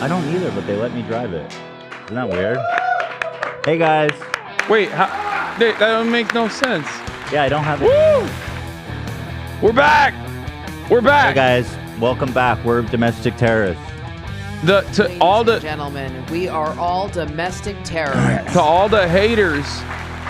I don't either, but they let me drive it. Isn't that weird? Hey guys. Wait, that don't make no sense. Yeah, I don't have it. Woo! We're back. We're back. Hey guys, welcome back. We're domestic terrorists. Ladies and gentlemen, we are all domestic terrorists. To all the haters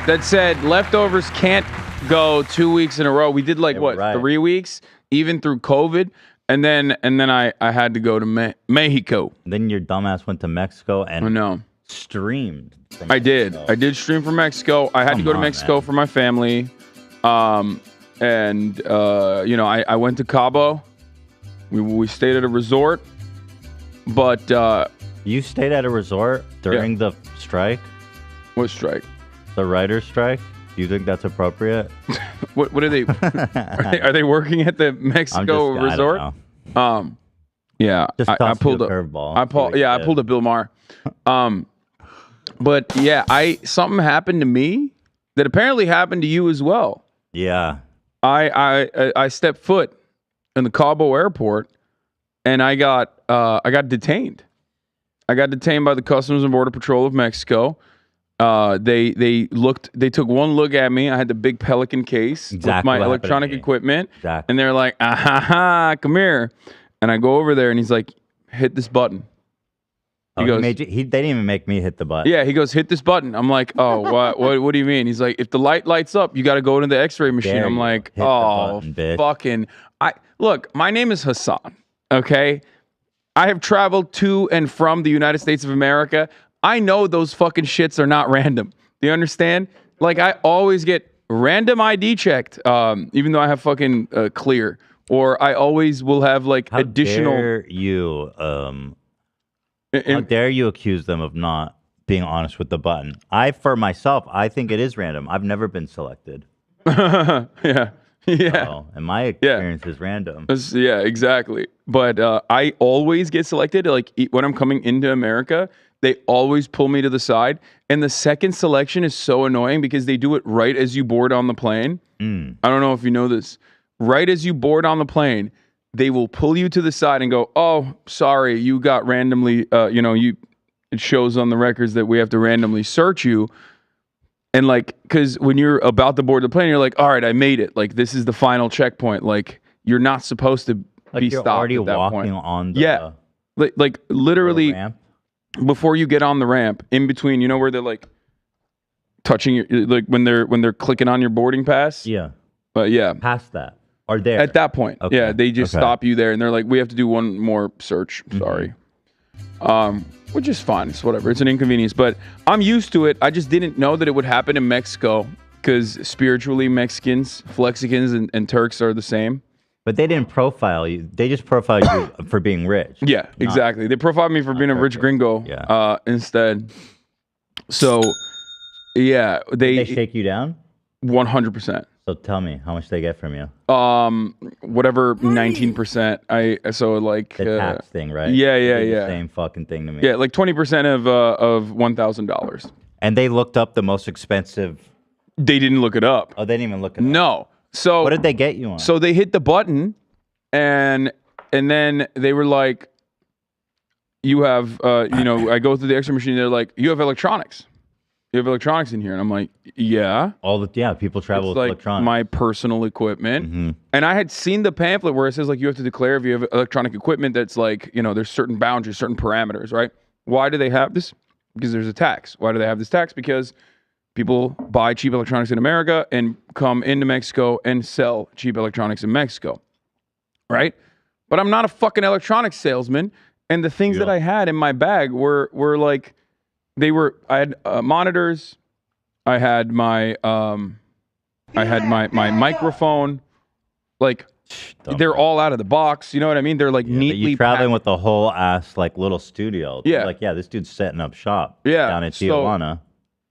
that said leftovers can't go 2 weeks in a row. We did like what, 3 weeks, even through COVID, and then I had to go to Mexico. Then your dumbass went to Mexico and streamed. I did stream from Mexico. I had to go to Mexico for my family, and I went to Cabo. We stayed at a resort. But you stayed at a resort during the strike? What strike? The writer's strike? Do you think that's appropriate? What are they? Are they working at the Mexico resort? I don't know. Yeah. I pulled a curveball. I pulled a Bill Maher. But yeah, something happened to me that apparently happened to you as well. Yeah. I stepped foot in the Cabo airport. And I got detained. I got detained by the Customs and Border Patrol of Mexico. They took one look at me. I had the big Pelican case with my electronic equipment. Exactly. And they're like, come here. And I go over there and he's like, hit this button. He goes, they didn't even make me hit the button. Yeah, he goes, hit this button. I'm like, oh, what do you mean? He's like, if the light lights up, you got to go into the x-ray machine. I'm like, fucking. Look, my name is Hasan. Okay, I have traveled to and from the United States of America. I know those fucking shits are not random. Do you understand? Like, I always get random ID checked, even though I have fucking clear. Or I always will have like additional. How dare you accuse them of not being honest with the button? For myself, I think it is random. I've never been selected. Yeah. Yeah. So, and my experience is random. Yeah, exactly. But I always get selected. Like when I'm coming into America, they always pull me to the side. And the second selection is so annoying because they do it right as you board on the plane. I don't know if you know this. Right as you board on the plane, they will pull you to the side and go, "Oh, sorry, you got randomly. It shows on the records that we have to randomly search you." And like, because when you're about to board the plane, you're like, all right, I made it. Like, this is the final checkpoint. Like, you're not supposed to be stopped already at that walking point. on the like literally ramp? Before you get on the ramp, in between, you know where they're like touching your, like when they're clicking on your boarding pass. Yeah. But yeah, past that or there at that point. Okay. Yeah, they just stop you there, and they're like, we have to do one more search. Sorry. Which is fine. It's whatever. It's an inconvenience, but I'm used to it. I just didn't know that it would happen in Mexico because spiritually Mexicans, Flexicans, and Turks are the same. But they didn't profile you. They just profiled you for being rich. Yeah, exactly. They profiled me for being a rich gringo instead. So, yeah. Did they shake you down? 100%. So tell me, how much they get from you? Whatever, 19%. The tax thing, right? Yeah. Same fucking thing to me. Yeah, like 20% of $1,000. And they looked up the most expensive. They didn't look it up. Oh, they didn't even look it up. No. So what did they get you on? So they hit the button, and then they were like, "You have, I go through the X-ray machine. They're like, you have electronics. You have electronics in here," and I'm like, "Yeah." People travel with like electronics. My personal equipment, and I had seen the pamphlet where it says like you have to declare if you have electronic equipment that's like there's certain boundaries, certain parameters, right? Why do they have this? Because there's a tax. Why do they have this tax? Because people buy cheap electronics in America and come into Mexico and sell cheap electronics in Mexico, right? But I'm not a fucking electronics salesman, and the things that I had in my bag were like. I had monitors. I had my microphone. Like they're all out of the box. You know what I mean? They're like neatly. You're traveling with the whole ass like little studio. Yeah. Like this dude's setting up shop. Yeah. Down in Tijuana.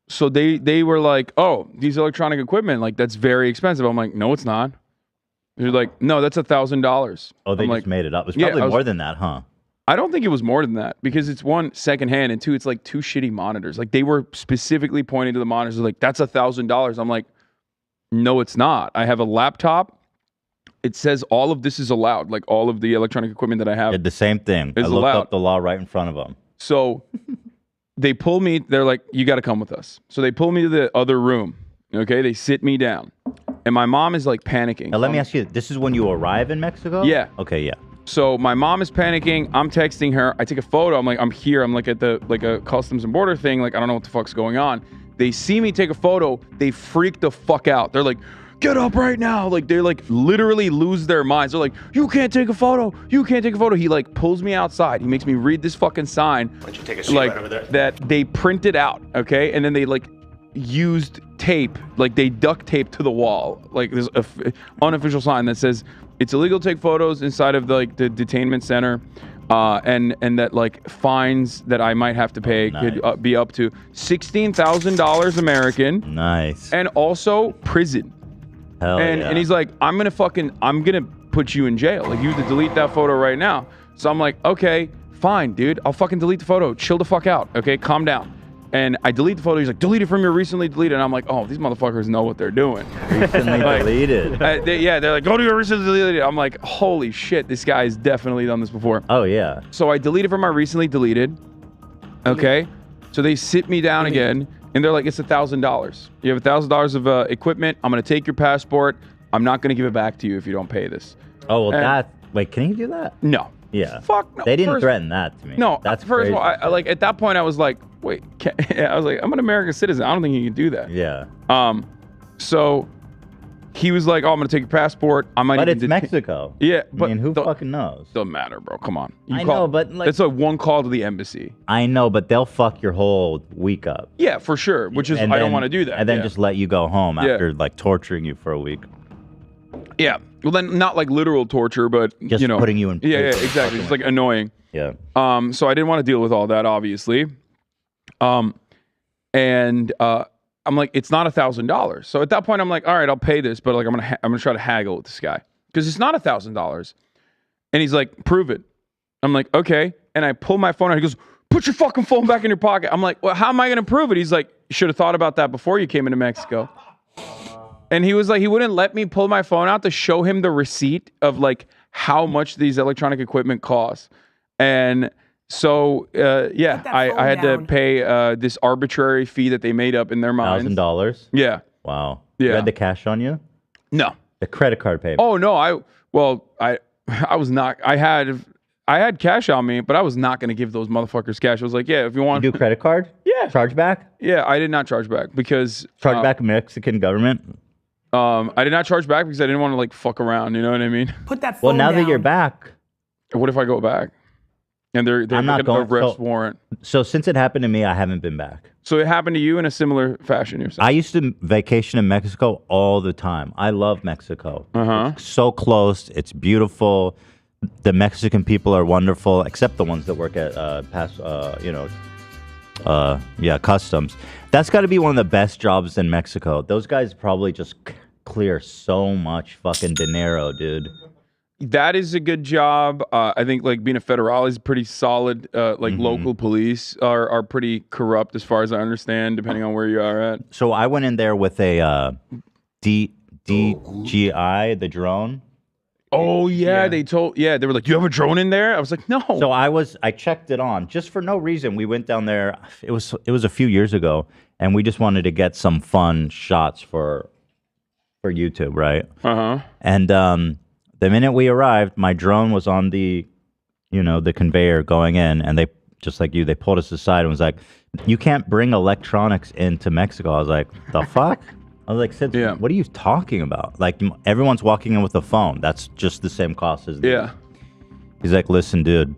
So they were like, oh, these electronic equipment, like that's very expensive. I'm like, no, it's not. They're like, no, that's $1,000. Oh, they just made it up. It's probably more than that, huh? I don't think it was more than that because it's one, secondhand, and two, it's like two shitty monitors. Like they were specifically pointing to the monitors like, that's $1,000. I'm like, no, it's not. I have a laptop it says all of this is allowed. Like all of the electronic equipment that I have. Did the same thing. I is looked allowed. up the law right in front of them. So they pull me. They're like, you got to come with us. So they pull me to the other room. Okay. They sit me down. And my mom is like panicking. Now, let me ask you, this is when you arrive in Mexico? Yeah. Okay, yeah. So my mom is panicking. I'm texting her. I take a photo. I'm like, I'm here. I'm like at the a customs and border thing. Like, I don't know what the fuck's going on. They see me take a photo. They freak the fuck out. They're like, get up right now. Like, they like literally lose their minds. They're like, you can't take a photo. You can't take a photo. He like pulls me outside. He makes me read this fucking sign. Why don't you take a seat like right over there? that they printed out. Okay. And then they like used tape, like they duct tape to the wall. Like there's a unofficial sign that says it's illegal to take photos inside of the detainment center, and that like fines that I might have to pay could be up to $16,000 American. Nice. And also prison. Hell yeah. And he's like, I'm gonna put you in jail. Like you have to delete that photo right now. So I'm like, okay, fine, dude. I'll fucking delete the photo. Chill the fuck out. Okay, calm down. And I delete the photo. He's like, delete it from your recently deleted. And I'm like, oh, these motherfuckers know what they're doing. Recently deleted. They're like, go to your recently deleted. I'm like, holy shit, this guy has definitely done this before. Oh, yeah. So I deleted from my recently deleted. Okay. So they sit me down again, and they're like, it's $1,000. You have $1,000 of equipment. I'm going to take your passport. I'm not going to give it back to you if you don't pay this. Oh, well, wait, can he do that? No. Yeah. Fuck no. They didn't threaten that to me. No, that's first crazy. of all, I like at that point I was like, wait, I was like, I'm an American citizen. I don't think you can do that. Yeah. So he was like, oh, I'm gonna take your passport. I might. But even it's Mexico. Yeah, but I mean, who fucking knows? Doesn't matter, bro. Come on. I know, but like, it's like one call to the embassy. I know, but they'll fuck your whole week up. Yeah, for sure. Which is I don't want to do that. And then just let you go home after like torturing you for a week. Yeah. Well, then not like literal torture, but Just putting you in. Yeah, exactly. It's like annoying. Yeah. So I didn't want to deal with all that, obviously. And I'm like, it's not $1,000. So at that point, I'm like, all right, I'll pay this, but like I'm gonna try to haggle with this guy because it's not $1,000. And he's like, prove it. I'm like, okay. And I pull my phone out. He goes, put your fucking phone back in your pocket. I'm like, well, how am I gonna prove it? He's like, you should have thought about that before you came into Mexico. And he was like, he wouldn't let me pull my phone out to show him the receipt of like how much these electronic equipment costs. And so, yeah, I had to pay this arbitrary fee that they made up in their minds. $1,000? Yeah. Wow. Yeah. You had the cash on you? No. The credit card payment. Oh no, I was not. I had cash on me, but I was not going to give those motherfuckers cash. I was like, yeah, if you want You do credit card? Yeah. Charge back? Yeah, I did not charge back because Charge back Mexican government? I did not charge back because I didn't want to like fuck around. You know what I mean? Put that phone Well, now down. that you're back. What if I go back? And they're I'm not looking at going- arrest warrant. So since it happened to me, I haven't been back. So it happened to you in a similar fashion, you're saying? I used to vacation in Mexico all the time. I love Mexico. It's so close. It's beautiful. The Mexican people are wonderful, except the ones that work at customs. That's got to be one of the best jobs in Mexico. Those guys probably just clear so much fucking dinero, dude. That is a good job. I think like being a federal is pretty solid. Local police are pretty corrupt as far as I understand, depending on where you are at. So I went in there with a DJI, the drone. Oh yeah, they were like, you have a drone in there? I was like, no. So I checked it on just for no reason. We went down there. It was a few years ago, and we just wanted to get some fun shots for YouTube, right? And the minute we arrived, my drone was on the conveyor going in, and they, just like you, they pulled us aside and was like, you can't bring electronics into Mexico. I was like, the fuck? I was like, Sid, what are you talking about? Like, everyone's walking in with a phone. That's just the same cost as yeah. He's like, listen, dude,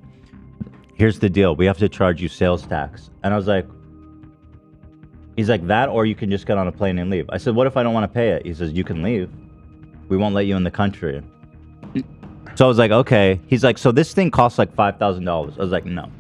here's the deal. We have to charge you sales tax. And I was like, he's like, that, or you can just get on a plane and leave. I said, what if I don't want to pay it? He says, you can leave. We won't let you in the country. So I was like, okay. He's like, so this thing costs like $5,000. I was like, no.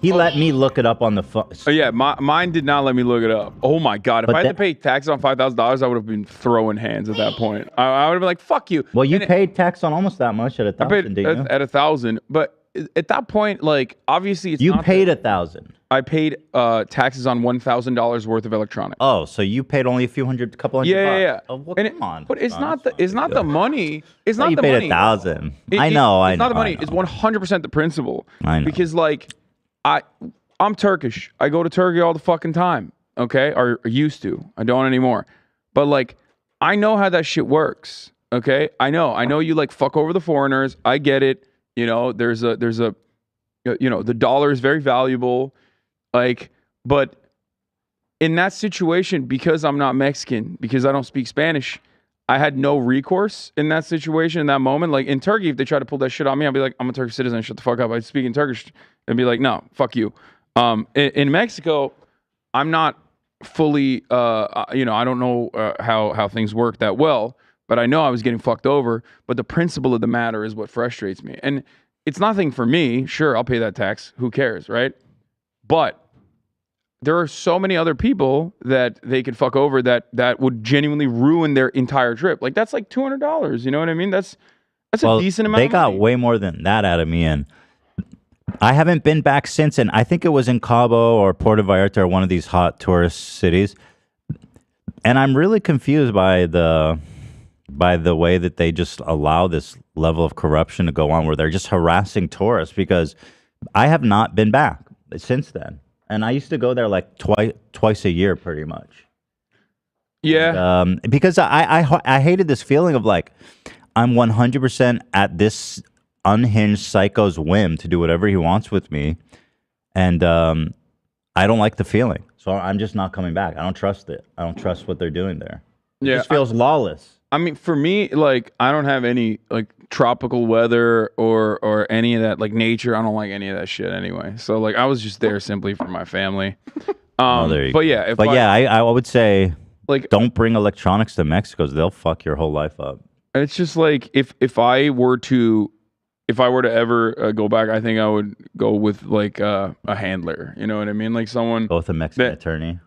He let me look it up on the phone. Oh yeah, mine did not let me look it up. Oh my god, if I had to pay tax on $5,000, I would have been throwing hands at that point. I would have been like, fuck you. Well, you paid tax on almost that much at $1,000, didn't you? At $1,000, but at that point, like obviously it's you not paid $1,000. I paid taxes on $1,000 worth of electronics. Oh, so you paid only couple hundred Yeah. bucks. Oh, well, And come on. But it's not the money. It's not you the paid money. $1,000. I know. It's not the money. It's 100% the principle. I know. Because like I'm Turkish. I go to Turkey all the fucking time. Okay, or used to. I don't anymore. But like, I know how that shit works. Okay, I know you like fuck over the foreigners. I get it. You know, there's a the dollar is very valuable. Like, but in that situation, because I'm not Mexican, because I don't speak Spanish, I had no recourse in that situation, in that moment. Like in Turkey, if they try to pull that shit on me, I'd be like, I'm a Turkish citizen, shut the fuck up. I speak in Turkish. And be like, no, fuck you. In Mexico, I'm not fully, I don't know how things work that well, but I know I was getting fucked over. But the principle of the matter is what frustrates me. And it's nothing for me. Sure, I'll pay that tax. Who cares, right? But there are so many other people that they could fuck over that would genuinely ruin their entire trip. Like that's like $200. You know what I mean? That's a decent amount. They of money. got way more than that out of me, and I haven't been back since. And I think it was in Cabo or Puerto Vallarta or one of these hot tourist cities. And I'm really confused by the way that they just allow this level of corruption to go on, where they're just harassing tourists. Because I have not been back since then. And I used to go there like twice a year, pretty much. Yeah. And, because I hated this feeling of like I'm 100% at this unhinged psycho's whim to do whatever he wants with me, and I don't like the feeling. So I'm just not coming back. I don't trust it. I don't trust what they're doing there. It just feels lawless. I mean, for me, like I don't have any like tropical weather or any of that, like nature. I don't like any of that shit anyway. So like I was just there simply for my family. I would say like don't bring electronics to Mexico. They'll fuck your whole life up. It's just like if I were to ever go back, I think I would go with like a handler. You know what I mean? Like someone both a Mexican attorney.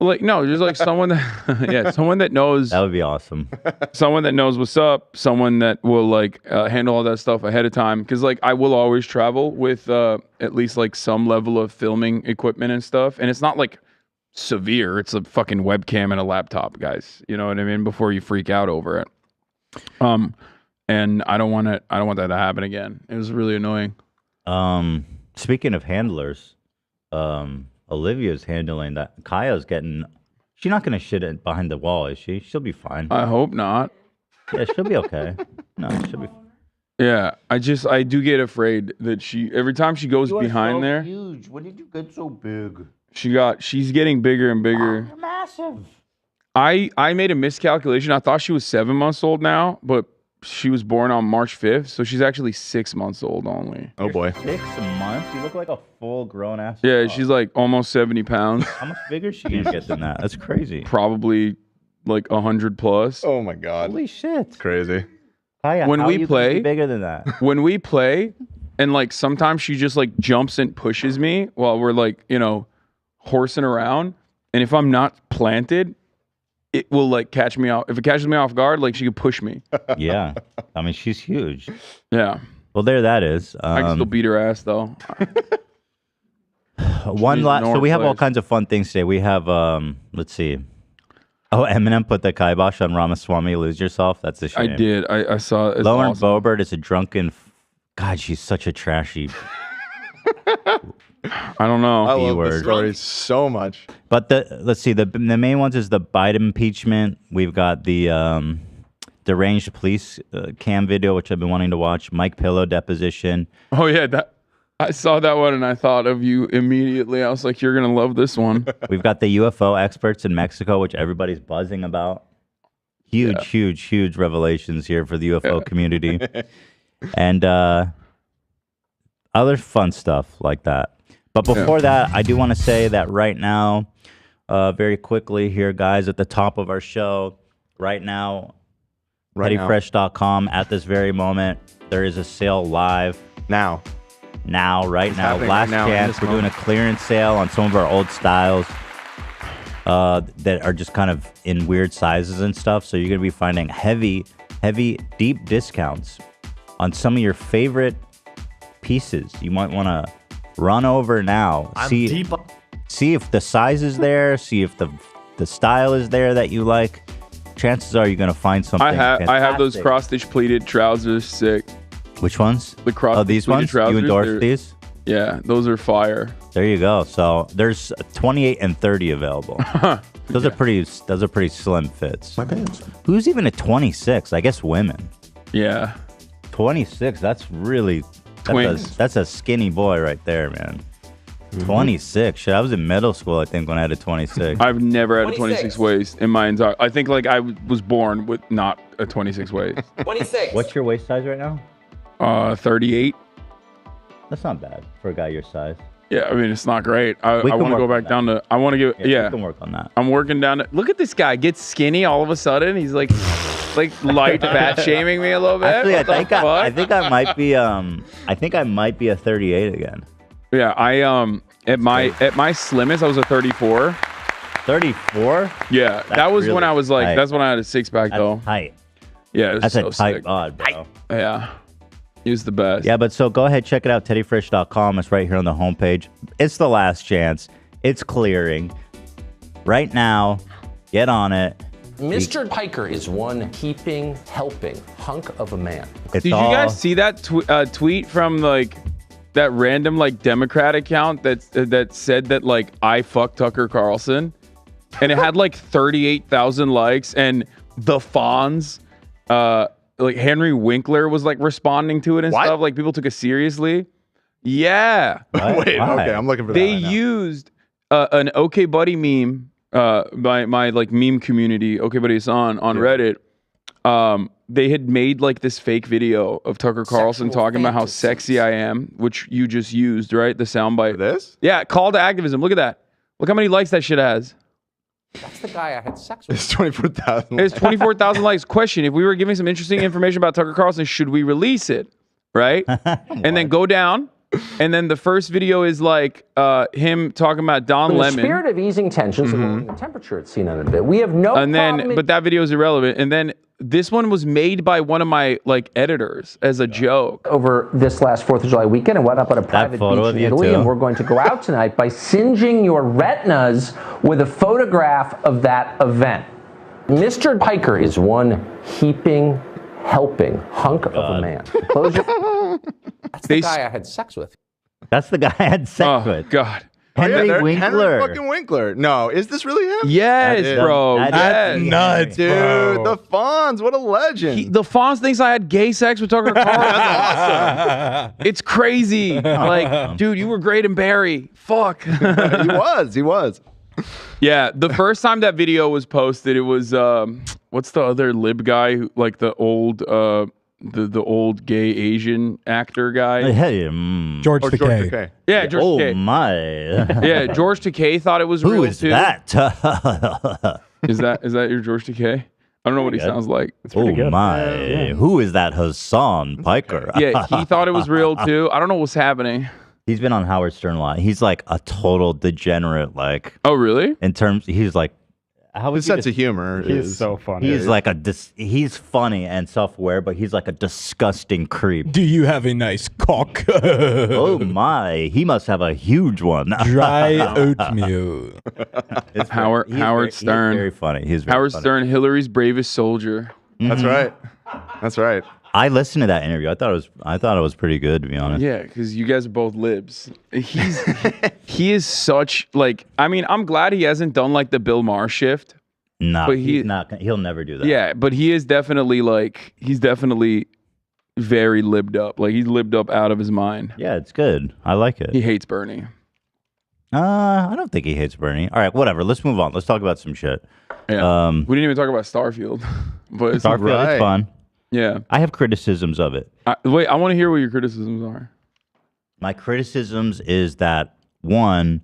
Like no, just like someone that someone that knows. That would be awesome. Someone that knows what's up. Someone that will like handle all that stuff ahead of time. Because like I will always travel with at least like some level of filming equipment and stuff. And it's not like severe. It's a fucking webcam and a laptop, guys. You know what I mean? Before you freak out over it. And I don't want that to happen again. It was really annoying. Speaking of handlers, Olivia's handling that. Kaya's she's not going to shit it behind the wall, is she? She'll be fine. I hope not. Yeah, she'll be okay. No, she'll be fine. Yeah, I do get afraid that every time she goes behind there. Huge. When did you get so big? She's getting bigger and bigger. You're massive. I made a miscalculation. I thought she was 7 months old now, but she was born on March 5th, so she's actually 6 months old only. Oh boy. 6 months? You look like a full grown ass. Yeah, she's like almost 70 pounds. How much bigger is she gonna get than that? That's crazy. Probably like 100 plus. Oh my god. Holy shit. It's crazy. Kaya, when how we are you play, be bigger than that. When we play, and like sometimes she just like jumps and pushes me while we're like, horsing around. And if I'm not planted, it will like catch me off. If it catches me off guard, like she could push me. Yeah. I mean, she's huge. Yeah. Well, there that is. I can still beat her ass though. So we have all kinds of fun things today. We have, let's see. Oh, Eminem put the kibosh on Ramaswamy, Lose Yourself. That's a shame. I did. I saw it. Lauren Boebert is a drunken. God, she's such a trashy. I don't know. I love the story so much. But let's see. The main ones is the Biden impeachment. We've got the deranged police cam video, which I've been wanting to watch. Mike Pillow deposition. Oh yeah, I saw that one and I thought of you immediately. I was like, you're gonna love this one. We've got the UFO experts in Mexico, which everybody's buzzing about. Huge revelations here for the UFO community, and other fun stuff like that. But before that, I do want to say that right now, very quickly here, guys, at the top of our show, right now, ReadyFresh.com, at this very moment, there is a sale live. Right now. Last chance. We're doing a clearance sale on some of our old styles that are just kind of in weird sizes and stuff. So you're going to be finding heavy, deep discounts on some of your favorite pieces. You might want to run over now. See if the size is there. See if the style is there that you like. Chances are you're gonna find something. I have those cross-stitch pleated trousers. Sick. Which ones? The cross. These ones. Trousers, you endorse these? Yeah, those are fire. There you go. So there's 28 and 30 available. Those are pretty slim fits. My pants. Who's even at 26? I guess women. Yeah. 26. That's really Twins. that's a skinny boy right there, man. 26. Shit, I was in middle school, I think, when I had a 26. I've never had a 26 waist in my entire. I think like I was born with not a 26 waist. 26. What's your waist size right now? 38. That's not bad for a guy your size. Yeah, I mean it's not great. I We can want to go work back on down to. I want to give. We Yeah, can work on that. I'm working down to. Look at this guy. Gets skinny all of a sudden. He's like light fat shaming me a little bit. Actually, What the I fuck? think I might be a 38 again. Yeah, at my slimmest I was a 34. 34? Yeah, that was really when I was like tight. that's when I had a six pack though. That's tight. Yeah, it was That's so a tight sick. bod, bro. Yeah, he was the best. Yeah, but so go ahead, check it out, teddyfresh.com. It's right here on the homepage. It's the last chance. It's clearing. Right now, get on it. Mr. Piker is one heaping, helping hunk of a man. It's Did you all- guys see that tweet from like that random like Democrat account that said that like I fuck Tucker Carlson, and it had like 38,000 likes, and the Fonz, like Henry Winkler was like responding to it and What? stuff. Like people took it seriously. Yeah, What? Wait, Why? okay, I'm looking for that. they right now. used an OK Buddy meme. My like meme community, OK Buddy Hasan on Reddit. They had made like this fake video of Tucker Carlson Sexual talking about how fantasies. sexy I am, which you just used, right? The soundbite. This? Yeah, call to activism. Look at that. Look how many likes that shit has. That's the guy I had sex with. It's 24,000. It's 24,000 likes. Question: if we were giving some interesting information about Tucker Carlson, should we release it? Right? And then go down. And then the first video is like him talking about Don In the Lemon. spirit of easing tensions and lowering the temperature at CNN a bit, we have no And problem then, in- but that video is irrelevant. And then this one was made by one of my like editors as a joke. over this last 4th of July weekend and went up on a private photo beach of in you Italy. too. And we're going to go out tonight by singeing your retinas with a photograph of that event. Mr. Piker is one heaping, helping hunk of a man. Close your... That's They the s- guy I had sex with. That's the guy I had sex Oh with. God. Henry Henry Winkler. fucking Winkler. No, is this really him? Yes, is- bro. that is Yes. Nuts, Dude, bro. the Fonz, what a legend. The Fonz thinks I had gay sex with Tucker Carlson. It's crazy. Like, dude, you were great in Barry. Fuck. He was. Yeah, the first time that video was posted, it was what's the other lib guy who, like the old the old gay Asian actor guy? Hey, George Or Takei. George Takei. Yeah, George oh Takei. my. Yeah, George Takei thought it was Who real is too. that? Is that your George Takei? I don't know what he good. sounds like. Oh my. Who is that Hasan Piker? Yeah, he thought it was real too. I don't know what's happening. He's been on Howard Stern a lot. He's like a total degenerate, like Oh, really? in terms he's like how would His you sense of humor is so funny. he's like he's funny and self-aware, but he's like a disgusting creep. Do you have a nice cock? Oh my, he must have a huge one. Dry oatmeal. It's Howard Stern. He's very funny. He's very Howard funny. Stern, Hillary's bravest soldier. That's right. That's right. I listened to that interview. I thought it was pretty good, to be honest. Yeah, because you guys are both libs. He is such like. I mean, I'm glad he hasn't done like the Bill Maher shift. No, But he's not. He'll never do that. Yeah, but he is definitely like he's definitely very libbed up. Like he's libbed up out of his mind. Yeah, it's good. I like He it. hates Bernie. I don't think he hates Bernie. All right, whatever. Let's move on. Let's talk about some shit. Yeah. We didn't even talk about Starfield. But it's Starfield, Right. it's fun. yeah. I have criticisms of it. Wait, I want to hear what your criticisms are. My criticisms is that one,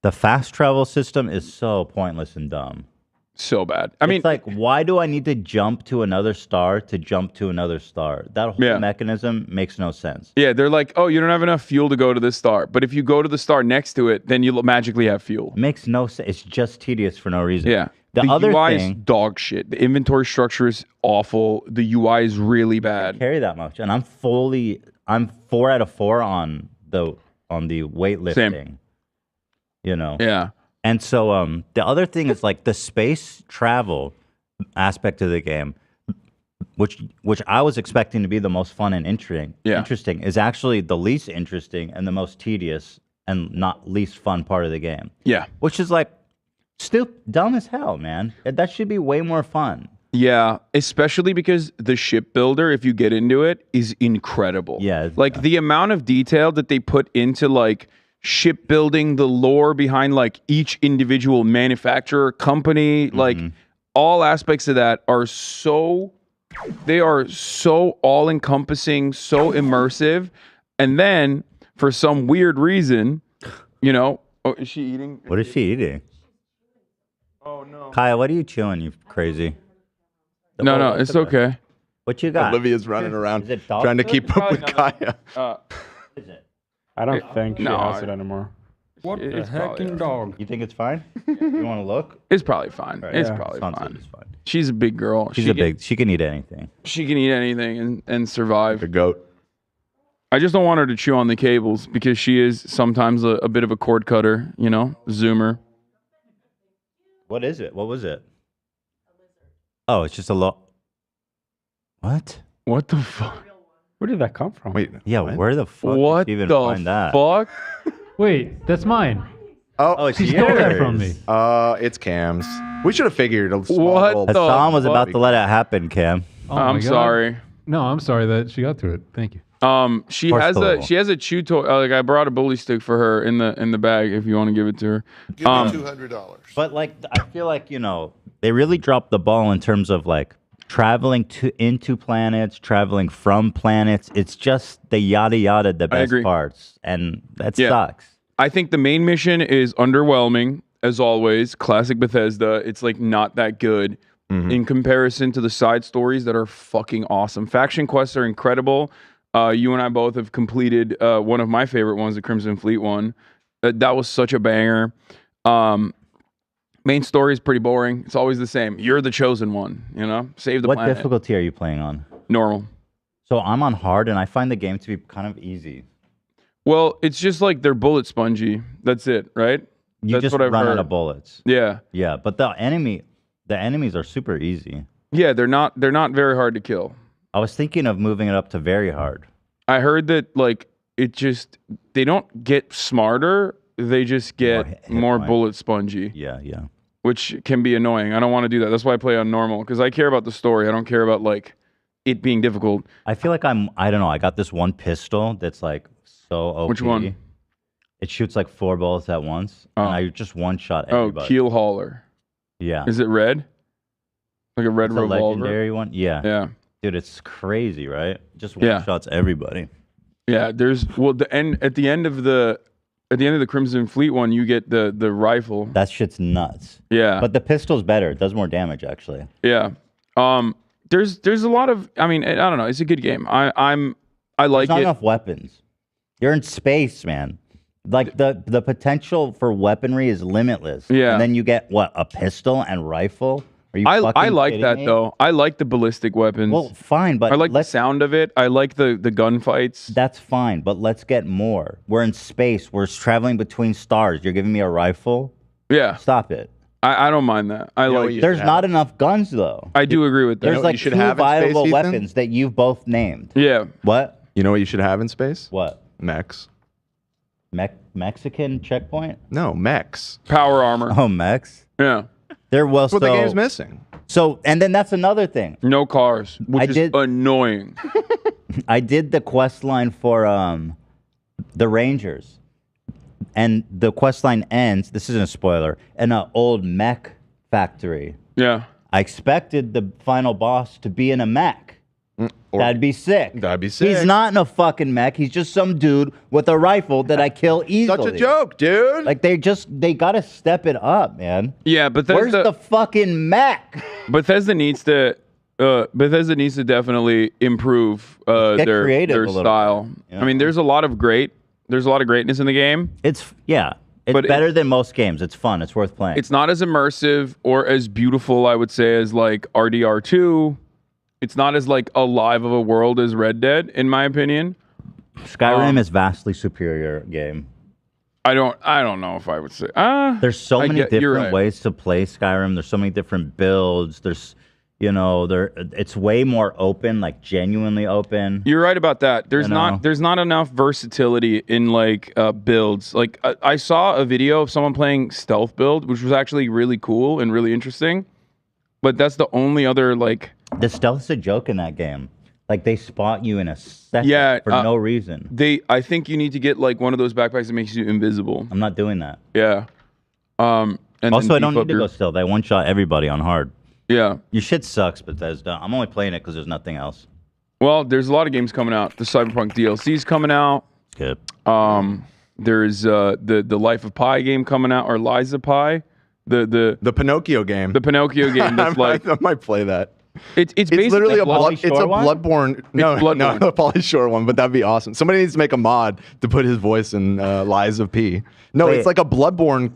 the fast travel system is so pointless and dumb. So bad. I mean, It's like, why do I need to jump to another star to jump to another star? That whole Yeah. mechanism makes no sense. yeah, they're like, oh, you don't have enough fuel to go to this star. But if you go to the star next to it, then you'll magically have fuel. Makes no sense. It's just tedious for no reason. Yeah. The other UI thing, is dog shit. The inventory structure is awful. The UI is really bad. carry that much, and I'm fully I'm 4 out of 4 on the weightlifting. Same. You know. Yeah. And so the other thing is like the space travel aspect of the game, which I was expecting to be the most fun and interesting, is actually the least interesting and the most tedious and not least fun part of the game. Yeah. Which is like still dumb as hell, man. That should be way more fun. Yeah, especially because the shipbuilder, if you get into it, is incredible. Yeah. Like the amount of detail that they put into like shipbuilding, the lore behind like each individual manufacturer, company, like all aspects of that are so all encompassing, so immersive. And then for some weird reason, you know, is she eating? What is she eating? Oh no. Kaya, what are you chewing, you crazy? No, it's okay. What you got? Olivia's running around Is it dog trying to food? keep up with Kaya. Is it? I don't think she has it anymore. What the It's probably- hecking dog? You think it's fine? You want to look? It's probably fine. Right. It's Yeah. probably Sounds fine. like it's fine. She's a big girl. She can eat anything. She can eat anything and survive. The goat. I just don't want her to chew on the cables because she is sometimes a bit of a cord cutter, you know, zoomer. What is it? What was it? Oh, it's just a lot. What? What the fuck? Where did that come from? Wait. Yeah, where the fuck What did you even the find that? fuck? Wait, that's mine. Oh, it's She stole that from me. It's Cam's. We should have figured a small What little- the Hassan was fuck? about to let it happen, Cam. Oh my I'm God. sorry. No, I'm sorry that she got to it. Thank you. She Horse has total. a chew toy. Like I brought a bully stick for her in the bag if you want to give it to her. Give me $200. But like, I feel like they really dropped the ball in terms of like traveling into planets, traveling from planets. It's just the yada yada the best agree. parts, and that Yeah. sucks. I think the main mission is underwhelming as always. Classic Bethesda. It's like not that good in comparison to the side stories that are fucking awesome. Faction quests are incredible. You and I both have completed one of my favorite ones, the Crimson Fleet one. That was such a banger. Main story is pretty boring. It's always the same. You're the chosen one, you know? Save the What planet. difficulty are you playing on? Normal. So I'm on hard, and I find the game to be kind of easy. Well, it's just like they're bullet spongy. That's it, right? You That's just what I've run out heard. of bullets. Yeah. Yeah, but the enemies are super easy. Yeah, they're not very hard to kill. I was thinking of moving it up to very hard. I heard that like they don't get smarter, they just get hit more point. bullet spongy, Yeah. which can be annoying. I don't want to do that. That's why I play on normal because I care about the story. I don't care about like it being difficult. I feel like I don't know. I got this one pistol that's like so OP. Which one? It shoots like 4 bullets at once. Oh. And I just one shot Oh, everybody. keel hauler. Yeah. Is it red? Like a red It's a revolver? legendary one? Yeah. Yeah. Dude, it's crazy, right? Just one Yeah. shots everybody. Yeah, at the end of the Crimson Fleet one, you get the rifle. That shit's nuts. Yeah. But the pistol's better. It does more damage, actually. Yeah. There's a lot of, I mean, I don't know. It's a good game. I like There's not it. enough weapons. You're in space, man. Like the potential for weaponry is limitless. Yeah. And then you get what, a pistol and rifle? Are you I fucking like kidding that me? though. I like the ballistic weapons. Well, fine, but I like the let's sound of it. I like the gunfights. That's fine, but let's get more. We're in space. We're traveling between stars. You're giving me a rifle? Yeah. Stop it. I don't mind that. I like it. There's not enough guns, though. I do agree with that. There's like 2 viable weapons that you've both named. Yeah. What? You know what you should have in space? What? Mechs. Mexican checkpoint? No, mechs. Power armor. Oh, mechs? Yeah. There was That's what the game's missing. So, and then that's another thing. No cars, which is annoying. I did the quest line for the Rangers. And the quest line ends, this isn't a spoiler, in an old mech factory. Yeah. I expected the final boss to be in a mech. That'd be sick. That'd be sick. He's not in a fucking mech. He's just some dude with a rifle that I kill easily. Such a joke, dude. Like they gotta step it up, man. Yeah, but where's the fucking mech? Bethesda needs to definitely improve get their creative a little style. bit, yeah. I mean, there's a lot of greatness in the game. It's But better than most games. It's fun. It's worth playing. It's not as immersive or as beautiful, I would say, as like RDR2. It's not as like alive of a world as Red Dead, in my opinion. Skyrim is vastly superior game. I don't know if I would say. There's so many you're different right. ways to play Skyrim. There's so many different builds. There's, it's way more open, like genuinely open. You're right about that. There's You know? there's not enough versatility in like builds. Like I saw a video of someone playing stealth build, which was actually really cool and really interesting. But that's the only other like. The stealth's a joke in that game. Like they spot you in a second for no reason. I think you need to get like one of those backpacks that makes you invisible. I'm not doing that. Yeah. And also, then I don't beef up need to go stealth. I one-shot everybody on hard. Yeah. Your shit sucks, Bethesda. I'm only playing it because there's nothing else. Well, there's a lot of games coming out. The Cyberpunk DLC's coming out. Good. There's the Life of Pi game coming out, or Liza Pi. The Pinocchio game. The Pinocchio game that's like I might play that. It's basically literally Pauly it's a Shore one? Bloodborne. No, Bloodborne. no, a Pauly Shore one, but that'd be awesome. Somebody needs to make a mod to put his voice in Lies of P. No, Wait. it's like a Bloodborne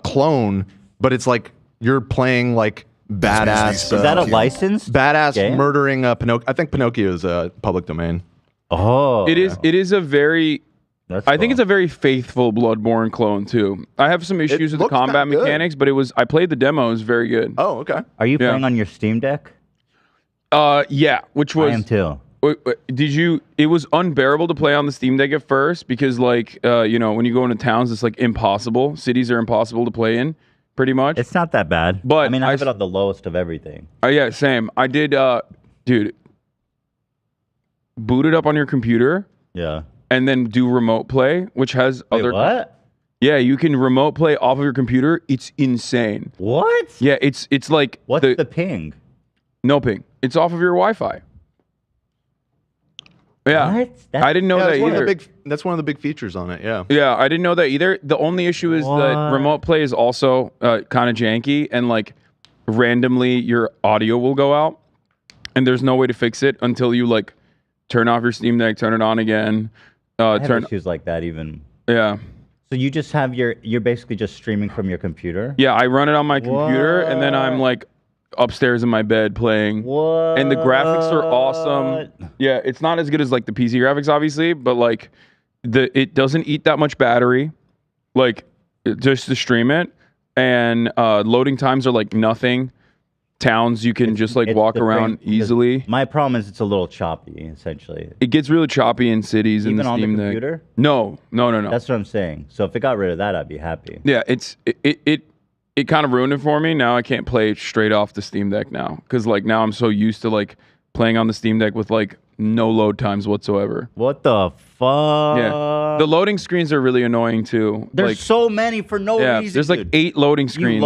clone, but it's like you're playing like badass. Is that a licensed badass game? murdering Pinocchio? I think Pinocchio is a public domain. Oh. It is a very. That's I think cool. it's a very faithful Bloodborne clone too. I have some issues with the looks combat kinda good. mechanics, but I played the demo. It was very good. Oh, okay. Are you Yeah. playing on your Steam Deck? Yeah, which I was. am too. Did you? It was unbearable to play on the Steam Deck at first because, like, when you go into towns, it's like impossible. Cities are impossible to play in, pretty much. It's not that bad. But I mean, I have I- it on the lowest of everything. Yeah, same. I did, dude. Boot it up on your computer Yeah. and then do remote play, which has Wait, other. what? Yeah, you can remote play off of your computer. It's insane. What? Yeah, it's like What's the ping? no ping. It's off of your Wi-Fi. Yeah, What? I didn't know Yeah, that that's one of either. the big. That's one of the big features on it. Yeah. Yeah, I didn't know that either. The only issue is that What? remote play is also kind of janky, and like randomly your audio will go out, and there's no way to fix it until you like turn off your Steam Deck, turn it on again, I have turn. issues like that even. Yeah, So you just have you're basically just streaming from your computer? yeah. I run it on my computer, and then I'm like upstairs in my bed playing. What? And the graphics are awesome. Yeah, it's not as good as like the PC graphics, obviously, but like it doesn't eat that much battery, like just to stream it. And loading times are like nothing. Towns you can just like It's walk the around frame- because easily. My problem is it's a little choppy, essentially. It gets really choppy in cities in Even the on the Steam Deck. computer? No. That's what I'm saying. So if it got rid of that, I'd be happy. Yeah, it kind of ruined it for me. Now I can't play straight off the Steam Deck now because like now I'm so used to like playing on the Steam Deck with like no load times whatsoever. What the fuck? Yeah, the loading screens are really annoying too. There's like, so many for no yeah, reason. there's like dude. 8 loading screens.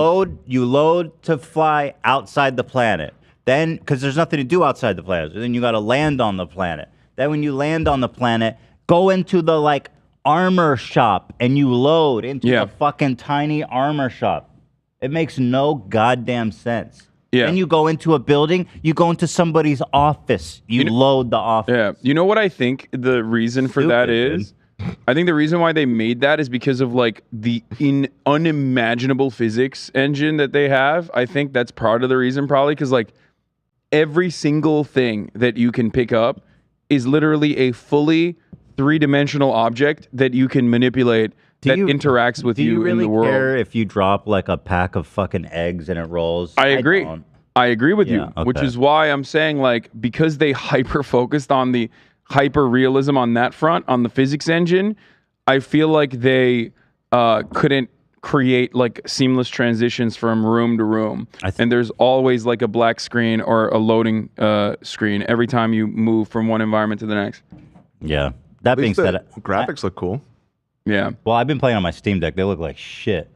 You load to fly outside the planet. Then, because there's nothing to do outside the planet, so then you got to land on the planet. Then when you land on the planet, go into the like armor shop and you load into Yeah. the fucking tiny armor shop. It makes no goddamn sense. Yeah. Then you go into a building, you go into somebody's office, you load the office. Yeah, you know what I think the reason for that Stupid, is? I think the reason why they made that is because of like the unimaginable physics engine that they have. I think that's part of the reason, probably because like every single thing that you can pick up is literally a fully 3-dimensional object that you can manipulate that interacts with Do you in really the world. care if you drop like a pack of fucking eggs and it rolls? I agree. don't. I agree with you, Yeah, which okay. is why I'm saying like because they hyper focused on the hyper realism on that front on the physics engine, I feel like they couldn't create like seamless transitions from room to room. And there's always like a black screen or a loading screen every time you move from one environment to the next. Yeah. That being said, graphics look cool. Yeah. Well, I've been playing on my Steam Deck. They look like shit.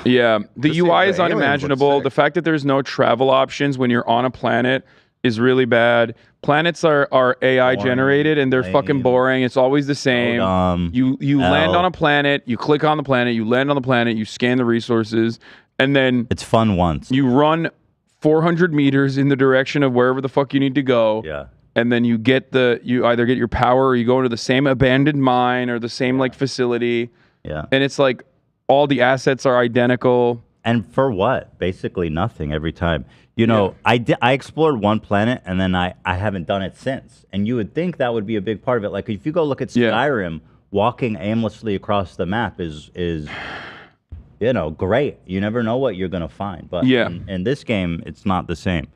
Yeah, the Just UI the is aliens look unimaginable. sick. The fact that there's no travel options when you're on a planet is really bad. Planets are AI generated and they're fucking lame. boring. It's always the same. You land L. on a planet, you click on the planet, you land on the planet, you scan the resources, and then It's fun once. you run 400 meters in the direction of wherever the fuck you need to go. Yeah. And then you either get your power or you go into the same abandoned mine or the same like facility. Yeah. And it's like all the assets are identical. And for what? Basically nothing every time. You know, I explored one planet and then I haven't done it since. And you would think that would be a big part of it. Like if you go look at Skyrim, walking aimlessly across the map is you know, great. You never know what you're gonna find. But in this game, it's not the same.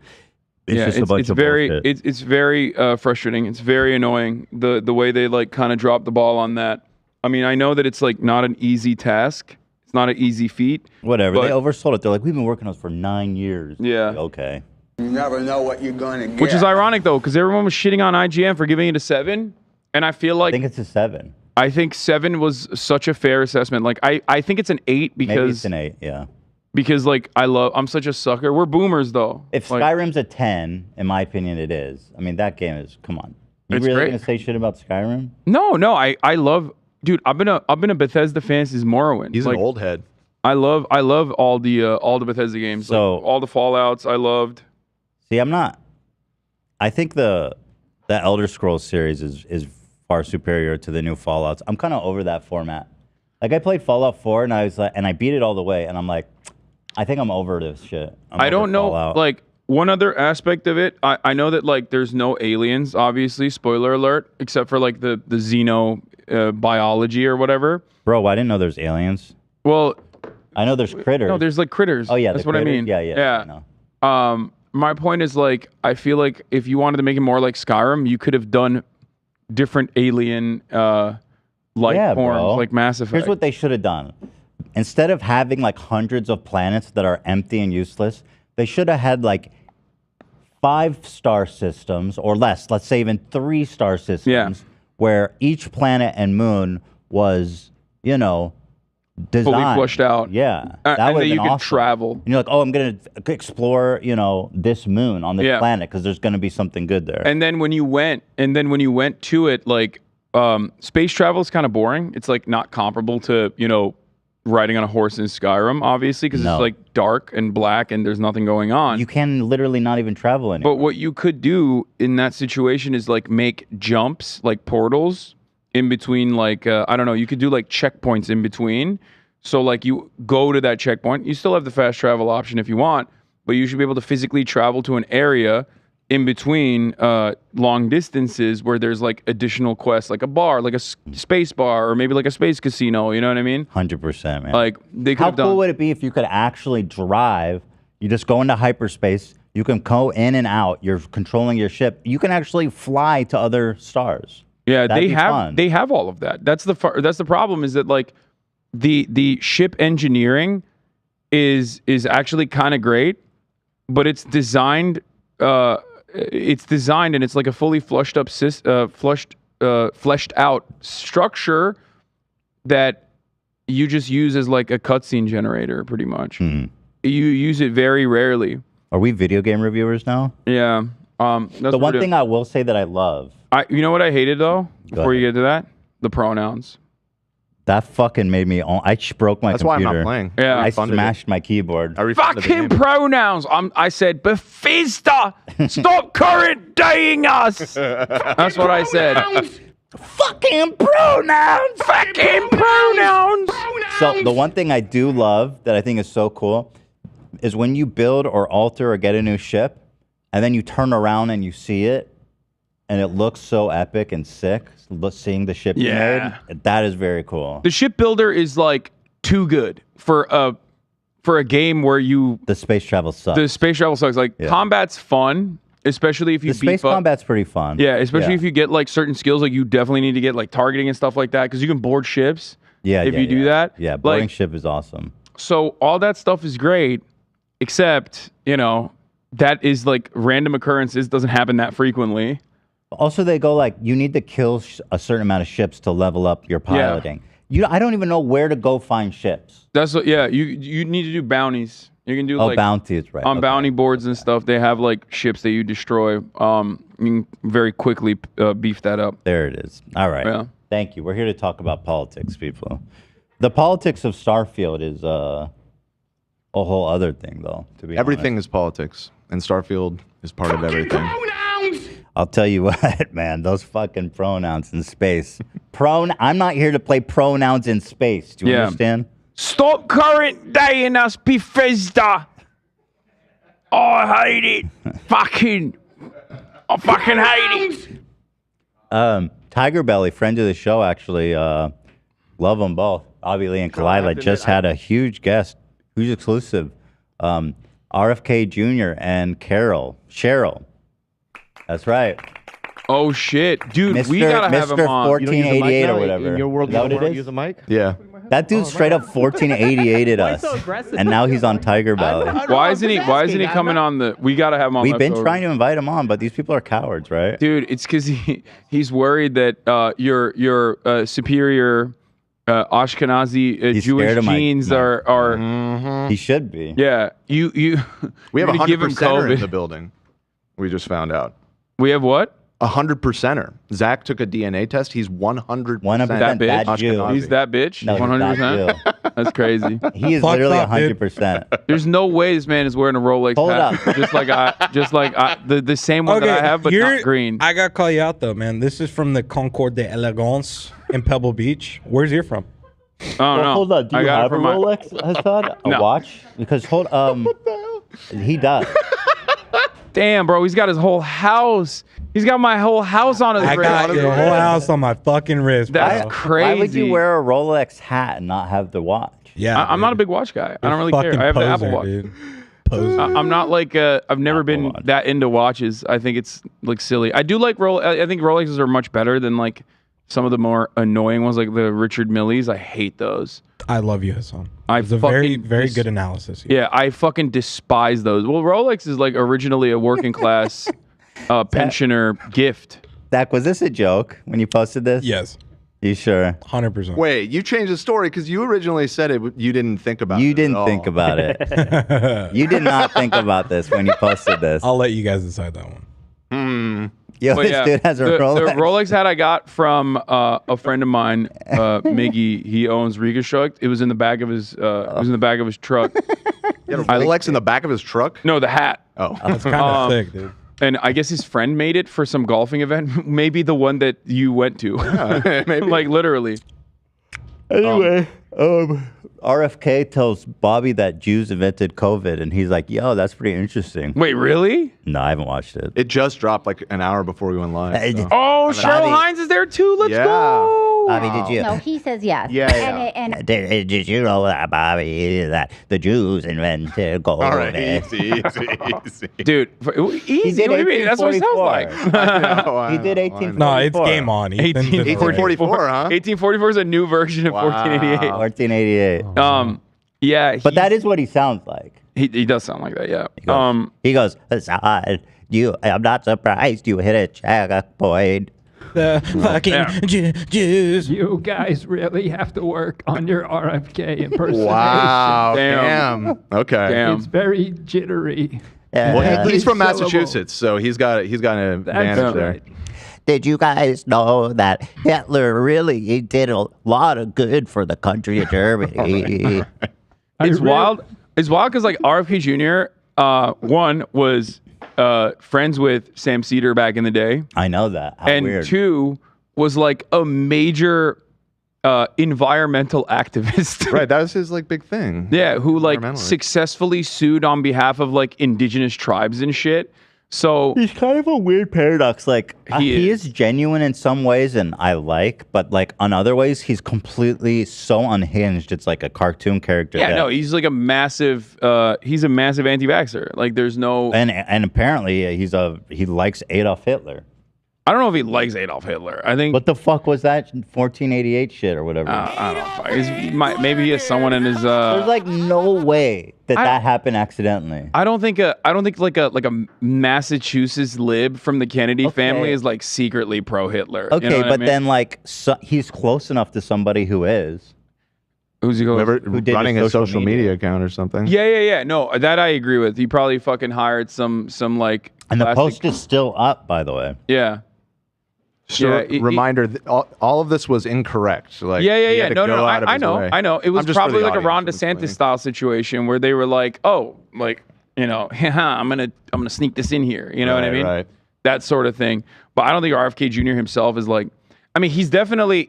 It's just a bunch of bullshit. It's very frustrating. It's very annoying the way they like kind of drop the ball on that. I mean, I know that it's like not an easy task. It's not an easy feat. Whatever. They oversold it. They're like, we've been working on this for 9 years. Yeah. Like, okay. You never know what you're going to get. Which is ironic though, because everyone was shitting on IGN for giving it a 7, and I feel like I think it's a 7. I think 7 was such a fair assessment. Like I think it's an 8 because maybe it's an 8. Yeah. Because like I'm such a sucker. We're boomers though. If like, Skyrim's a 10, in my opinion, it is. I mean, that game is. Come on. You really gonna say shit about Skyrim? No. I love. Dude, I've been a Bethesda fan since Morrowind. He's like, an old head. I love all the Bethesda games. So like, all the Fallouts I loved. See, I'm not. I think the Elder Scrolls series is far superior to the new Fallouts. I'm kind of over that format. Like I played Fallout 4 and I beat it all the way, and I'm like, I think I'm over this shit. I don't know. Fallout. Like one other aspect of it, I know that like there's no aliens, obviously. Spoiler alert, except for like the xeno biology or whatever. Bro, I didn't know there's aliens. Well, I know there's critters. No, there's like critters. Oh yeah, that's what I mean. Yeah. My point is like I feel like if you wanted to make it more like Skyrim, you could have done different alien life forms like Mass Effect. Here's what they should have done. Instead of having like hundreds of planets that are empty and useless, they should have had like 5-star systems or less. Let's say even 3-star systems where each planet and moon was, you know, designed. Fully flushed out. Yeah. That would you could travel. And you're like, oh, I'm going to explore, you know, this moon on this planet because there's going to be something good there. And then when you went to it, like space travel is kind of boring. It's like not comparable to, you know, riding on a horse in Skyrim, obviously, because it's like dark and black and there's nothing going on. You can literally not even travel anymore. But what you could do in that situation is like make jumps, like portals in between, like, I don't know, you could do like checkpoints in between. So like you go to that checkpoint, you still have the fast travel option if you want, but you should be able to physically travel to an area in between long distances where there's like additional quests, like a bar, like a space bar, or maybe like a space casino. You know what I mean? 100%, man. Like they could How have done. cool would it be if you could actually drive? You just go into hyperspace. You can go in and out. You're controlling your ship. You can actually fly to other stars. Yeah, That'd be fun. they have all of that. That's the problem is that like the ship engineering is actually kind of great, but it's designed. And it's like a fully fleshed out structure that you just use as like a cutscene generator, pretty much. You use it very rarely. Are we video game reviewers now? Yeah. That's the one thing I will say that I love. You know what I hated though? Before you get to that, the pronouns. That fucking made me. I broke my computer. That's why I'm not playing. Yeah, I smashed my keyboard. Fucking pronouns. I said Bethesda. Stop current daying us. That's what I said. Fucking pronouns. Fucking pronouns. So the one thing I do love that I think is so cool is when you build or alter or get a new ship, and then you turn around and you see it, and it looks so epic and sick. Seeing the ship you made, that is very cool. The shipbuilder is like too good for a game where the space travel sucks. The space travel sucks. Like combat's fun, especially if you the space combat's pretty fun. Yeah, especially if you get like certain skills. Like you definitely need to get like targeting and stuff like that because you can board ships. Yeah, if you do that. Yeah, boarding ship is awesome. So all that stuff is great, except you know that is like random occurrences. Doesn't happen that frequently. Also, they go like, you need to kill a certain amount of ships to level up your piloting. I don't even know where to go find ships. That's what. Yeah, you need to do bounties. You can do like bounties, right? On bounty boards and stuff. They have like ships that you destroy. You can very quickly beef that up. There it is. All right. Yeah. Thank you. We're here to talk about politics, people. The politics of Starfield is a whole other thing, though. To be everything honest. is politics, and Starfield is part of everything. I'll tell you what, man, those fucking pronouns in space. I'm not here to play pronouns in space. Do you understand? Stop current day in us, Bethesda. Oh, I hate it. I fucking hate it. Tiger Belly, friend of the show, actually. Love them both. Avi Lee and Kalila just had a huge guest, huge exclusive. RFK Jr. and Cheryl. That's right. Oh shit, dude, Mr. we gotta have him on. 1488 or whatever. In your world, Is that you what don't it use is? a mic? Yeah. That dude straight up 1488'd us, and now he's on Tiger Belly. Why isn't he coming on the? We gotta have him on. We've been Leftovers. trying to invite him on, but these people are cowards, right? Dude, it's because he's worried that your superior Ashkenazi He's scared Jewish of my- genes are He should be. yeah. You We have you're gonna give him 100%er in COVID. the building. We just found out. We have what? 100%er. Zach took a DNA test. He's 100%. 100% That bitch? that Jew. Ashkenazi. He's that bitch. No, he's 100%. that That's crazy. Jew. He is Fucked literally up, dude. 100%. There's no way this man is wearing a Rolex Hold hat. up. just like the same one that I have, but not green. I gotta call you out though, man. This is from the Concours d'Elegance in Pebble Beach. Where's he from? Oh no. Hold on. Do I you got it have a from my- Rolex, Hasan? A No. watch? Because he does. Damn, bro, he's got his whole house. He's got my whole house on his I wrist. got your whole house on my fucking wrist, bro. That's crazy. Why would you wear a Rolex hat and not have the watch? Yeah, I'm not a big watch guy. I don't really Fucking care. I have the poser, Apple Watch. dude. Poser. I'm not like I've never been Watch. that into watches. I think it's like silly. I do like I think Rolexes are much better than like some of the more annoying ones, like the Richard Milles. I hate those. I love you, Hasan. I It's a very, fucking very good analysis. Yeah, I fucking despise those. Well, Rolex is like originally a working class pensioner gift. Zach, was this a joke when you posted this? Yes. You sure? 100%. Wait, you changed the story because you originally said it. You didn't think about it. You at didn't all. think about it. You did not think about this when you posted this. I'll let you guys decide that one. Yo, But this yeah, dude has a the Rolex. Rolex hat I got from a friend of mine, Miggy. He owns Riga Shuck. It was in the back of his. It was in the back of his truck. You had a Rolex in the back of his truck? No, the hat. Oh. That's kind of sick, dude. And I guess his friend made it for some golfing event. Maybe the one that you went to. Maybe. Like literally. Anyway, RFK tells Bobby that Jews invented COVID, and he's like, "Yo, that's pretty interesting." Wait, really? No, I haven't watched it. It just dropped like an hour before we went live. so. Oh, Cheryl Bobby- Hines is there too. Let's Yeah. go. Bobby, did you? No, he says yes. Yeah, yeah. And Did you know that, Bobby, that the Jews invented COVID? All right, easy. Dude, easy. did What do you mean? That's what it sounds like. 1844. He did 1844. No, it's game on. Ethan. 1844, huh? 1844 is a new version of 1488. 1488. Yeah, But that is what he sounds like. he does sound like that. Yeah. He goes, "Hassan, I'm not surprised you hit a checkpoint." The fucking Yeah. Jews. You guys really have to work on your RFK impersonation. Wow. Damn. Damn. Okay. Damn. It's very jittery. Well, he's from Pretty Massachusetts, so he's got an advantage there. right. Did you guys know that Hitler really did a lot of good for the country of Germany? It's wild. It's wild because like RFK Jr. One was friends with Sam Cedar back in the day, I know that. How and weird. two was like a major environmental activist. Right, that was his like big thing. Yeah, who like Environmentalist. successfully sued on behalf of like indigenous tribes and shit. So He's kind of a weird paradox. Like he is. is genuine in some ways, and I like, but like on other ways, he's completely so unhinged. It's like a cartoon character. yeah, that- no, he's like a massive. He's a massive anti-vaxxer. Like there's no. and apparently he likes Adolf Hitler. I don't know if he likes Adolf Hitler. I think. What the fuck was that 1488 shit or whatever? I don't know. Maybe he has someone in his. There's like no way that happened accidentally. I don't think like a Massachusetts lib from the Kennedy family is like secretly pro Hitler. Okay, you know what I but mean? then like he's close enough to somebody who is. Who's he going? Whoever did running his his social social media account or something. Yeah. No, that I agree with. He probably fucking hired some like. And the plastic- post is still up, by the way. Yeah. So Yeah, reminder: all of this was incorrect. Like, Yeah. he had to No. go out of I his know. way. I know. It was just for probably the like a Ron audience DeSantis explaining. style situation where they were like, "Oh, like I'm gonna sneak this in here." You know what I Right, mean? right. That sort of thing. But I don't think RFK Jr. himself is like. I mean, he's definitely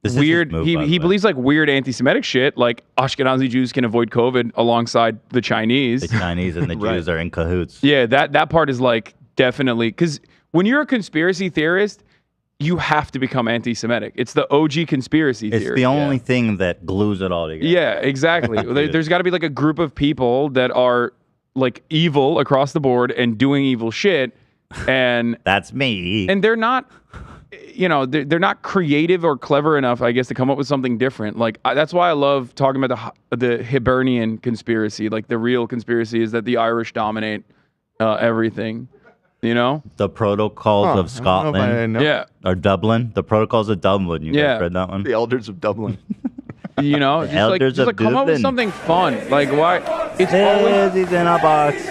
This is weird. his move, by the He way. believes like weird anti-Semitic shit, like Ashkenazi Jews can avoid COVID alongside the Chinese. The Chinese and the Jews are in cahoots. Yeah, that part is like definitely because when you're a conspiracy theorist, you have to become anti-Semitic. It's the OG conspiracy theory. It's the only thing that glues it all together. Yeah, exactly. There's got to be like a group of people that are like evil across the board and doing evil shit, and that's me. And they're not, you know, they're not creative or clever enough, I guess, to come up with something different. Like that's why I love talking about the Hibernian conspiracy. Like the real conspiracy is that the Irish dominate everything. You know, the protocols of Scotland, or Dublin. The protocols of Dublin. You guys read that one? The elders of Dublin. You know, just like come up with something fun. Like why? It's always he's in a box.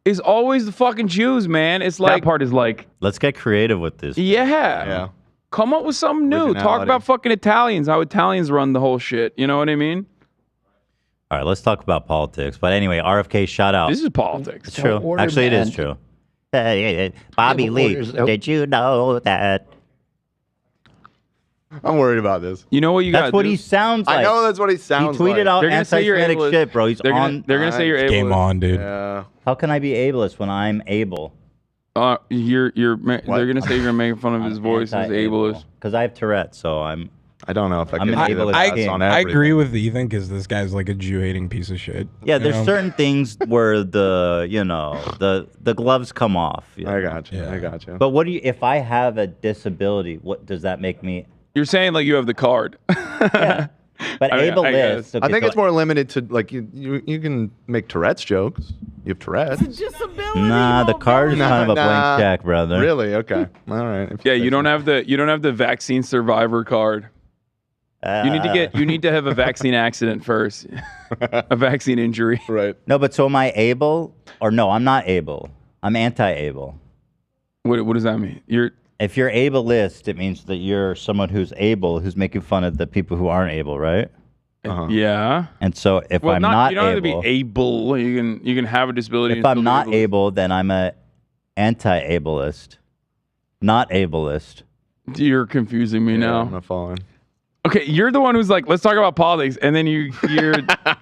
It's always the fucking Jews, man. It's like That part is like, let's get creative with this. Yeah. Come up with something new. Talk about fucking Italians. How Italians run the whole shit. You know what I mean? All right, let's talk about politics. But anyway, RFK shout out. This is politics. It's true. Actually, it is true. Bobby Lee, did you know that? I'm worried about this. You know what you got? That's what he sounds like. I know that's what he sounds like. He tweeted out They're gonna say you're anti-Semitic ableist. shit, bro. He's They're on. gonna say you're ableist. Game on, dude. Yeah. How can I be ableist when I'm able? They're gonna say you're gonna make fun of his voice as ableist. Because I have Tourette's, so I'm. I don't know if I I'm can an say that ableist that's king. on I everything. agree with Ethan because this guy's like a Jew-hating piece of shit. Yeah, you there's know? certain things where the gloves come off. I got you. I got you. But what do you? If I have a disability, what does that make me? You're saying like you have the card. But I mean, I ableist. guess. I think it's more limited to like you can make Tourette's jokes. You have Tourette's. Nah, the card is kind of a blank check, brother. Really? Okay. All right. Yeah, you don't have the vaccine survivor card. You need to have a vaccine accident first, a vaccine injury. Right. No, but so am I able? Or no, I'm not able. I'm anti-able. What does that mean? If you're ableist, it means that you're someone who's able, who's making fun of the people who aren't able, right? Yeah. And so if I'm not you don't have to able, be able. You can have a disability. if and I'm still be not ableist. able, then I'm a anti-ableist, not ableist. You're confusing me now. I'm not following. Okay, you're the one who's like, let's talk about politics, and then you're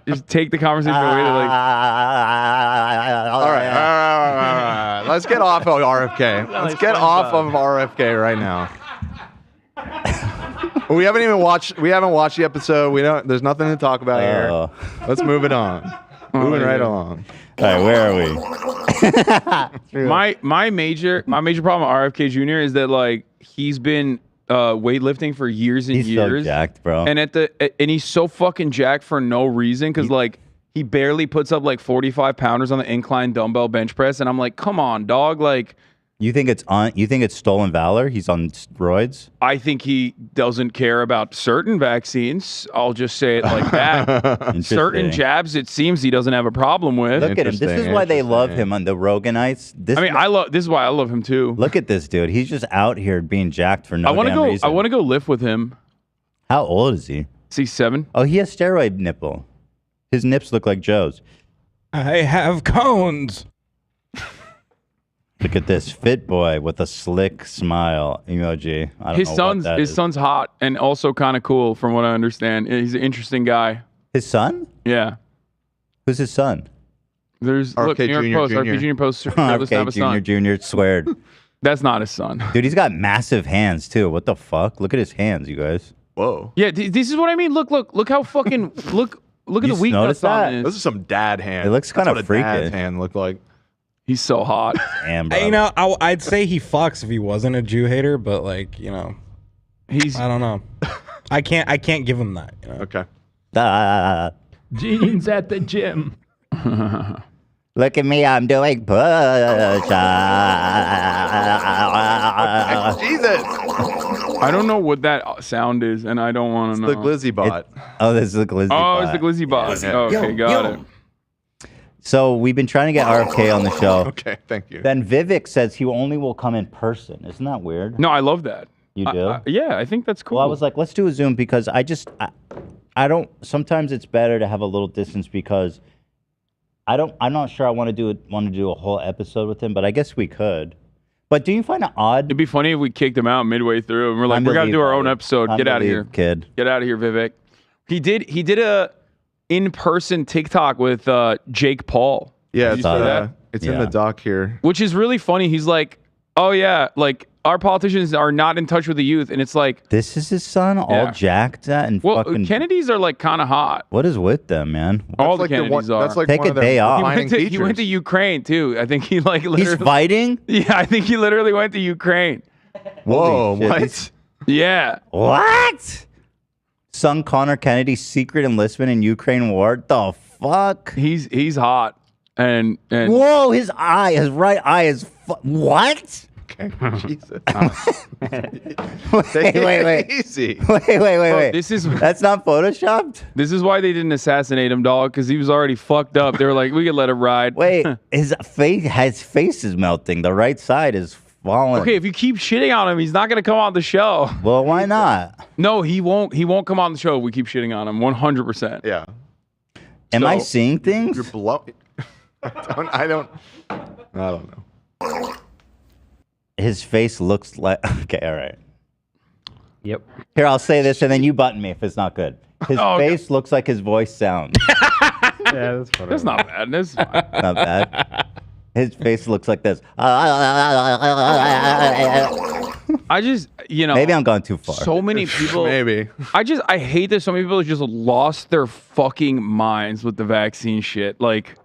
just take the conversation away to like. All right. Let's get off of RFK. Let's get off of RFK right now. We haven't watched the episode. There's nothing to talk about here. Let's move it on. Moving right along. All right, where are we? My major problem with RFK Jr. is that like he's been weightlifting for years and He's years. so jacked, bro. And and he's so fucking jacked for no reason because like he barely puts up like 45 pounders on the incline dumbbell bench press, and I'm like, come on, dog, like. You think it's stolen valor? He's on steroids? I think he doesn't care about certain vaccines. I'll just say it like that. Certain jabs, it seems he doesn't have a problem with. Look at him. This is why they love him on the Roganites. This Look at this dude. He's just out here being jacked for no damn reason. I want to go lift with him. How old is he? Is he 7? Oh, he has steroid nipple. His nips look like Joe's. I have cones. Look at this fit boy with a slick smile emoji. I don't His know what that is. son's hot and also kind of cool, from what I understand. He's an interesting guy. His son? Yeah. Who's his son? There's RFK New York Jr. Post. RFK Jr. Post. Doesn't have a son. RFK Jr. sweared. That's not his son. Dude, he's got massive hands too. What the fuck? Look at his hands, you guys. Whoa. Yeah, this is what I mean. Look how fucking look at the weakness noticed on that? this. Those are some dad hands. It looks kind of That's freaky. what a dad's hand looked like. He's so hot. Damn, bro. You know, I'd say he fucks if he wasn't a Jew hater, but like, you know, I don't know. I can't give him that. You know? Okay. Jeans at the gym. Look at me, I'm doing push-ups. Jesus. I don't know what that sound is, and I don't want to know. The glizzy bot. Oh, this is the glizzy Oh, bot. it's the glizzy bot. Yeah. Okay, got it. So we've been trying to get RFK on the show. Okay, thank you. Then Vivek says he only will come in person. Isn't that weird? No, I love that. You do? Yeah, I think that's cool. Well, I was like, let's do a Zoom because I don't. Sometimes it's better to have a little distance because I'm not sure I want to do a whole episode with him, but I guess we could. But do you find it odd? It'd be funny if we kicked him out midway through and we're like, we got to do our own episode. Get out of here, kid. Get out of here, Vivek. He did a in-person TikTok with Jake Paul. Yeah, it's in the doc here. Which is really funny. He's like, oh yeah, like our politicians are not in touch with the youth, and it's like this is his son, all jacked and fucking. Kennedys are like kind of hot. What is with them, man? All the Kennedys are. That's like take one a of their day off. He went to Ukraine too. I think he like literally. He's fighting. Yeah, I think he literally went to Ukraine. Whoa, shit, what? Yeah. What? Son Connor Kennedy's secret enlistment in Ukraine war. The fuck? He's hot. And whoa, his right eye is what? Okay, Jesus. wait. Easy. Wait. That's not photoshopped? This is why they didn't assassinate him, dog, because he was already fucked up. They were like, we could let him ride. Wait, his face is melting. The right side is falling. Okay, if you keep shitting on him, he's not gonna come on the show. Well, why not? No, he won't come on the show if we keep shitting on him. 100%. Yeah. Am I seeing things? You're blowing. I don't know. His face looks like okay, all right. Yep. Here, I'll say this and then you button me if it's not good. His face looks like his voice sounds. Yeah, that's funny. That's not bad. That's fine. Not bad. His face looks like this. I just, maybe I'm going too far. So many people. Maybe. I hate that so many people just lost their fucking minds with the vaccine shit. Like,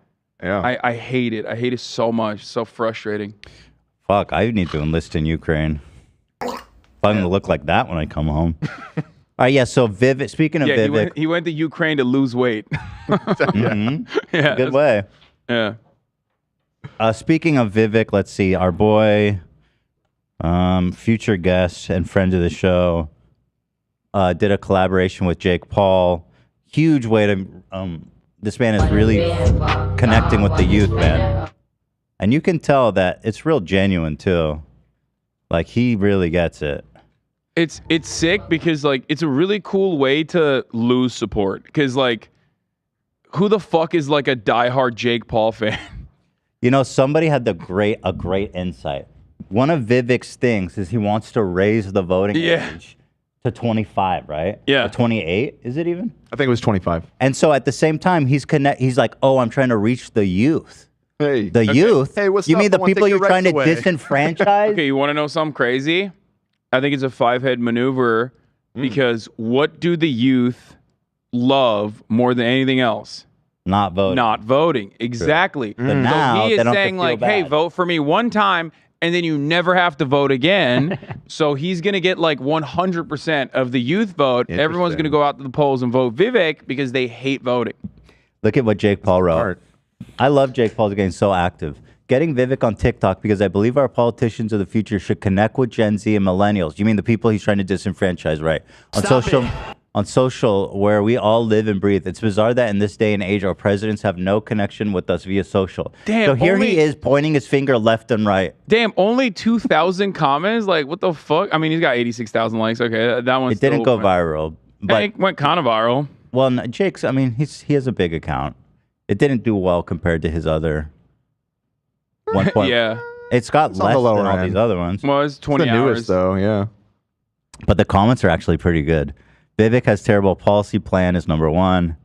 yeah. I hate it. I hate it so much. So frustrating. Fuck, I need to enlist in Ukraine. If I'm going to look like that when I come home. All right, yeah, so Vivek, speaking of Vivek. He went to Ukraine to lose weight. Yeah, good way. Yeah. Speaking of Vivek, let's see. Our boy, future guest and friend of the show, did a collaboration with Jake Paul. Huge way to... this man is really connecting with the youth, man. And you can tell that it's real genuine, too. Like, he really gets it. It's sick because, like, it's a really cool way to lose support. Because, like, who the fuck is, like, a diehard Jake Paul fan? You know, somebody had a great insight. One of Vivek's things is he wants to raise the voting age to 25, right? Yeah. Or 28, is it even? I think it was 25. And so at the same time, he's like, oh, I'm trying to reach the youth. Hey. The youth? Hey, what's you up? mean the people you're trying to disenfranchise? Okay, you want to know something crazy? I think it's a five-head maneuver because what do the youth love more than anything else? Not voting. Not voting. Exactly. But now, so he they is don't saying like, hey, vote for me one time and then you never have to vote again. So he's going to get like 100% of the youth vote. Everyone's going to go out to the polls and vote Vivek because they hate voting. Look at what Jake Paul wrote. I love Jake Paul's getting so active. Getting Vivek on TikTok because I believe our politicians of the future should connect with Gen Z and millennials. You mean the people he's trying to disenfranchise, right? On social, where we all live and breathe. It's bizarre that in this day and age, our presidents have no connection with us via social. Damn, so here he is pointing his finger left and right. Damn, only 2,000 comments? Like, what the fuck? I mean, he's got 86,000 likes. Okay, that one. It didn't go viral. But it went kind of viral. Well, no, Jake's, I mean, he has a big account. It didn't do well compared to his other 1 point. Yeah. It's got less than all these other ones. Well, it's 20 the hours. newest, though, yeah. But the comments are actually pretty good. Vivek has terrible policy plan is number one.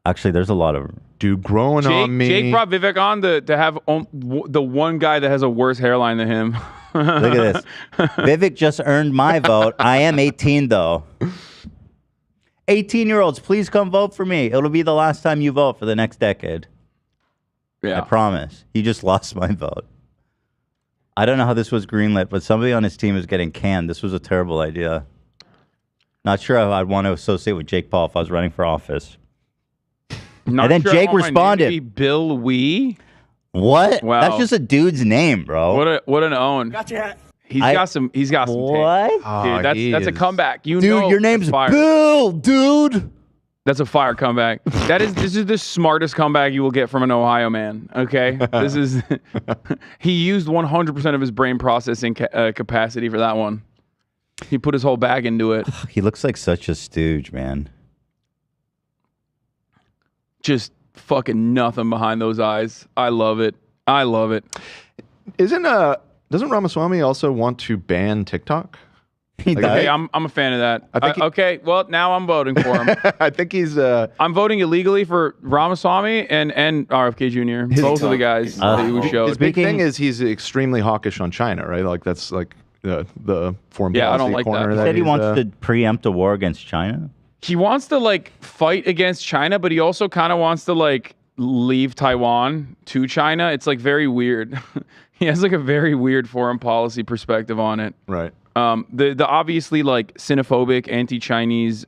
Actually, there's a lot of... Dude, growing on me. Jake brought Vivek on to have the one guy that has a worse hairline than him. Look at this. Vivek just earned my vote. I am 18, though. 18-year-olds, please come vote for me. It'll be the last time you vote for the next decade. Yeah. I promise. He just lost my vote. I don't know how this was greenlit, but somebody on his team is getting canned. This was a terrible idea. Not sure how I'd want to associate with Jake Paul if I was running for office. Not and then sure Jake I want my name to responded. be Bill Wee? What? Wow. That's just a dude's name, bro. What an own. Got your hat. He's got some What? Dude, that's a comeback. You know, your name's fire. Bill, dude. That's a fire comeback. This is the smartest comeback you will get from an Ohio man. Okay, this is he used 100% of his brain processing capacity for that one. He put his whole bag into it. He looks like such a stooge, man. Just fucking nothing behind those eyes. I love it. I love it. Isn't Doesn't Ramaswamy also want to ban TikTok? Okay, I'm a fan of that. Okay, well now I'm voting for him. I think he's. I'm voting illegally for Ramaswamy and RFK Jr. Both of the guys that he showed. His big thing is he's extremely hawkish on China, right? Like that's like the foreign policy I don't like corner. that. He said he wants to preempt a war against China. He wants to like fight against China, but he also kind of wants to like leave Taiwan to China. It's like very weird. He has like a very weird foreign policy perspective on it. Right. The obviously like xenophobic anti-Chinese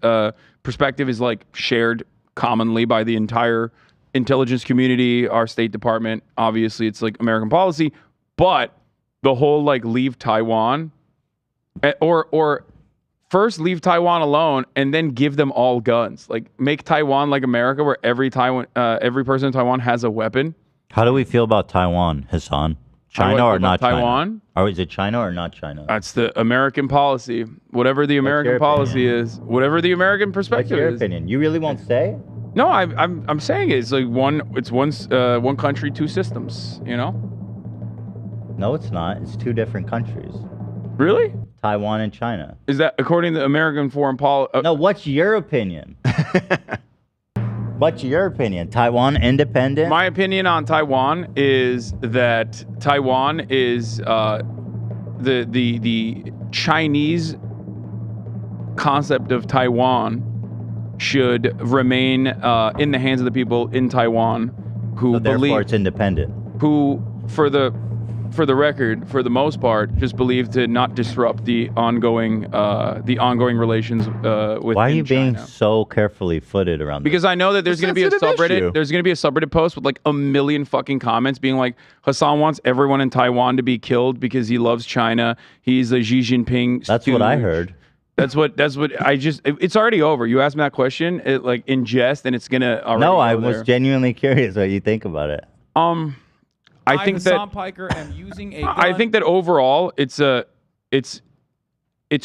perspective is like shared commonly by the entire intelligence community, our State Department. Obviously, it's like American policy, but the whole like leave Taiwan or first leave Taiwan alone and then give them all guns. Like make Taiwan like America, where every person in Taiwan has a weapon. How do we feel about Taiwan, Hasan? China or not Taiwan? China? Or is it China or not China? That's the American policy. Whatever the American policy is, whatever the American perspective is. What's your opinion? You really won't say? No, I'm saying it. It's like one country, two systems. You know? No, it's not. It's two different countries. Really? Taiwan and China. Is that according to American foreign policy? No, what's your opinion? What's your opinion? Taiwan independent? My opinion on Taiwan is that Taiwan is the Chinese concept of Taiwan should remain in the hands of the people in Taiwan who therefore it's independent. Who, for the record, for the most part, just believe to not disrupt the ongoing relations with. Why are you being so carefully footed around Because this? I know that there's going to be a subreddit. There's going to be a subreddit post with like a million fucking comments being like, Hasan wants everyone in Taiwan to be killed because he loves China. He's a Xi Jinping. That's what I heard. That's what I just. It's already over. You asked me that question, like in jest, and it's gonna. No, I was genuinely curious what you think about it. I think Hasan Piker am using a gun. I think that overall, its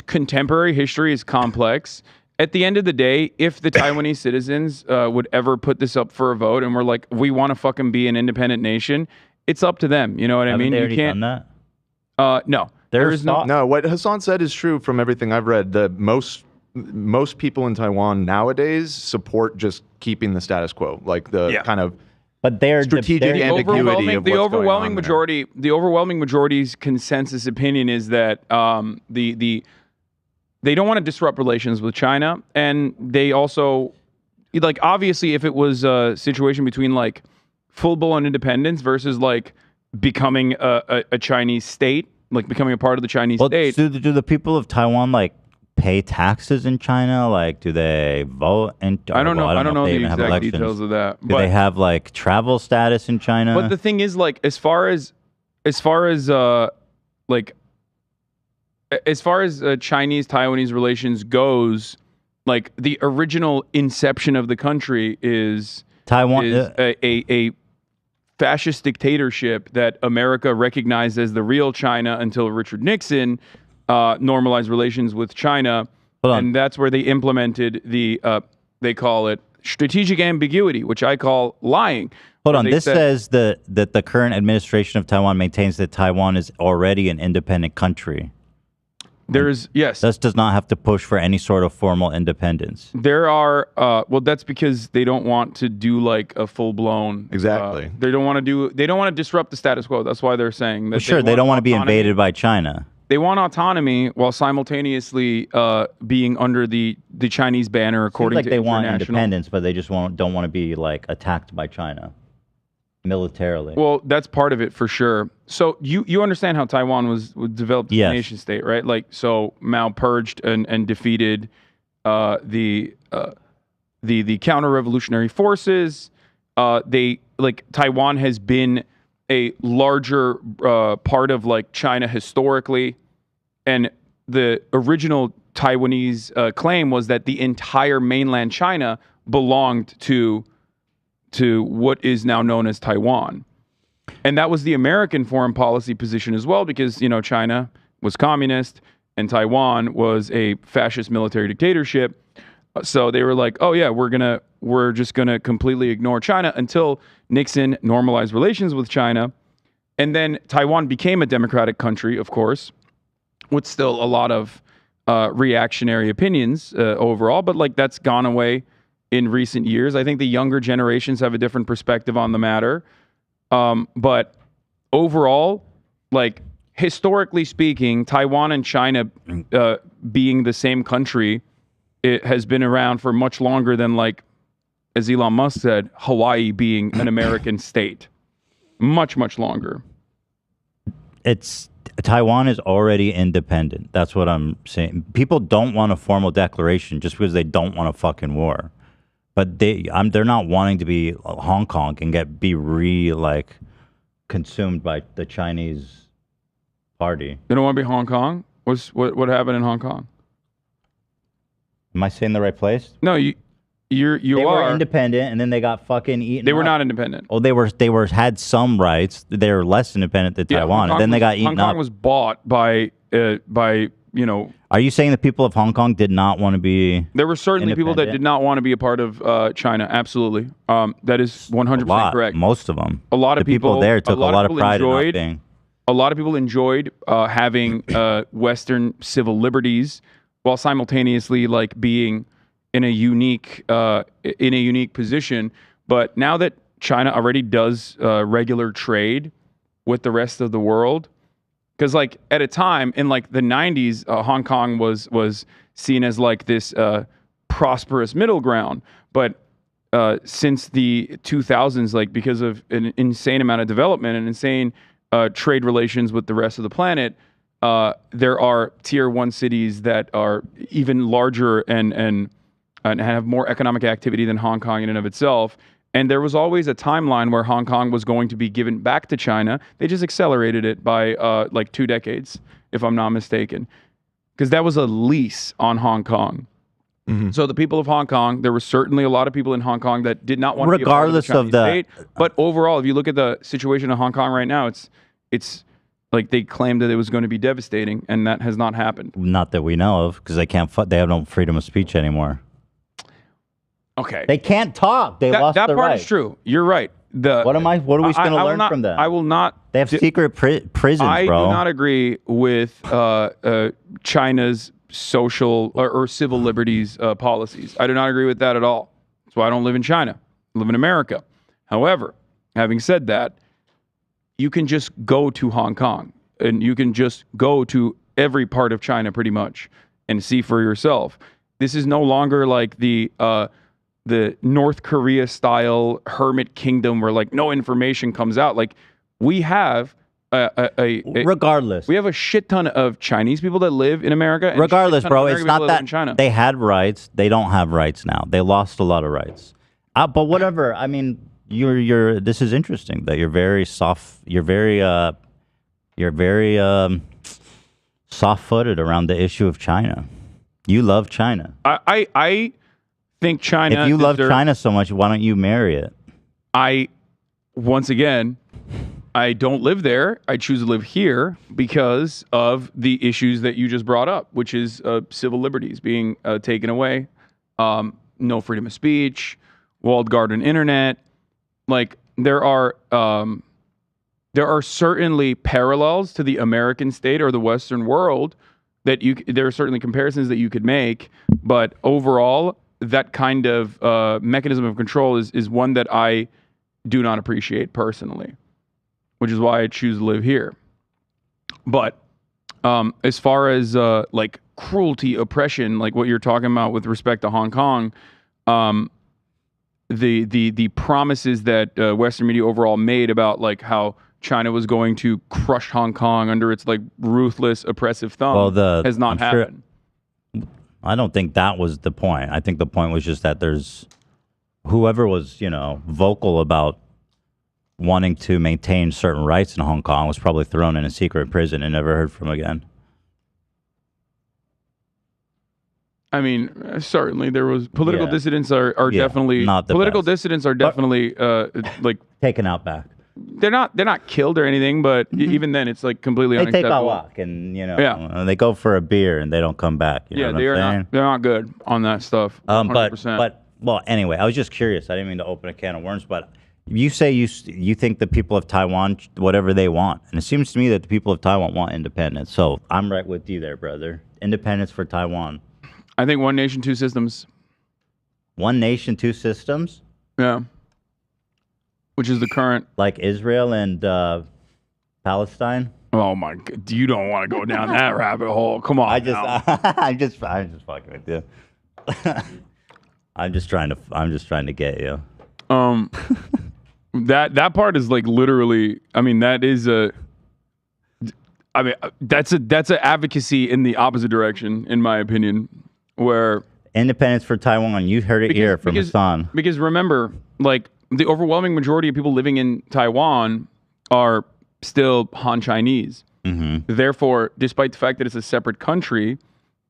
contemporary history is complex. At the end of the day, if the Taiwanese citizens would ever put this up for a vote and we're like, we want to fucking be an independent nation, it's up to them. You know what I mean? They You can't. done that? No, there is no. No, what Hasan said is true from everything I've read. The most people in Taiwan nowadays support just keeping the status quo, like the kind of. But they're strategic ambiguity of what's overwhelming going on majority. The overwhelming majority's consensus opinion is that they don't want to disrupt relations with China, and they also like obviously if it was a situation between like full-blown independence versus like becoming a Chinese state, like becoming a part of the Chinese state. Do the people of Taiwan like pay taxes in China? Like, do they vote? I don't know. I don't know if they the even have exact elections. details of that. Do they have like travel status in China? But the thing is, like, as far as Chinese Taiwanese relations goes, like the original inception of the country is Taiwan is a fascist dictatorship that America recognized as the real China until Richard Nixon normalized relations with China, and that's where they implemented the they call it strategic ambiguity, which I call lying. Hold on, this says that the current administration of Taiwan maintains that Taiwan is already an independent country. Yes. This does not have to push for any sort of formal independence. There are well, that's because they don't want to do like a full blown. Exactly. They don't want to disrupt the status quo. That's why they're saying that. Well, they don't want to be invaded by China. They want autonomy while simultaneously being under the Chinese banner, according to they want international. independence, but they just don't want to be like attacked by China militarily. Well, that's part of it for sure. So you understand how Taiwan was developed as a nation state, right? Like, so Mao purged and defeated the counter-revolutionary forces. Taiwan has been a larger part of like China historically, and the original Taiwanese claim was that the entire mainland China belonged to what is now known as Taiwan, and that was the American foreign policy position as well, because China was communist and Taiwan was a fascist military dictatorship. So they were like, oh yeah, we're just gonna completely ignore China until Nixon normalized relations with China. And then Taiwan became a democratic country, of course, with still a lot of reactionary opinions overall, but like that's gone away in recent years. I think the younger generations have a different perspective on the matter. But overall, like historically speaking, Taiwan and China being the same country, it has been around for much longer than, like, as Elon Musk said, Hawaii being an American state. Much, much longer. Taiwan is already independent. That's what I'm saying. People don't want a formal declaration just because they don't want a fucking war. But they're not wanting to be Hong Kong and be consumed by the Chinese party. They don't want to be Hong Kong? What happened in Hong Kong? Am I saying the right place? No, you They were independent, and then they got fucking eaten. They were up. not independent. Oh, they had some rights. They were less independent than Taiwan, and then they got eaten up. Hong Kong was bought by Are you saying the people of Hong Kong did not want to be? There were certainly people that did not want to be a part of China. Absolutely, that is 100% correct. Most of them. A lot of people there took a lot of pride in not being. A lot of people enjoyed having Western civil liberties while simultaneously like being in a unique position. But now that China already does regular trade with the rest of the world, because like at a time in like the 90s, Hong Kong was seen as like this prosperous middle ground. But since the 2000s, like because of an insane amount of development and insane trade relations with the rest of the planet, there are tier 1 cities that are even larger and have more economic activity than Hong Kong in and of itself. And there was always a timeline where Hong Kong was going to be given back to China. They just accelerated it by like 2 decades, if I'm not mistaken, because that was a lease on Hong Kong. Mm-hmm. So the people of Hong Kong, there were certainly a lot of people in Hong Kong that did not want to be a part of the Chinese state. But overall, if you look at the situation in Hong Kong right now, it's like they claimed that it was going to be devastating, and that has not happened. Not that we know of, because they have no freedom of speech anymore. Okay. They can't talk. They lost that their part right. is true. You're right. What are we going to learn from that? I will not. They have secret prisons, bro. I do not agree with China's social or civil liberties policies. I do not agree with that at all. That's why I don't live in China. I live in America. However, having said that, you can just go to Hong Kong and you can just go to every part of China pretty much and see for yourself. This is no longer like the North Korea style hermit kingdom where like no information comes out. Like we have regardless, we have a shit ton of Chinese people that live in America. And regardless, bro, it's not that China. They had rights. They don't have rights now. They lost a lot of rights. But whatever. I mean, you're. This is interesting that you're very soft. You're very soft-footed around the issue of China. You love China. I think China. If you love China so much, why don't you marry it? Once again, I don't live there. I choose to live here because of the issues that you just brought up, which is civil liberties being taken away, no freedom of speech, walled garden internet. Like there are certainly parallels to the American state or the Western world that there are certainly comparisons that you could make, but overall, that kind of mechanism of control is one that I do not appreciate personally, which is why I choose to live here. But as far as like cruelty, oppression, like what you're talking about with respect to Hong Kong, the promises that Western media overall made about like how China was going to crush Hong Kong under its like ruthless, oppressive thumb has not happened. I don't think that was the point. I think the point was just that there's whoever was, vocal about wanting to maintain certain rights in Hong Kong was probably thrown in a secret prison and never heard from again. I mean, certainly there was political dissidents are definitely not the political best. dissidents are definitely like taken out back. They're not killed or anything, but even then it's like completely they unacceptable. They take a walk and they go for a beer and they don't come back. You know what they're not good on that stuff. 100%. But well, anyway, I was just curious. I didn't mean to open a can of worms, but You say you think the people of Taiwan whatever they want, and it seems to me that the people of Taiwan want independence. So I'm right with you there, brother. Independence for Taiwan. I think one nation, two systems. One nation, two systems. Yeah. Which is the current, like Israel and Palestine. Oh my God! You don't want to go down that rabbit hole. Come on. I'm just fucking with you. I'm just trying to get you. That part is like literally. I mean, that is a. I mean, that's a advocacy in the opposite direction, in my opinion, where independence for Taiwan. You heard it here from Hasan. Because remember, like the overwhelming majority of people living in Taiwan are still Han Chinese. Mm-hmm. Therefore, despite the fact that it's a separate country,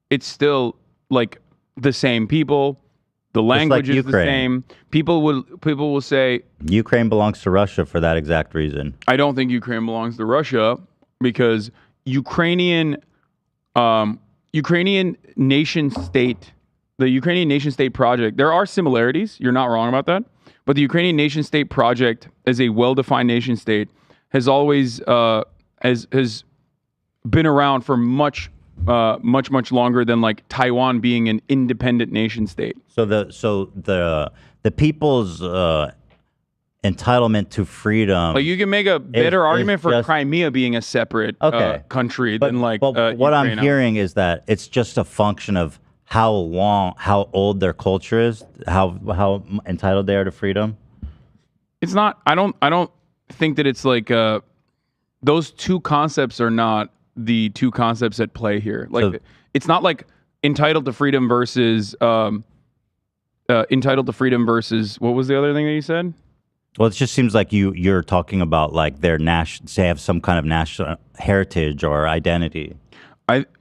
it's still like the same people. The language is the same. People will say Ukraine belongs to Russia for that exact reason. I don't think Ukraine belongs to Russia because Ukrainian nation state, the Ukrainian nation state project. There are similarities. You're not wrong about that. But the Ukrainian nation state project, as a well-defined nation state, has always has been around for much longer than like Taiwan being an independent nation state. So the people's entitlement to freedom. Like you can make a better argument for Crimea being a separate country than like. But what I'm hearing is that it's just a function of how old their culture is, how entitled they are to freedom. It's not. I don't think that it's like those two concepts are not the two concepts at play here. Like it's not like entitled to freedom versus what was the other thing that you said? Well, it just seems like you're talking about like their they have some kind of national heritage or identity.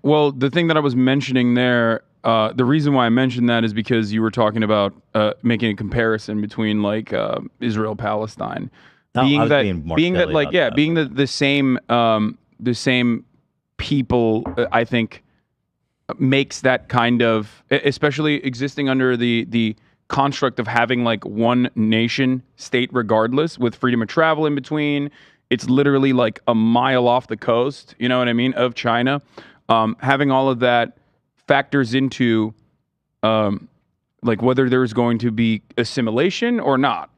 Well, the thing that I was mentioning there, the reason why I mentioned that is because you were talking about making a comparison between like Israel, Palestine, being the same people. I think makes that kind of, especially existing under the construct of having like one nation state regardless with freedom of travel in between. It's literally like a mile off the coast, you know what I mean, of China. Having all of that factors into like whether there's going to be assimilation or not.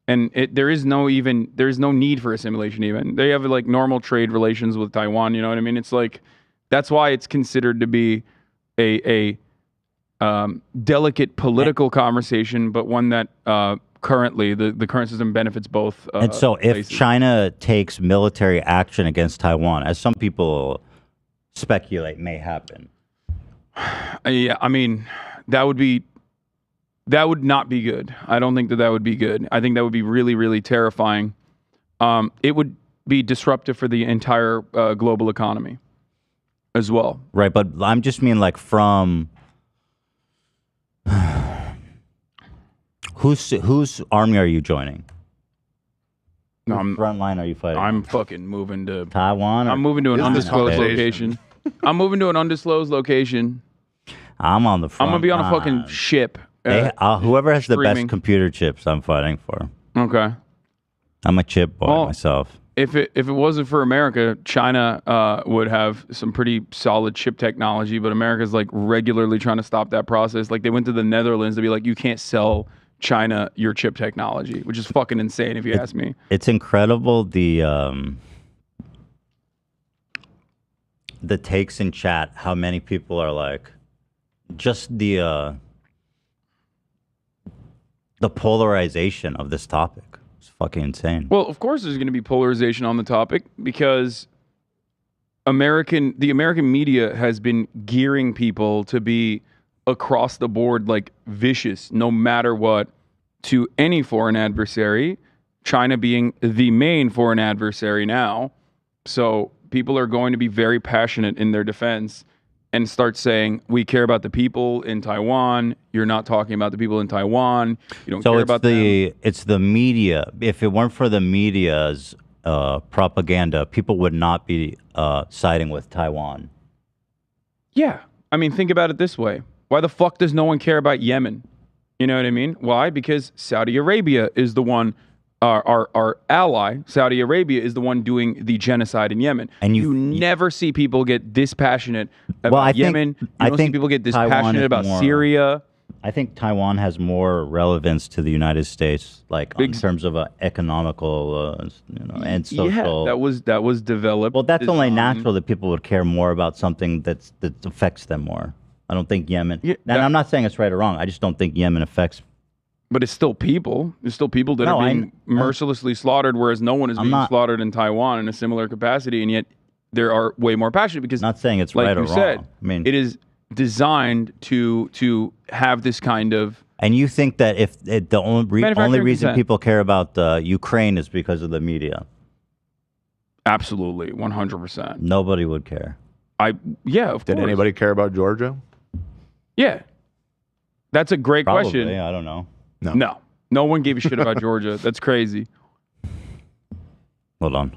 And there is no need for assimilation even. They have like normal trade relations with Taiwan, you know what I mean? It's like, that's why it's considered to be a delicate political conversation, but one that currently the current system benefits both. And so if places. China takes military action against Taiwan, as some people speculate may happen. Yeah, I mean, that would not be good. I don't think that would be good. I think that would be really, really terrifying. It would be disruptive for the entire global economy as well. Right, but I'm just mean like from whose army are you joining? Whose front line are you fighting? I'm fucking moving to Taiwan. I'm moving to an undisclosed location. I'm moving to an undisclosed location. I'm on the front. I'm gonna be on a fucking ship. Whoever has the best computer chips, I'm fighting for. Okay. I'm a chip boy myself. If it wasn't for America, China would have some pretty solid chip technology, but America's like regularly trying to stop that process. Like they went to the Netherlands to be like, you can't sell China your chip technology, which is fucking insane if you ask me. It's incredible the takes in chat, how many people are like, just the polarization of this topic. It's fucking insane. Well, of course there's going to be polarization on the topic because the American media has been gearing people to be across the board like vicious no matter what to any foreign adversary, China being the main foreign adversary now. So people are going to be very passionate in their defense and start saying, we care about the people in Taiwan. You're not talking about the people in Taiwan. You don't care about them. It's the media. If it weren't for the media's propaganda, people would not be siding with Taiwan. Yeah. I mean, think about it this way. Why the fuck does no one care about Yemen? You know what I mean? Why? Because Saudi Arabia is the one our ally, Saudi Arabia, is the one doing the genocide in Yemen. And you never see people get this passionate about Yemen. You don't see people get this passionate about Syria. I think Taiwan has more relevance to the United States, like in terms of economical, and social. Yeah, that was developed. Well, that's only natural that people would care more about something that affects them more. I don't think Yemen. Yeah, and I'm not saying it's right or wrong. I just don't think Yemen affects. But it's still people. There's still people that are being mercilessly slaughtered, whereas no one is being slaughtered in Taiwan in a similar capacity, and yet there are way more passionate because. Not saying it's right or wrong. I mean, it is designed to have this kind of. And you think that if the only reason people care about Ukraine is because of the media? Absolutely, 100%. Nobody would care. Of course. Did anybody care about Georgia? Yeah, that's a great Probably, question. I don't know. No one gave a shit about Georgia. That's crazy. Hold on.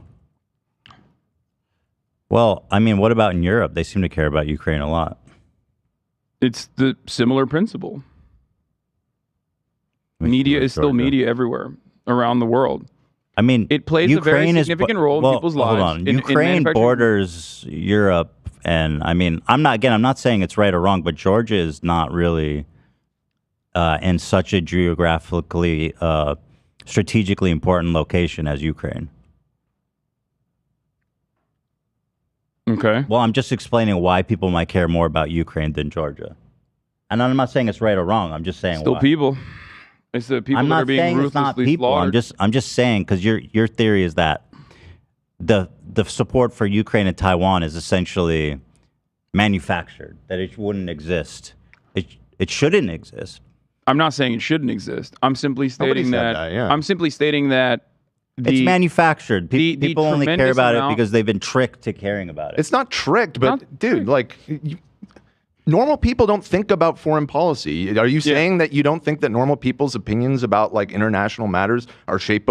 Well, I mean, what about in Europe? They seem to care about Ukraine a lot. It's the similar principle. Media is still media everywhere around the world. I mean, it plays a very significant role in people's lives. Hold on. Ukraine borders Europe, and I mean, I'm not saying it's right or wrong, but Georgia is not really in such a geographically, strategically important location as Ukraine. Okay. Well, I'm just explaining why people might care more about Ukraine than Georgia. And I'm not saying it's right or wrong. I'm just saying still why. People. It's the people that are being ruthlessly slaughtered. I'm just saying because your theory is that the support for Ukraine and Taiwan is essentially manufactured, that it wouldn't exist. It shouldn't exist. I'm not saying it shouldn't exist. I'm simply stating that. I'm simply stating that. It's manufactured. People only care about it because they've been tricked to caring about it. It's not tricked, but dude, like, normal people don't think about foreign policy. Are you saying that you don't think that normal people's opinions about like international matters are shaped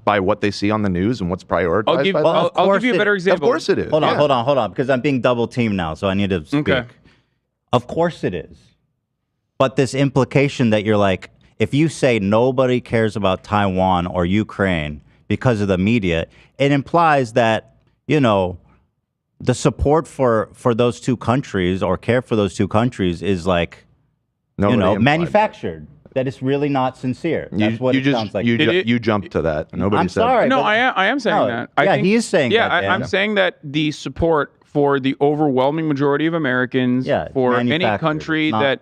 by what they see on the news and what's prioritized? I'll give you a better example. Of course it is. Hold on, because I'm being double teamed now, so I need to speak. Okay. Of course it is. But this implication that you're like, if you say nobody cares about Taiwan or Ukraine because of the media, it implies that, the support for those two countries or care for those two countries is like, manufactured. That it's really not sincere. That's what it sounds like. You jumped to that. Nobody said. Sorry. No, I am saying that. He is saying that. I'm saying that the support for the overwhelming majority of Americans, for any country that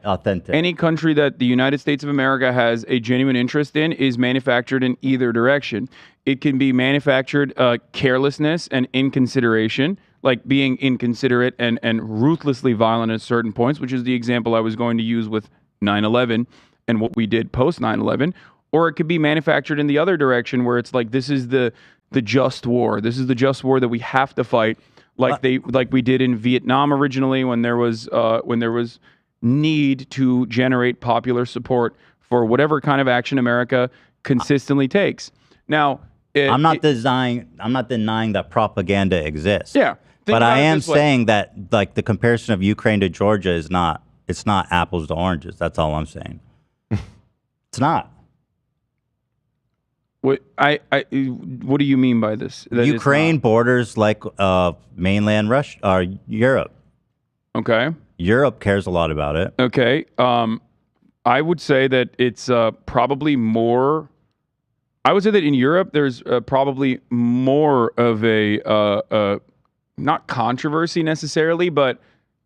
the United States of America has a genuine interest in, is manufactured in either direction. It can be manufactured carelessness and inconsideration, like being inconsiderate and ruthlessly violent at certain points, which is the example I was going to use with 9/11 and what we did post 9/11. Or it could be manufactured in the other direction, where it's like, this is the just war. This is the just war that we have to fight. Like we did in Vietnam originally, when there was need to generate popular support for whatever kind of action America consistently takes. Now, I'm not denying that propaganda exists. Yeah, but I am saying that like the comparison of Ukraine to Georgia is not apples to oranges. That's all I'm saying. It's not. What what do you mean by this? That Ukraine borders like mainland Russia or Europe. Okay. Europe cares a lot about it. Okay. I would say that it's probably more. I would say that in Europe there's probably more of a not controversy necessarily, but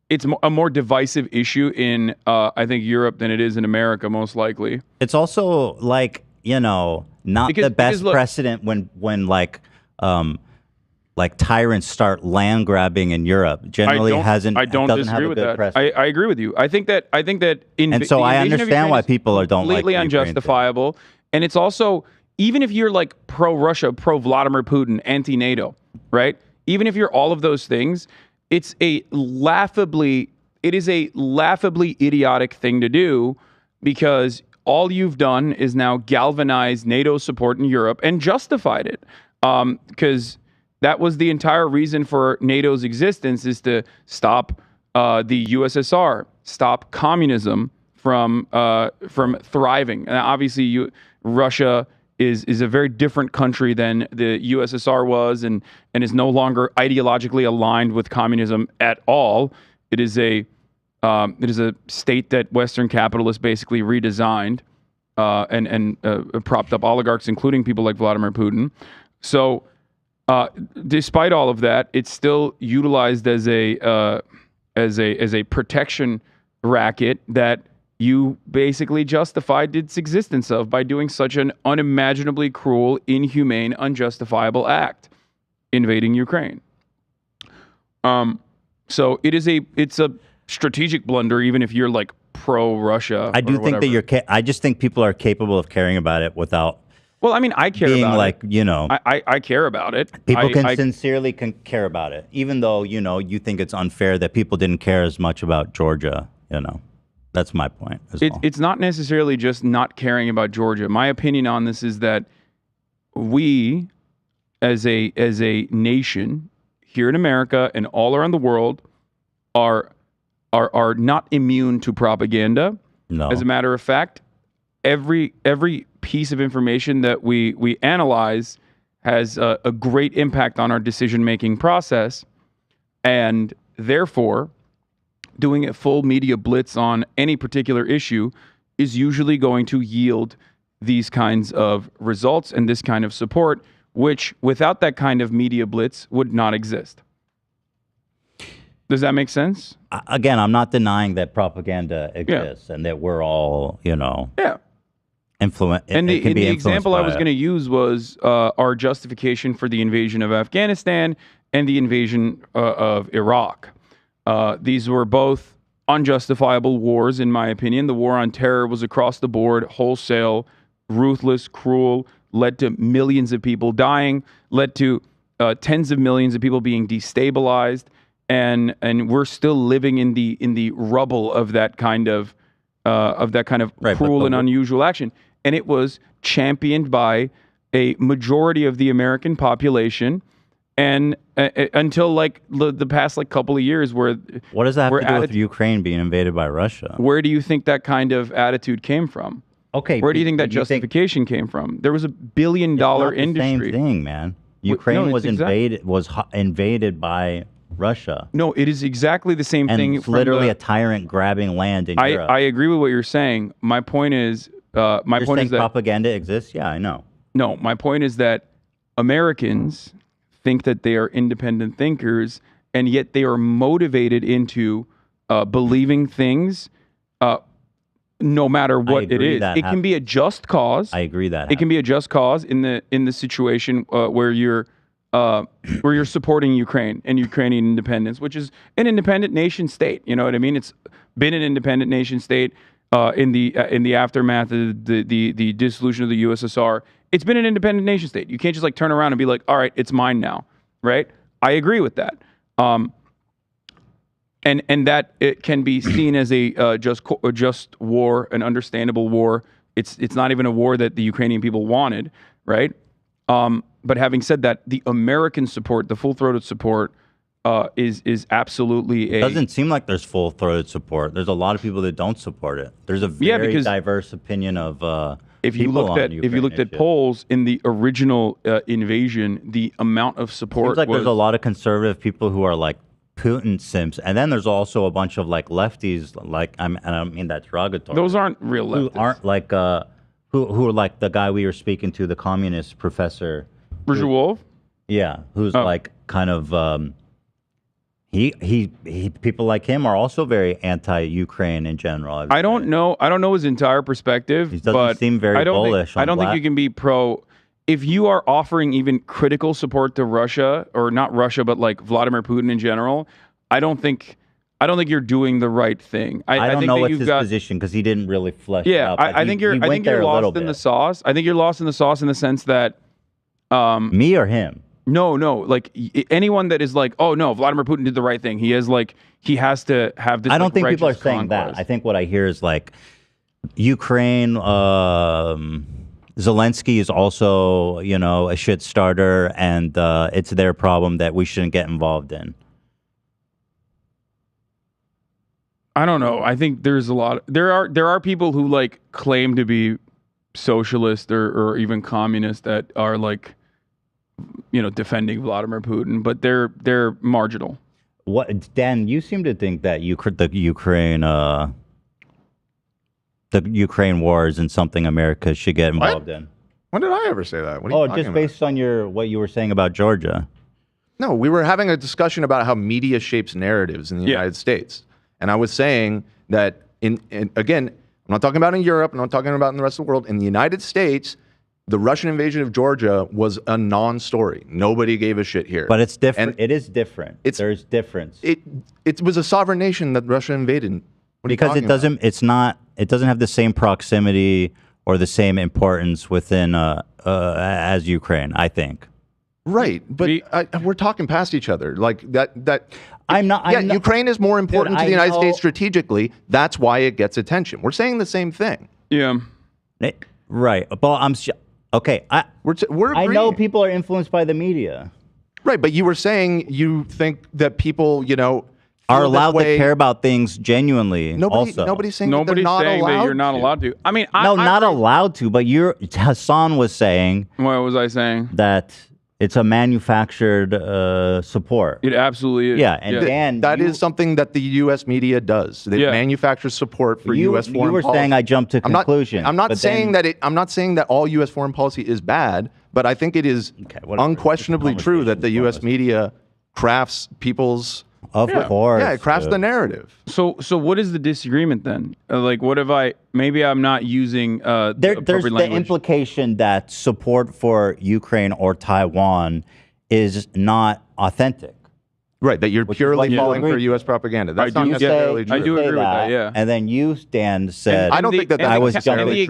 it's a more divisive issue in I think Europe than it is in America, most likely. It's also like, not the best precedent when like tyrants start land grabbing in Europe. Generally I don't disagree with that. I agree with you. I think that and so I understand why people don't like completely unjustifiable. And it's also, even if you're like pro-Russia, pro-Vladimir Putin, anti-NATO, right? Even if you're all of those things, it is a laughably idiotic thing to do, because all you've done is now galvanize NATO support in Europe and justified it. Because that was the entire reason for NATO's existence, is to stop the USSR, stop communism from thriving. And obviously, Russia is a very different country than the USSR was, and is no longer ideologically aligned with communism at all. It is a state that Western capitalists basically redesigned and propped up oligarchs, including people like Vladimir Putin. So, despite all of that, it's still utilized as a protection racket that you basically justified its existence of by doing such an unimaginably cruel, inhumane, unjustifiable act, invading Ukraine. So it's a strategic blunder, even if you're like pro-Russia. I do think that I just think people are capable of caring about it without. Well, I mean, I care being about like, it. you know, I care about it. People sincerely care about it, even though, you know, you think it's unfair that people didn't care as much about Georgia. You know, that's my point. It's not necessarily just not caring about Georgia. My opinion on this is that we, as a nation here in America and all around the world, are not immune to propaganda. No. As a matter of fact, every piece of information that we analyze has a great impact on our decision-making process, and therefore, doing a full media blitz on any particular issue is usually going to yield these kinds of results and this kind of support, which without that kind of media blitz would not exist. Does that make sense? Again, I'm not denying that propaganda exists and that we're all, you know, influence. And the example I was going to use was our justification for the invasion of Afghanistan and the invasion of Iraq. These were both unjustifiable wars, in my opinion. The war on terror was across the board, wholesale, ruthless, cruel, led to millions of people dying, led to tens of millions of people being destabilized, and we're still living in the rubble of that kind of cruel and unusual action. And it was championed by a majority of the American population. And until like the past like couple of years, where what does that have to do with Ukraine being invaded by Russia? Where do you think that kind of attitude came from? Okay, where do you think that justification came from? There was $1 billion industry. Same thing, man. Ukraine was invaded by Russia. No, it is exactly the same thing. It's literally a tyrant grabbing land in Europe. I agree with what you're saying. My point is, You're saying that propaganda exists. Yeah, I know. No, my point is that Americans think that they are independent thinkers, and yet they are motivated into believing things, no matter what it is. It can be a just cause. I agree that it can be a just cause in the situation where you're supporting Ukraine and Ukrainian independence, which is an independent nation state. You know what I mean? It's been an independent nation state in the aftermath of the dissolution of the USSR. It's been an independent nation state. You can't just like turn around and be like, all right, it's mine now, right? I agree with that. And that it can be seen as a just war, an understandable war. It's not even a war that the Ukrainian people wanted, right? But having said that, the American support, the full-throated support, is absolutely It doesn't seem like there's full-throated support. There's a lot of people that don't support it. There's a very diverse opinion of if you looked at polls in the original invasion, the amount of support seems like there's a lot of conservative people who are like Putin simps, and then there's also a bunch of like lefties, like and I don't mean that derogatory. Those aren't real leftists. Who aren't like who are like the guy we were speaking to, the communist professor. Richard Wolff? Yeah, who's like kind of he people like him are also very anti-Ukraine in general. I don't know his entire perspective. He doesn't seem very bullish. I don't think you can be pro. If you are offering even critical support to Russia, or not Russia, but like Vladimir Putin in general, I don't think you're doing the right thing. I don't think know that what's his position because he didn't really flesh it out. I think you're lost in the sauce. I think you're lost in the sauce in the sense that me or him. No, like anyone that is like, oh no, Vladimir Putin did the right thing. He has to have this. I don't think people are saying conquest. that. I think what I hear is like Ukraine, Zelensky is also, you know, a shit starter, and it's their problem that we shouldn't get involved in. I don't know. I think there's a lot. There are people who like claim to be socialists or even communists that are like, defending Vladimir Putin, but they're marginal. What, Dan? You seem to think that the Ukraine war isn't something America should get involved in. When did I ever say that? What are you talking just based on what you were saying about Georgia. No, we were having a discussion about how media shapes narratives in the United States. And I was saying that, again, I'm not talking about in Europe, I'm not talking about in the rest of the world. In the United States, the Russian invasion of Georgia was a non-story. Nobody gave a shit here. But it's different. It is different. There's difference. It was a sovereign nation that Russia invaded. Because it doesn't have the same proximity or the same importance within as Ukraine, I think. Right, but we're talking past each other like that. I'm not. Ukraine is more important to the United States strategically. That's why it gets attention. We're saying the same thing. Yeah. Right. Well, okay. We're I know people are influenced by the media. Right, but you were saying you think that people, are allowed to care about things genuinely. Nobody's saying that they're not allowed that you're not allowed to. I mean, not allowed to. But Hasan was saying. What was I saying? That it's a manufactured support. It absolutely is. Yeah, and Dan, that is something that the U.S. media does. It manufactures support for U.S. foreign policy. You were saying I jumped to conclusion. I'm not saying that all U.S. foreign policy is bad, but I think it is unquestionably true that the U.S. media crafts people's. Of course. Yeah, it crafts the narrative. So what is the disagreement then? What if maybe I'm not using there's appropriate language? The implication that support for Ukraine or Taiwan is not authentic. Right, that you're purely falling for U.S. propaganda. That's not necessarily true. I do agree with that, yeah. And then you, Stan, said... I don't think that I was jumping. And the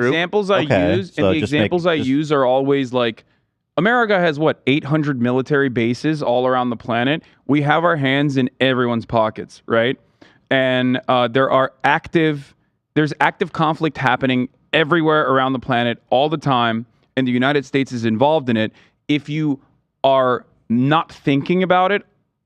examples I use are always like, America has 800 military bases all around the planet. We have our hands in everyone's pockets, right? And there's active conflict happening everywhere around the planet all the time, and the United States is involved in it. If you are not thinking about it,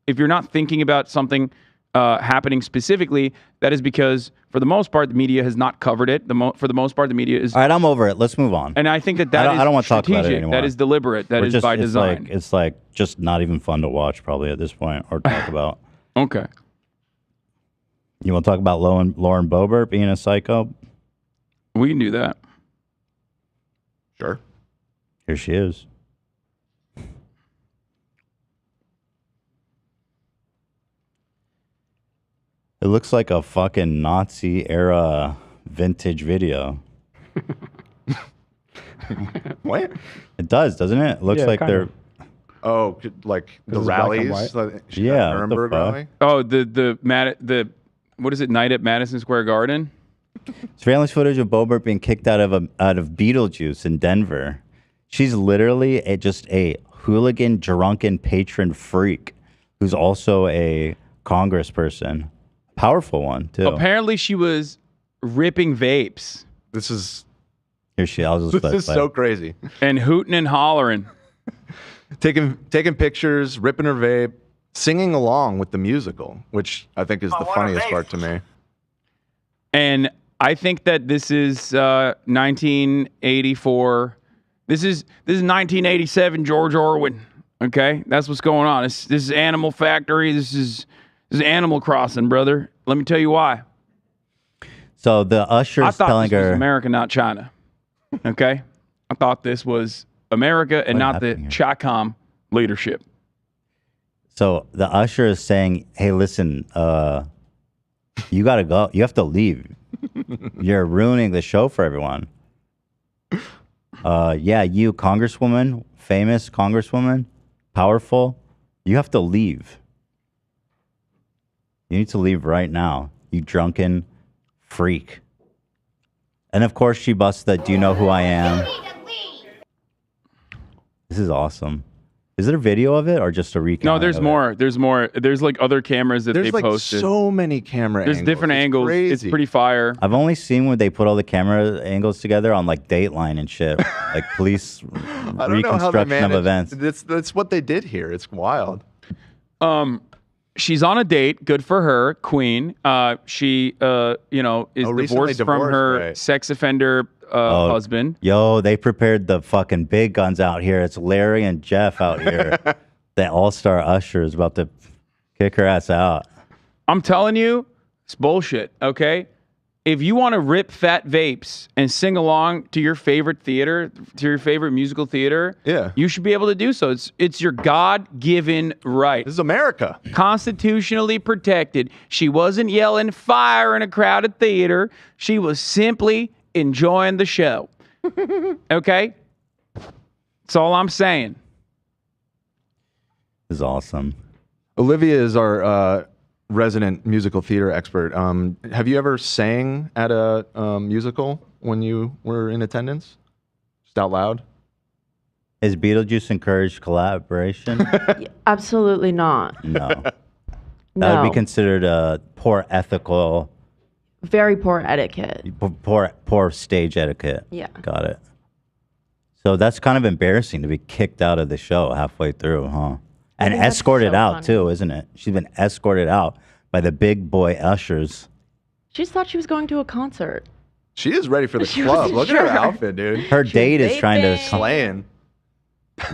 if you're not thinking about something happening specifically, that is because, for the most part, the media has not covered it. For the most part, the media is... All right, I'm over it. Let's move on. And I think that I don't want to talk about it anymore. That is deliberate. That is by design. It's just not even fun to watch, probably, at this point, or talk about. Okay. You want to talk about Lauren Boebert being a psycho? We can do that. Sure. Here she is. It looks like a fucking Nazi-era vintage video. What? It does, doesn't it? It looks like they're... Oh, like the rallies? Yeah. Nuremberg rally? Oh, the what is it, night at Madison Square Garden? Surveillance footage of Boebert being kicked out of Beetlejuice in Denver. She's literally just a hooligan, drunken patron freak who's also a congressperson. Powerful one, too. Apparently, she was ripping vapes. This is... Here she is. This is so crazy. And hooting and hollering. Taking pictures, ripping her vape, singing along with the musical, which I think is the funniest part to me. And I think that this is 1984. This is 1987 George Orwell. Okay, that's what's going on. This is Animal Factory. This is Animal Crossing, brother. Let me tell you why. So the usher is telling her, was America, not China. Okay, I thought this was America and not the Chicom leadership. So the usher is saying, "Hey, listen, you gotta go. You have to leave. You're ruining the show for everyone." Yeah, you, Congresswoman, famous Congresswoman, powerful. You have to leave. You need to leave right now, you drunken freak. And of course she busts that, "Do you know who I am?" This is awesome. Is there a video of it or just a recount? No, there's more. There's more. There's like other cameras that they posted. There's so many camera angles. There's different angles. Crazy. It's pretty fire. I've only seen when they put all the camera angles together on like Dateline and shit. Like police reconstruction of events. That's what they did here. It's wild. She's on a date. Good for her, queen. She, is divorced from her sex offender husband. Yo, they prepared the fucking big guns out here. It's Larry and Jeff out here. The all-star usher is about to kick her ass out. I'm telling you, it's bullshit, okay? If you want to rip fat vapes and sing along to your favorite theater, to your favorite musical theater, you should be able to do so. It's your God-given right. This is America. Constitutionally protected. She wasn't yelling fire in a crowded theater. She was simply enjoying the show. Okay? That's all I'm saying. This is awesome. Olivia is our resident musical theater expert. Have you ever sang at a musical when you were in attendance? Just out loud? Is Beetlejuice encouraged collaboration? Absolutely not. No. That would be considered a poor ethical... Very poor etiquette. Poor stage etiquette. Yeah. Got it. So that's kind of embarrassing to be kicked out of the show halfway through, huh? And escorted out, too, isn't it? She's been escorted out by the big boy ushers. She just thought she was going to a concert. She is ready for the club. Look at her outfit, dude. Her date is trying to... Slaying.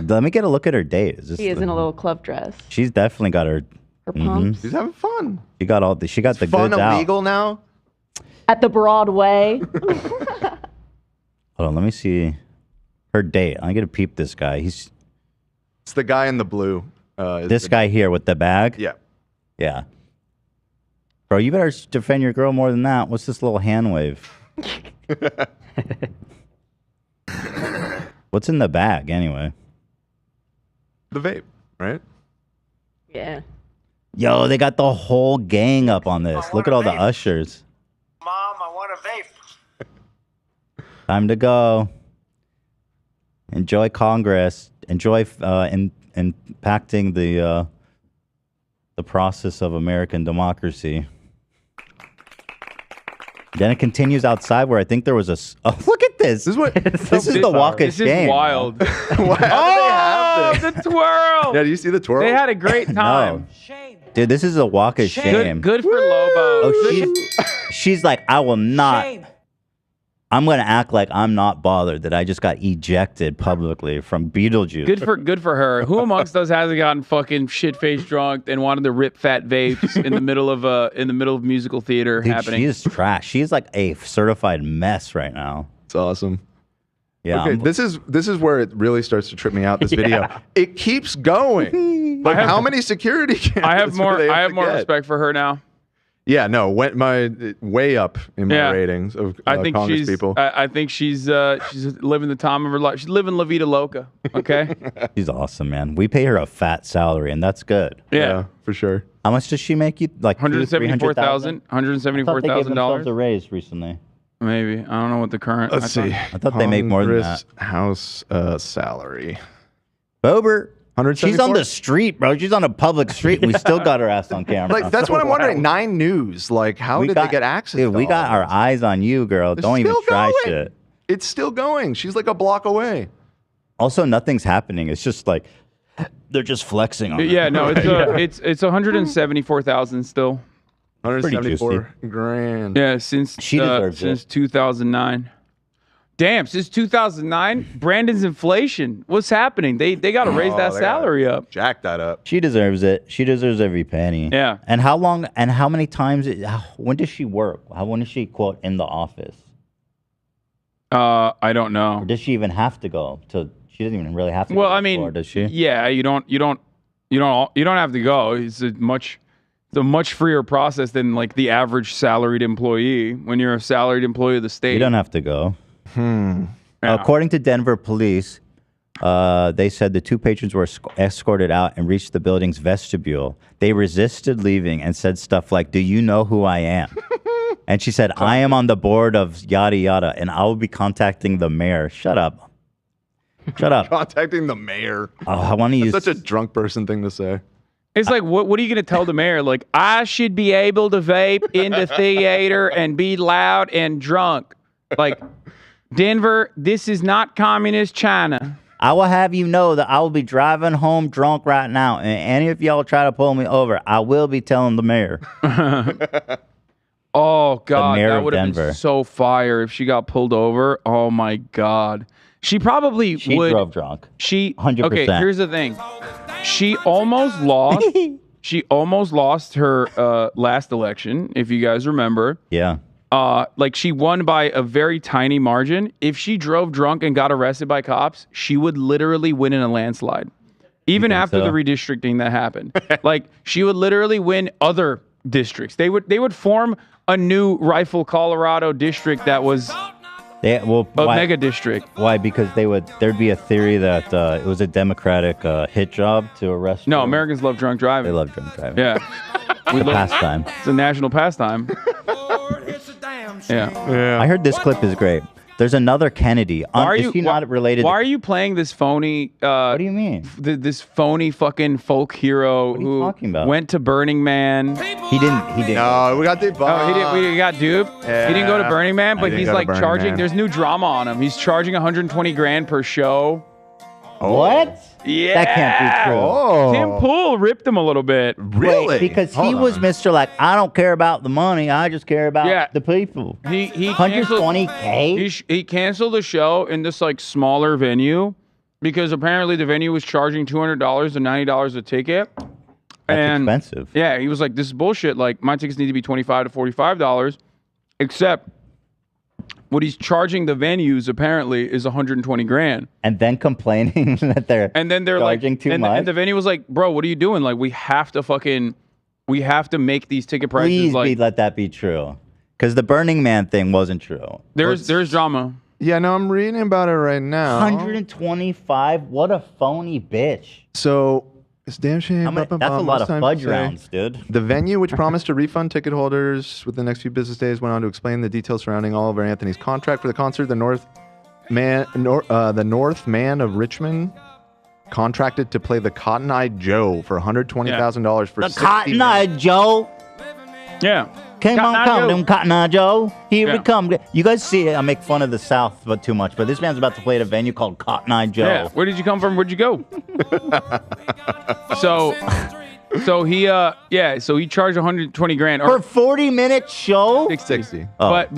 Let me get a look at her date. She is in a little club dress. She's definitely got her... Her pumps. She's having fun. She got all the... She got the Fun goods out. illegal now? At the Broadway. Hold on, let me see her date. I'm gonna peep this guy. It's the guy in the blue. This guy here with the bag? Yeah. Yeah. Bro, you better defend your girl more than that. What's this little hand wave? What's in the bag, anyway? The vape, right? Yeah. Yo, they got the whole gang up on this. Look at all the ushers. Mom, I want a vape. Time to go. Enjoy Congress. Enjoy impacting the process of American democracy. Then it continues outside where I think there was a... Oh, look at this. This is the walk of shame. This is wild. Oh, the twirl. Yeah, do you see the twirl? They had a great time. Dude, this is a walk of shame. Good for Lobo. Oh, she's like, I will not... Shame. I'm going to act like I'm not bothered that I just got ejected publicly from Beetlejuice. Good for her. Who amongst us hasn't gotten fucking shit-faced drunk and wanted to rip fat vapes in the middle of musical theater happening? She is trash. She's like a certified mess right now. It's awesome. Yeah. Okay, this is where it really starts to trip me out. This video, it keeps going. Like how many security cameras? I have more respect for her now. Yeah, no, went way up in my ratings of Congress people. I think she's living the time of her life. She's living La Vida Loca. Okay. She's awesome, man. We pay her a fat salary, and that's good. Yeah, for sure. How much does she make you? Like $174,000. $174,000 a raise recently. Maybe. I don't know what the current. Let's see. I thought they make more than that. House salary. Boebert. She's on the street, bro. She's on a public street, and we still got her ass on camera. Like that's what I'm wondering. 9 News. Like, how did they get access? Dude, we got our eyes on you, girl. Don't even try shit. It's still going. She's like a block away. Also, nothing's happening. It's just like they're just flexing on. Yeah, no, it's 174,000 still. 174 grand. Yeah, since she deserves since 2009. Damn, since 2009, Brandon's inflation. What's happening? They got to raise that salary up. Jack that up. She deserves it. She deserves every penny. Yeah. And how long and how many times? When does she work? When is she, quote, in the office? I don't know. Or does she even have to go to? She doesn't even really have to. Well, go I mean, floor, does she? Yeah, you don't have to go. It's a much freer process than like the average salaried employee. When you're a salaried employee of the state, You don't have to go. According to Denver police, they said the 2 patrons were escorted out and reached the building's vestibule. They resisted leaving and said stuff like, "Do you know who I am?" And she said, "I am on the board of yada yada, and I will be contacting the mayor." Shut up. Shut up. Contacting the mayor. Oh, I want to use such a drunk person thing to say. It's like, what are you going to tell the mayor? Like, I should be able to vape in the theater and be loud and drunk. Like, Denver, this is not communist China. I will have you know that I will be driving home drunk right now, and any of y'all try to pull me over, I will be telling the mayor. Oh God, mayor that of would have Denver. been so fire if she got pulled over. Oh my God, she probably She would. drove drunk. She 100%. Okay, here's the thing. She almost lost. She almost lost her last election, if you guys remember. Yeah. Like she won by a very tiny margin. If she drove drunk and got arrested by cops, she would literally win in a landslide. Even after the redistricting that happened. Like she would literally win other districts. They would form a new Rifle, Colorado district that was a mega district. Why? Because there'd be a theory that it was a Democratic hit job to arrest. No, Americans love drunk driving. They love drunk driving. Yeah. It's a pastime. It's a national pastime. Yeah. I heard this clip is great. There's another Kennedy. Is he not related? Why are you playing this phony? What do you mean? This phony fucking folk hero who talking about? went to Burning Man. He didn't. No, we got duped. Oh, he didn't. We got duped. Yeah. He didn't go to Burning Man, but didn't he's go to like Burning charging. Man. There's new drama on him. He's charging 120 grand per show. What? Yeah. That can't be true. Oh. Tim Pool ripped him a little bit. Really? Wait, because he Hold was on. Mr. Like, I don't care about the money. I just care about the people. He 120K? He canceled the show in this like smaller venue because apparently the venue was charging $200 to $90 a ticket. That's expensive. Yeah, he was like, this is bullshit. Like my tickets need to be $25 to $45, except what he's charging the venues apparently is 120 grand. And then complaining that they're charging too much. And the venue was like, bro, what are you doing? Like we have to make these ticket prices. Please let that be true. Because the Burning Man thing wasn't true. There's drama. Yeah, no, I'm reading about it right now. 125? What a phony bitch. So it's damn shame. That's a lot of fudge rounds, dude. The venue, which promised to refund ticket holders within the next few business days, went on to explain the details surrounding Oliver Anthony's contract for the concert. The North Man of Richmond contracted to play the Cotton Eye Joe for $120,000 for The 60 Cotton Eye Joe. Yeah. Come, Cotton Eye Joe. Here we come. You guys see it. I make fun of the South, but too much. But this man's about to play at a venue called Cotton Eye Joe. Yeah. Where did you come from? Where'd you go? So he charged 120 grand for a 40-minute show. 660. But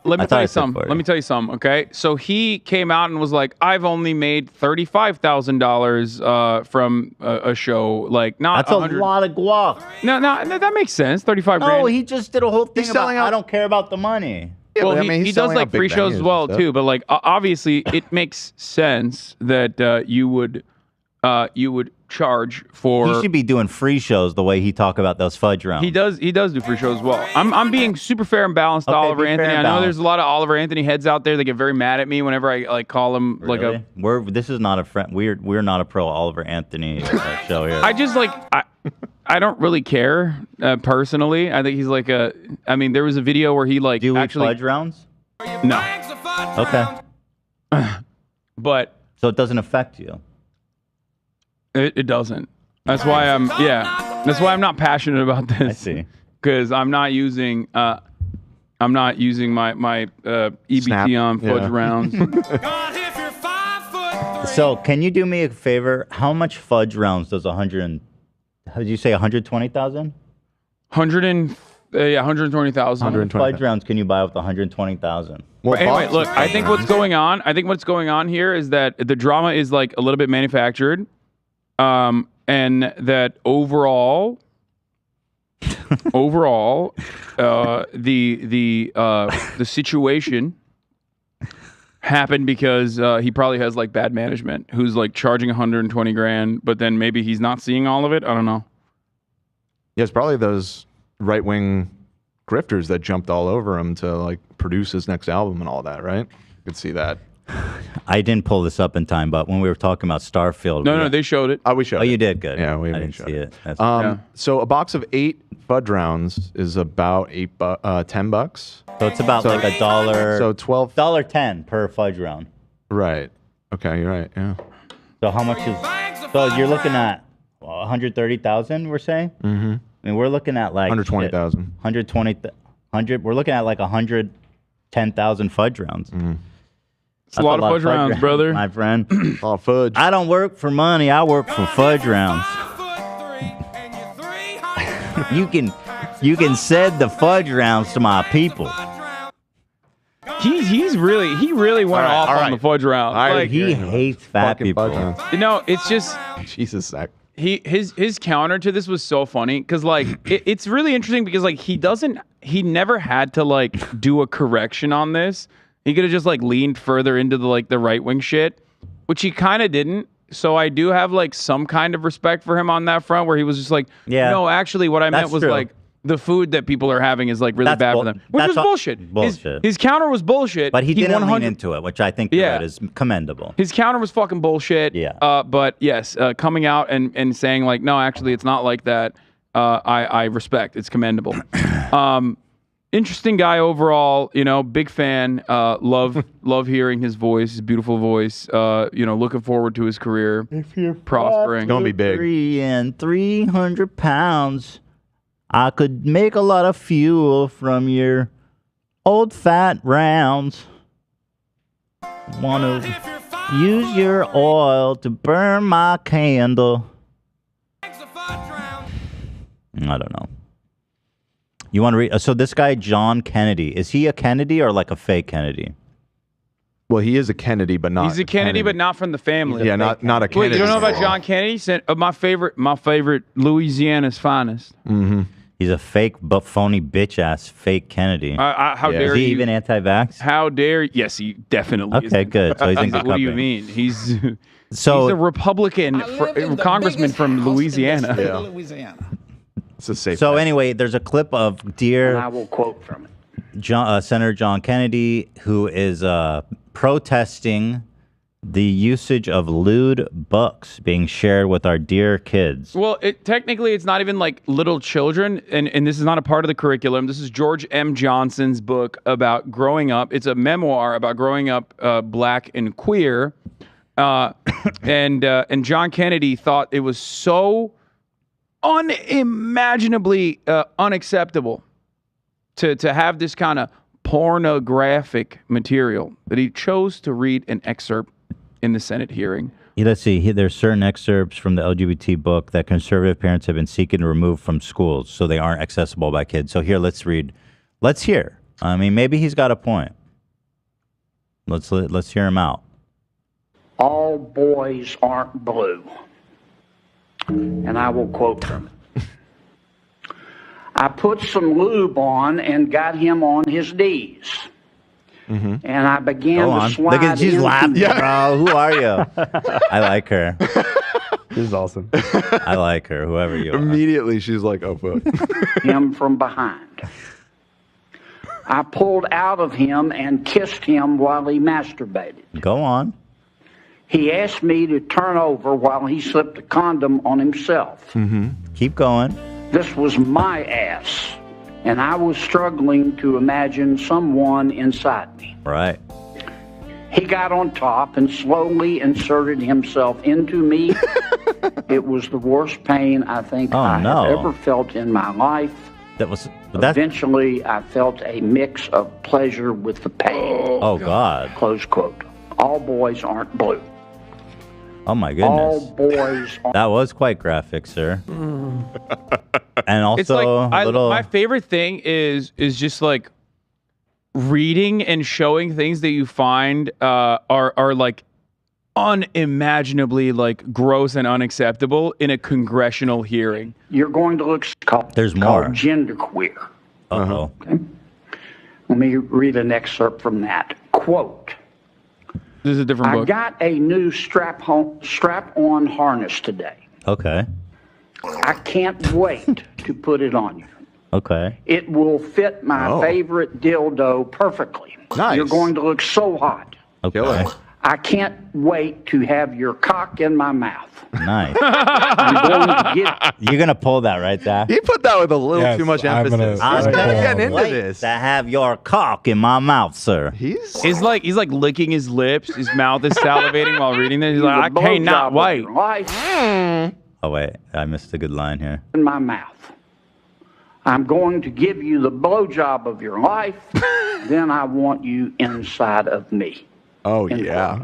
let me tell you something. 40. Let me tell you something. Okay, so he came out and was like, "I've only made $35,000 from a show. Like, not That's a lot of guap. No, that makes sense. 35 grand. No, he just did a whole thing He's about selling out- I don't care about the money. Yeah, well, but, I mean, he he's does selling like out big free shows venues as and well stuff. too. But like, obviously, it makes sense that you would charge for. He should be doing free shows the way he talk about those fudge rounds. He does do free shows as well. I'm being super fair and balanced to Okay, Oliver be fair Anthony. and I know balanced. there's a lot of Oliver Anthony heads out there that get very mad at me whenever I like call him like a. This is not a friend. We're not a pro Oliver Anthony show here. I just like I don't really care personally. I think he's like a. I mean, there was a video where he like do actually fudge rounds. No. Okay. But so it doesn't affect you. It doesn't. That's why That's why I'm not passionate about this. I see. Because I'm not using my EBT Snap. on fudge Yeah. rounds. So can you do me a favor? How much fudge rounds does 100? How did you say 120,000? 120,000. How many fudge rounds can you buy with 120,000? Well, Anyway, look, I think what's going on here is that the drama is like a little bit manufactured, and that overall, the situation happened because he probably has like bad management who's like charging 120 grand, but then maybe he's not seeing all of it. I don't know. Yeah, it's probably those right-wing grifters that jumped all over him to like produce his next album and all that, right? You could see that. I didn't pull this up in time, but when we were talking about Starfield, No, they showed it. Oh, we showed Oh, it. you did good. Yeah, we I didn't showed see it. That's So a box of 8 fudge rounds is about $10. So it's about like $1. So $12.10 per fudge round. Right. Okay, you're right. Yeah. So how much is? So you're looking at 130,000. We're saying. Mm-hmm. I mean, we're looking at like 120,000. 100. We're looking at like 110,000 fudge rounds. Mm-hmm. It's a lot of fudge rounds, brother. My friend. A lot of fudge. I don't work for money. I work for fudge rounds. You can You can send the fudge rounds to my people. He really went off on the fudge round. Like, he hates fat people. No, it's just Jesus, Zach. His counter to this was so funny because like it's really interesting because like he never had to like do a correction on this. He could have just like leaned further into the right wing shit, which he kind of didn't. So I do have like some kind of respect for him on that front, where he was just like, no, actually, what I meant was like the food that people are having is like really bad for them, which was bullshit. Bullshit. His counter was bullshit, But he didn't lean into it, which I think is commendable. His counter was fucking bullshit. Yeah. But yes, coming out and saying like, no, actually, it's not like that. I respect. It's commendable. Interesting guy overall. Big fan. Love hearing his voice, his beautiful voice. Looking forward to his career. If you're prospering, it's gonna be big. 300 pounds. I could make a lot of fuel from your old fat rounds. Want to use your oil to burn my candle. I don't know. You want to read? So this guy, John Kennedy, is he a Kennedy or like a fake Kennedy? Well, he is a Kennedy, but not. He's a Kennedy, but not from the family. Yeah, not a Kennedy. Wait, you don't know about John Kennedy? My favorite Louisiana's finest. Mm-hmm. He's a fake, but phony bitch-ass fake Kennedy. How dare Is he you? even anti-vax? How dare? Yes, he definitely is. Okay, good. So he's in good What do you company. mean? He's a Republican congressman from Louisiana. Yeah. It's a safe. So anyway, there's a clip of dear. And I will quote from it. Senator John Kennedy, who is protesting the usage of lewd books being shared with our dear kids. Well, technically, it's not even like little children, and this is not a part of the curriculum. This is George M. Johnson's book about growing up. It's a memoir about growing up black and queer, and John Kennedy thought it was so unimaginably unacceptable to have this kind of pornographic material that he chose to read an excerpt in the Senate hearing. Let's see. There's certain excerpts from the LGBT book that conservative parents have been seeking to remove from schools so they aren't accessible by kids. So here, let's read. Let's hear. I mean, maybe he's got a point. Let's hear him out. All boys aren't blue. And I will quote from it. I put some lube on and got him on his knees. Mm-hmm. And I began to slide. Look at she's laughing, bro. Who are you? I like her. This is awesome. I like her, whoever you are. Immediately, she's like, "Oh fuck." Him from behind. I pulled out of him and kissed him while he masturbated. Go on. He asked me to turn over while he slipped a condom on himself. Mm-hmm. Keep going. This was my ass, and I was struggling to imagine someone inside me. Right. He got on top and slowly inserted himself into me. It was the worst pain I think I have ever felt in my life. Eventually, I felt a mix of pleasure with the pain. Oh, God. Close quote. All boys aren't blue. Oh, my goodness. All boys aren't. That was quite graphic, sir. And also, it's like, my favorite thing is just like reading and showing things that you find are like unimaginably like gross and unacceptable in a congressional hearing. You're going to look There's more. called genderqueer. Uh-oh. Okay? Let me read an excerpt from that. Quote. This is a different book. I got a new strap-on harness today. Okay. I can't wait to put it on you. Okay. It will fit my favorite dildo perfectly. Nice. You're going to look so hot. Okay. I can't wait to have your cock in my mouth. Nice. I'm going to get You're going to pull that, right, Zach? He put that with a little too much emphasis. I'm He's kind of getting into wait this. to have your cock in my mouth, sir. He's like licking his lips. His mouth is salivating while reading this. He's like, I cannot wait. Oh, wait. I missed a good line here. In my mouth. I'm going to give you the blowjob of your life. Then I want you inside of me. Oh, yeah.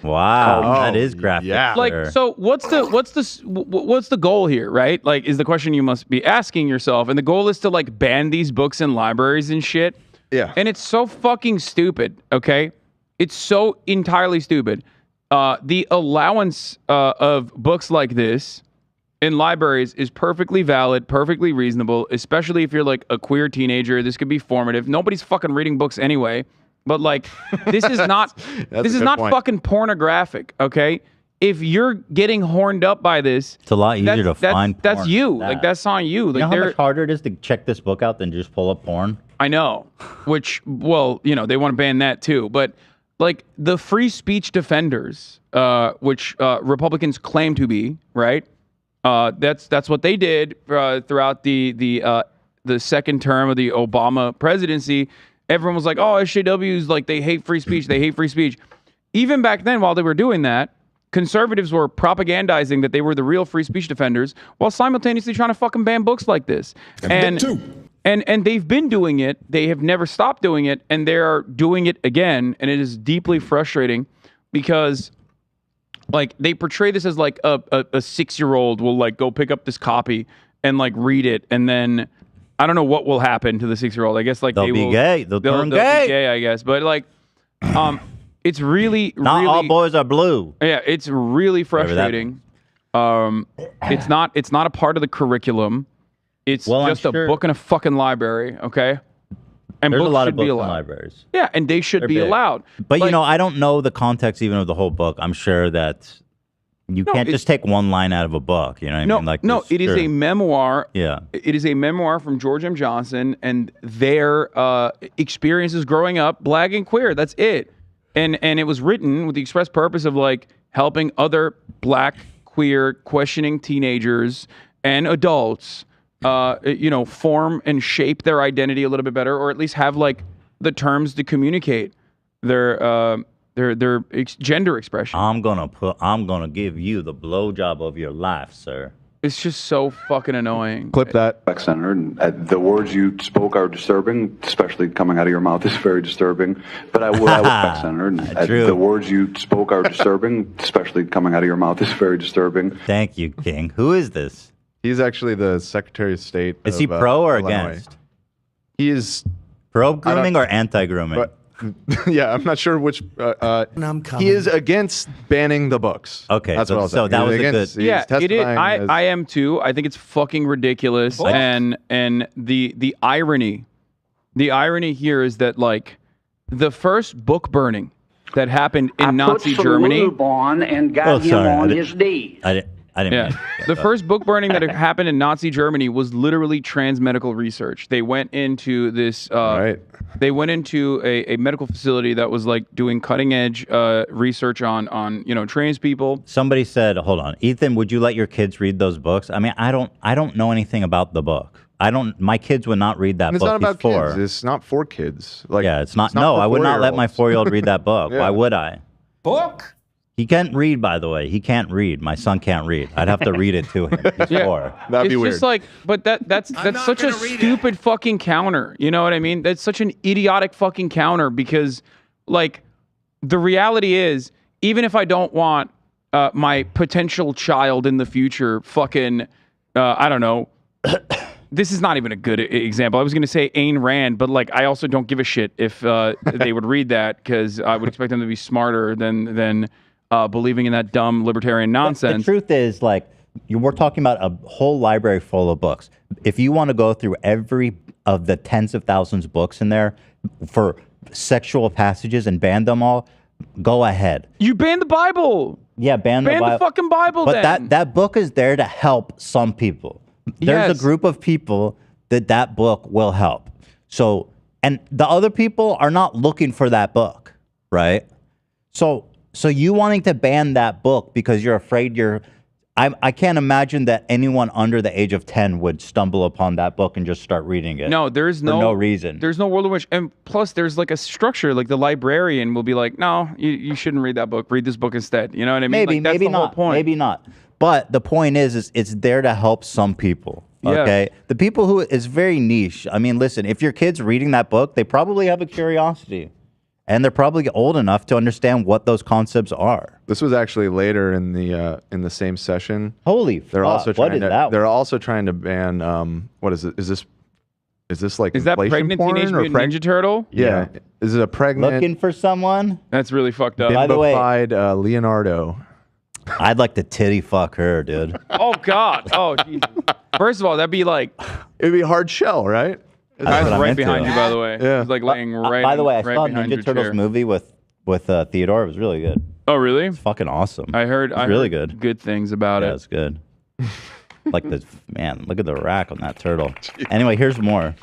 Wow, that is graphic. Yeah. Like, so what's the goal here, right? Like, is the question you must be asking yourself. And the goal is to like ban these books in libraries and shit. Yeah. And it's so fucking stupid, okay? It's so entirely stupid. The allowance of books like this in libraries is perfectly valid, perfectly reasonable, especially if you're like a queer teenager. This could be formative. Nobody's fucking reading books anyway. But like, this is not fucking pornographic, okay? If you're getting horned up by this, it's a lot easier to find porn. That's you. Like, that's on you. Like, you know how much harder it is to check this book out than just pull up porn? I know. Which, well, you know, they want to ban that too. But like the free speech defenders, which Republicans claim to be, right? That's what they did throughout the second term of the Obama presidency. Everyone was like, oh, SJWs, like, they hate free speech. They hate free speech. Even back then, while they were doing that, conservatives were propagandizing that they were the real free speech defenders while simultaneously trying to fucking ban books like this. And they've been doing it. They have never stopped doing it. And they're doing it again. And it is deeply frustrating because, like, they portray this as, like, a 6-year-old will, like, go pick up this copy and, like, read it. And then I don't know what will happen to the 6-year-old. I guess like they'll be gay. They'll turn gay. Be gay, I guess. But like, it's really not all boys are blue. Yeah, it's really frustrating. It's not a part of the curriculum. It's just a book in a fucking library. Okay, and there's books a lot should of books be in allowed. libraries. Yeah, and they should be allowed. But like, you know, I don't know the context even of the whole book. I'm sure that. You can't just take one line out of a book, you know what I mean? Like it is a memoir. Yeah. It is a memoir from George M. Johnson and their experiences growing up black and queer. That's it. And it was written with the express purpose of like helping other black, queer, questioning teenagers and adults, form and shape their identity a little bit better, or at least have like the terms to communicate their gender expression. I'm gonna give you the blowjob of your life, sir. It's just so fucking annoying. Clip that. Senator, and the words you spoke are disturbing, especially coming out of your mouth is very disturbing. But I will Senator, and the words you spoke are disturbing, especially coming out of your mouth is very disturbing. Thank you, King. Who is this? He's actually the Secretary of State. Is he pro or against? He is pro grooming or anti-grooming? Yeah, I'm not sure which. He is against banning the books. Okay, that's what I'll say. So that was against, a good. Yeah, it is. I am too. I think it's fucking ridiculous. And the irony here is that like the first book burning that happened in Nazi Germany. I put some lube on and got him on his knees. I didn't. Yeah. The first book burning that happened in Nazi Germany was literally transmedical research. They went into this. They went into a medical facility that was like doing cutting edge research on trans people. Somebody said, "Hold on, Ethan, would you let your kids read those books?" I mean, I don't know anything about the book. My kids would not read that book. It's not about before. kids. It's not for kids. Like, yeah, it's not. No, I would not let my 4-year-old read that book. Yeah. Why would I? Book? He can't read, by the way. He can't read. My son can't read. I'd have to read it to him. He's 4. That'd be weird. It's just like, but that's such a stupid fucking counter. You know what I mean? That's such an idiotic fucking counter because, like, the reality is, even if I don't want my potential child in the future, fucking, I don't know. This is not even a good example. I was going to say Ayn Rand, but like I also don't give a shit if they would read that because I would expect them to be smarter than believing in that dumb libertarian nonsense. The truth is, like, we're talking about a whole library full of books. If you want to go through every of the tens of thousands of books in there for sexual passages and ban them all, go ahead. You ban the Bible. Yeah, ban the Bible. Ban the fucking Bible. But then. that book is there to help some people. There's a group of people that book will help. So, and the other people are not looking for that book, right? So you wanting to ban that book because you're afraid I can't imagine that anyone under the age of 10 would stumble upon that book and just start reading it. No, there's no reason. There's no world in which, and plus there's like a structure, like the librarian will be like, no, you shouldn't read that book. Read this book instead. You know what I mean? Like, that's the whole point. Maybe not. But the point is it's there to help some people. Okay, the people who is very niche. I mean, listen, if your kid's reading that book, they probably have a curiosity, and they're probably old enough to understand what those concepts are. This was actually later in the same session. Holy they're fuck, also trying what is to that they're also trying to ban what is it? Is this like Is that inflation pregnant porn Teenage or Mutant Ninja Turtle? Yeah. Is it a pregnant Looking for someone? That's really fucked up. By the way, Leonardo? I'd like to titty fuck her, dude. Oh God. Oh, Jesus. First of all, that'd be like it'd be hard shell, right? Guy's right behind you, by the way. Yeah. He's like laying right. By the way, I right saw a behind your Ninja Turtles chair. movie with Theodore. It was really good. Oh, really? It's fucking awesome. I heard. It's really good. Good things about Yeah, it. it's good. Like the man, look at the rack on that turtle. Anyway, here's more.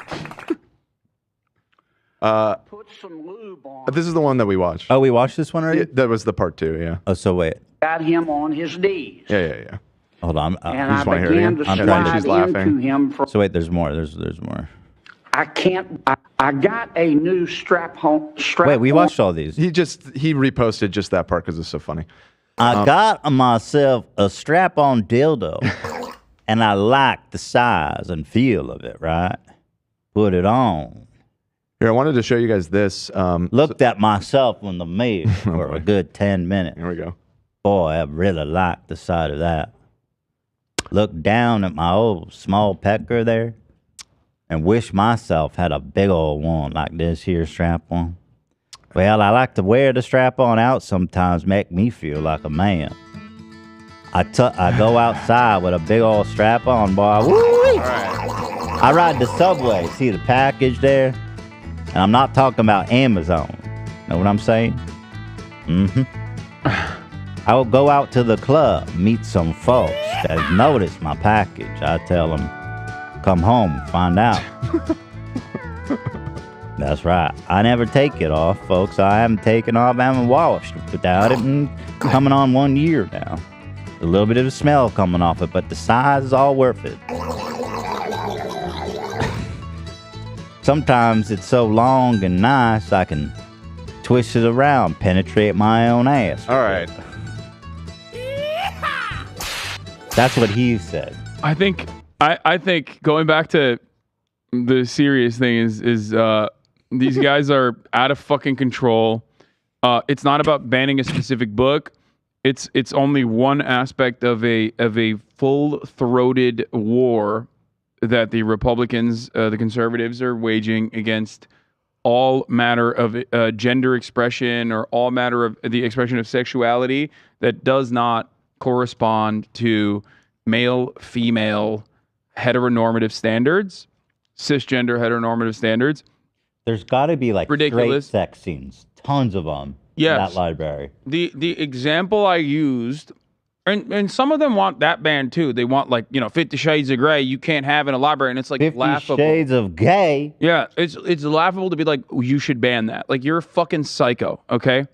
This is the one that we watched. Oh, we watched this one already? Yeah, that was the part 2, yeah. Oh, so wait. Got him on his knees. Yeah. Hold on. And I began to slide into him. So wait, there's more. There's more. I can't. I got a new strap. Wait, we watched all these. He reposted just that part because it's so funny. I got myself a strap-on dildo, and I like the size and feel of it. Right? Put it on. Here, I wanted to show you guys this. Looked at myself in the mirror for a good 10 minutes. Here we go. Boy, I really like the side of that. Look down at my old small pecker there and wish myself had a big old one like this here strap-on. Well, I like to wear the strap-on out sometimes, make me feel like a man. I go outside with a big old strap-on, boy. Woo-wee! I ride the subway. See the package there? And I'm not talking about Amazon. Know what I'm saying? Mm-hmm. I will go out to the club, meet some folks that notice my package. I tell them, come home, find out. That's right. I never take it off, folks. I haven't taken off, I haven't washed without it, and coming on 1 year now. A little bit of the smell coming off it, but the size is all worth it. Sometimes it's so long and nice, I can twist it around, penetrate my own ass. All right. That's what he said. I think going back to the serious thing is these guys are out of fucking control. It's not about banning a specific book. It's only one aspect of a full-throated war that the Republicans, the conservatives, are waging against all matter of gender expression or all matter of the expression of sexuality that does not correspond to male, female, heteronormative standards, cisgender heteronormative standards. There's got to be like ridiculous straight sex scenes, tons of them in that library. The example I used, and some of them want that banned too. They want 50 Shades of Grey. You can't have in a library, and it's like 50 laughable. Shades of Gay. Yeah, it's laughable to be like, you should ban that. Like, you're a fucking psycho. Okay,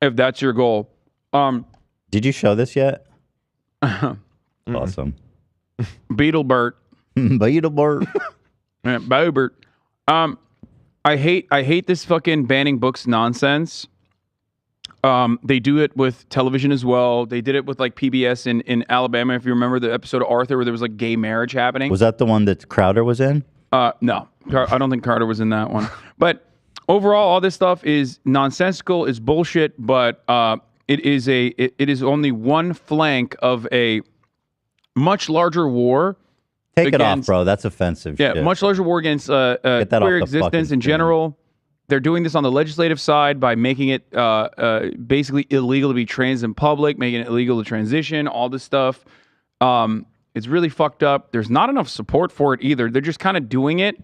if that's your goal. Did you show this yet? Awesome. Beetlebert. Beetlebert. Boebert. I hate this fucking banning books nonsense. They do it with television as well. They did it with like PBS in Alabama. If you remember the episode of Arthur where there was like gay marriage happening. Was that the one that Crowder was in? No, I don't think Carter was in that one. But overall, all this stuff is nonsensical, is bullshit. But it is only one flank of a much larger war. Take it off, bro. That's offensive. Yeah, shit. much larger war against queer existence in general. They're doing this on the legislative side by making it basically illegal to be trans in public, making it illegal to transition, all this stuff. It's really fucked up. There's not enough support for it either. They're just kind of doing it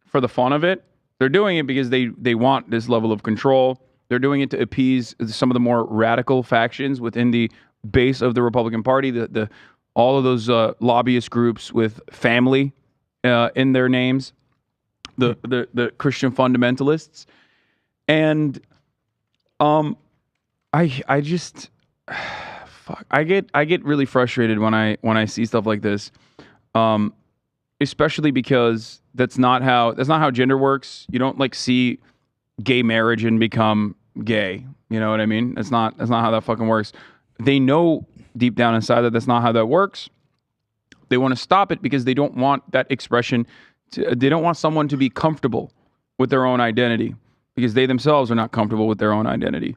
for the fun of it. They're doing it because they want this level of control. They're doing it to appease some of the more radical factions within the base of the Republican Party, all of those lobbyist groups with family in their names. The Christian fundamentalists, and I just fuck. I get really frustrated when I see stuff like this, especially because that's not how gender works. You don't like see gay marriage and become gay. You know what I mean? That's not how that fucking works. They know deep down inside that that's not how that works. They want to stop it because they don't want that expression. They don't want someone to be comfortable with their own identity. because they themselves are not comfortable with their own identity.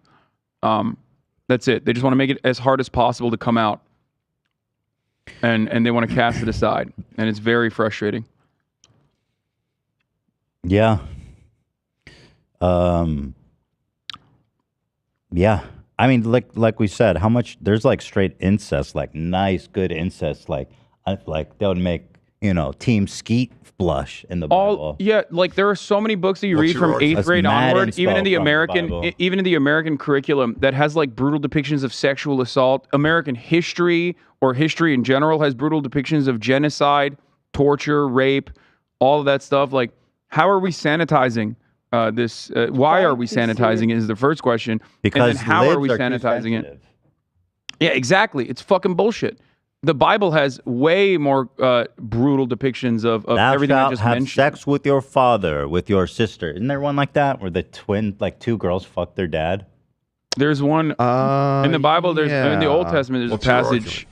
That's it. They just want to make it as hard as possible to come out, and they want to cast it aside, and it's very frustrating. Yeah. Yeah. I mean, like we said, how much there's like straight incest, like nice, good incest, like they would make, Team Skeet blush in the Bible. Yeah, like there are so many books that you read from 8th grade onward, even in the American curriculum, that has like brutal depictions of sexual assault. American history or history in general has brutal depictions of genocide, torture, rape, all of that stuff. Like, how are we sanitizing this? Why are we sanitizing it is the first question. Because and then how are we sanitizing it? Yeah, exactly. It's fucking bullshit. The Bible has way more brutal depictions of everything I just mentioned. Have sex with your father, with your sister. Isn't there one like that where the two girls fuck their dad? There's one in the Bible. There's in the Old Testament. There's a passage.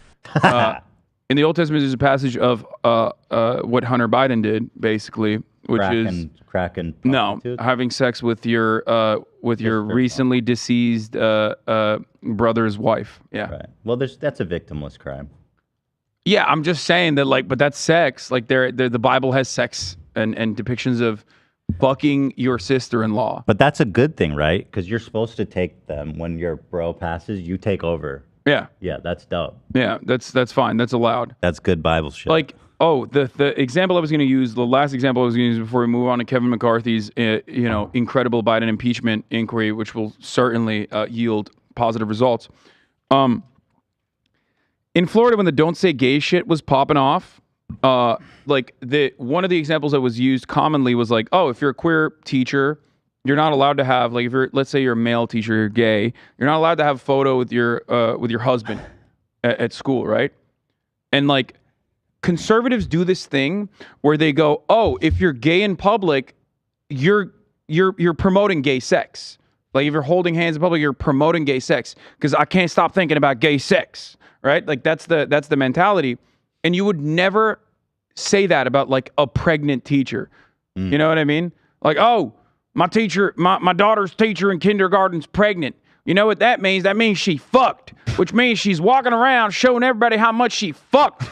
In the Old Testament, there's a passage of what Hunter Biden did, basically, which is having sex with your recently deceased brother's wife. Yeah. Right. Well, that's a victimless crime. Yeah, I'm just saying that, like, but that's sex. Like, the Bible has sex and depictions of fucking your sister-in-law. But that's a good thing, right? Because you're supposed to take them when your bro passes. You take over. Yeah. Yeah, that's dope. Yeah, that's fine. That's allowed. That's good Bible shit. Like, the example I was going to use, the last example I was going to use before we move on to Kevin McCarthy's, incredible Biden impeachment inquiry, which will certainly yield positive results. In Florida, when the "Don't Say Gay" shit was popping off, one of the examples that was used commonly was like, oh, if you're a queer teacher, you're not allowed to have, like, let's say you're a male teacher, you're gay, you're not allowed to have a photo with your husband at school, right? And like, conservatives do this thing where they go, oh, if you're gay in public, you're promoting gay sex. Like, if you're holding hands in public, you're promoting gay sex because I can't stop thinking about gay sex, right? Like, that's the mentality. And you would never say that about like a pregnant teacher. You know what I mean? Like, oh, my daughter's teacher in kindergarten's pregnant. You know what that means? That means she fucked, which means she's walking around showing everybody how much she fucked.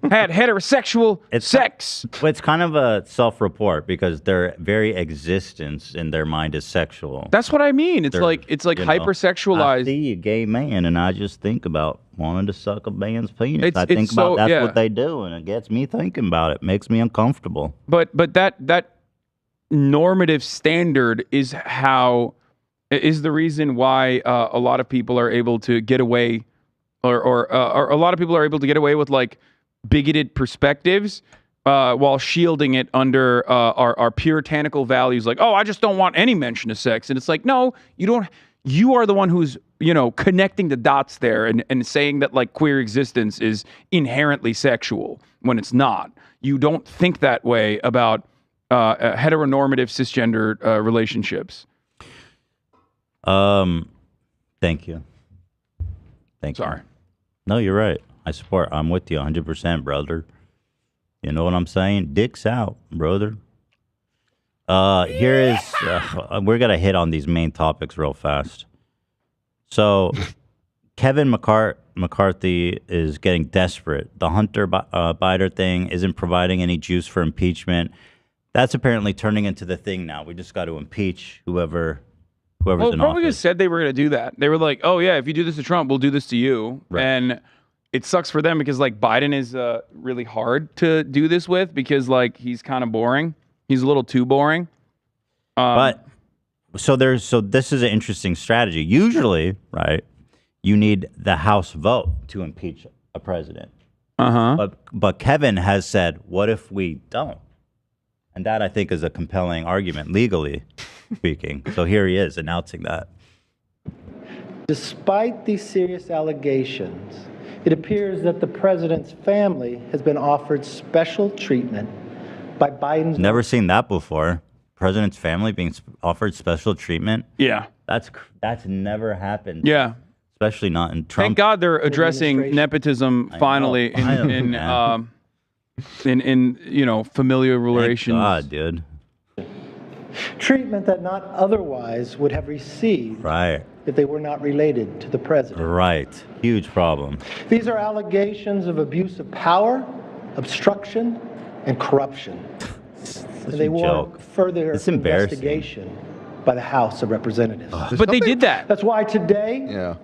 Had heterosexual sex. But it's kind of a self-report because their very existence in their mind is sexual. That's what I mean. It's like hypersexualized. I see a gay man and I just think about wanting to suck a man's penis. I think about that's what they do, and it gets me thinking about it. Makes me uncomfortable. But that normative standard is the reason why a lot of people are able to get away, or a lot of people are able to get away with like bigoted perspectives while shielding it under our puritanical values, like, oh, I just don't want any mention of sex. And it's like, no, you don't. You are the one who's connecting the dots there and saying that like queer existence is inherently sexual when it's not. You don't think that way about heteronormative cisgender relationships. Thank you. Sorry. No, you're right. I'm with you 100%, brother. You know what I'm saying? Dicks out, brother. Here is, we're going to hit on these main topics real fast. So, Kevin McCarthy is getting desperate. The Hunter Biden thing isn't providing any juice for impeachment. That's apparently turning into the thing now. We just got to impeach whoever's in office. Republicans said they were going to do that. They were like, oh, yeah, if you do this to Trump, we'll do this to you. Right. And it sucks for them because like Biden is really hard to do this with because like he's kind of boring. He's a little too boring. So this is an interesting strategy. Usually, right, you need the House vote to impeach a president. But Kevin has said, what if we don't? And that I think is a compelling argument legally speaking. So here he is announcing that. Despite these serious allegations, it appears that the president's family has been offered special treatment by Biden's... Never seen that before. President's family being offered special treatment? Yeah. That's never happened. Yeah. Especially not in Trump. Thank God they're addressing nepotism finally in familial relations. Thank God, dude. treatment that not otherwise would have received if they were not related to the president. Right. Huge problem. These are allegations of abuse of power, obstruction, and corruption. And they warrant further investigation by the House of Representatives. But they did that. That's why today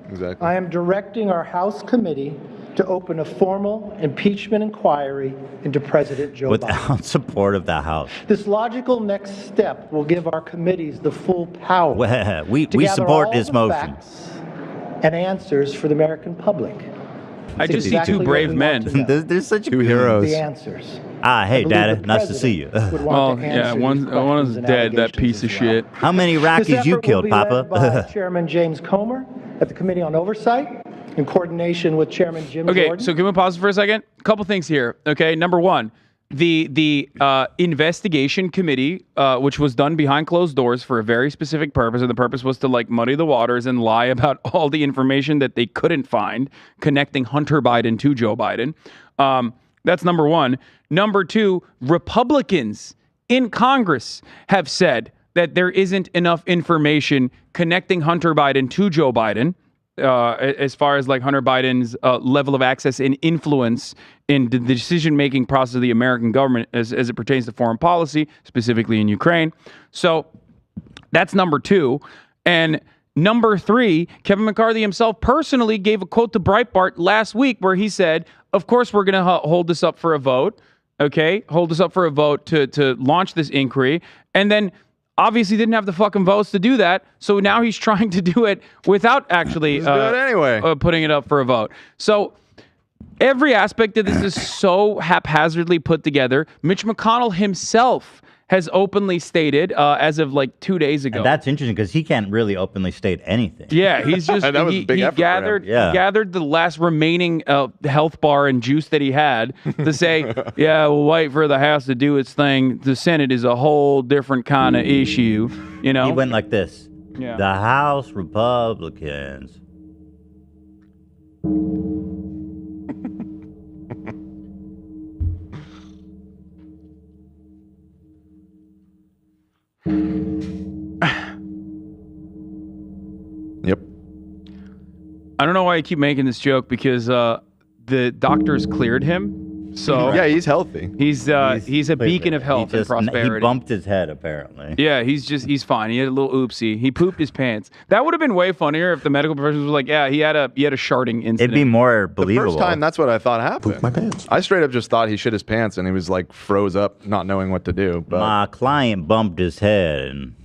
exactly. I am directing our House committee to open a formal impeachment inquiry into President Joe Biden. Without support of the House. This logical next step will give our committees the full power we gather support all this the motion. facts and answers for the American public. I just see two brave men. There's such two heroes. The answers. Hey, Daddy, nice to see you. Well, yeah, one is dead, that piece of shit. How many Iraqis you killed, Papa? By Chairman James Comer at the Committee on Oversight in coordination with Chairman Jim Jordan. So can we pause for a second? A couple things here. Okay, number one, the investigation committee, which was done behind closed doors for a very specific purpose, and the purpose was to muddy the waters and lie about all the information that they couldn't find connecting Hunter Biden to Joe Biden. That's number one. Number two, Republicans in Congress have said that there isn't enough information connecting Hunter Biden to Joe Biden. As far as Hunter Biden's level of access and influence in the decision-making process of the American government as it pertains to foreign policy, specifically in Ukraine. So that's number two. And number three, Kevin McCarthy himself personally gave a quote to Breitbart last week where he said, of course, we're going to hold this up for a vote. Okay, hold this up for a vote to launch this inquiry. And then obviously didn't have the fucking votes to do that, so now he's trying to do it without actually putting it up for a vote. So every aspect of this is so haphazardly put together. Mitch McConnell himself has openly stated, as of 2 days ago. And that's interesting because he can't really openly state anything. Yeah, he's just he gathered the last remaining health bar and juice that he had to say, yeah, we'll wait for the House to do its thing. The Senate is a whole different kind of issue. You know, he went like this. Yeah. The House Republicans. Yep. I don't know why I keep making this joke because the doctors cleared him. So yeah, he's healthy. He's a beacon of health and prosperity. He bumped his head apparently. Yeah, he's fine. He had a little oopsie. He pooped his pants. That would have been way funnier if the medical professionals were like, yeah, he had a sharding incident. It'd be more believable. The first time, that's what I thought happened. Pooped my pants. I straight up just thought he shit his pants and he was froze up, not knowing what to do. But my client bumped his head and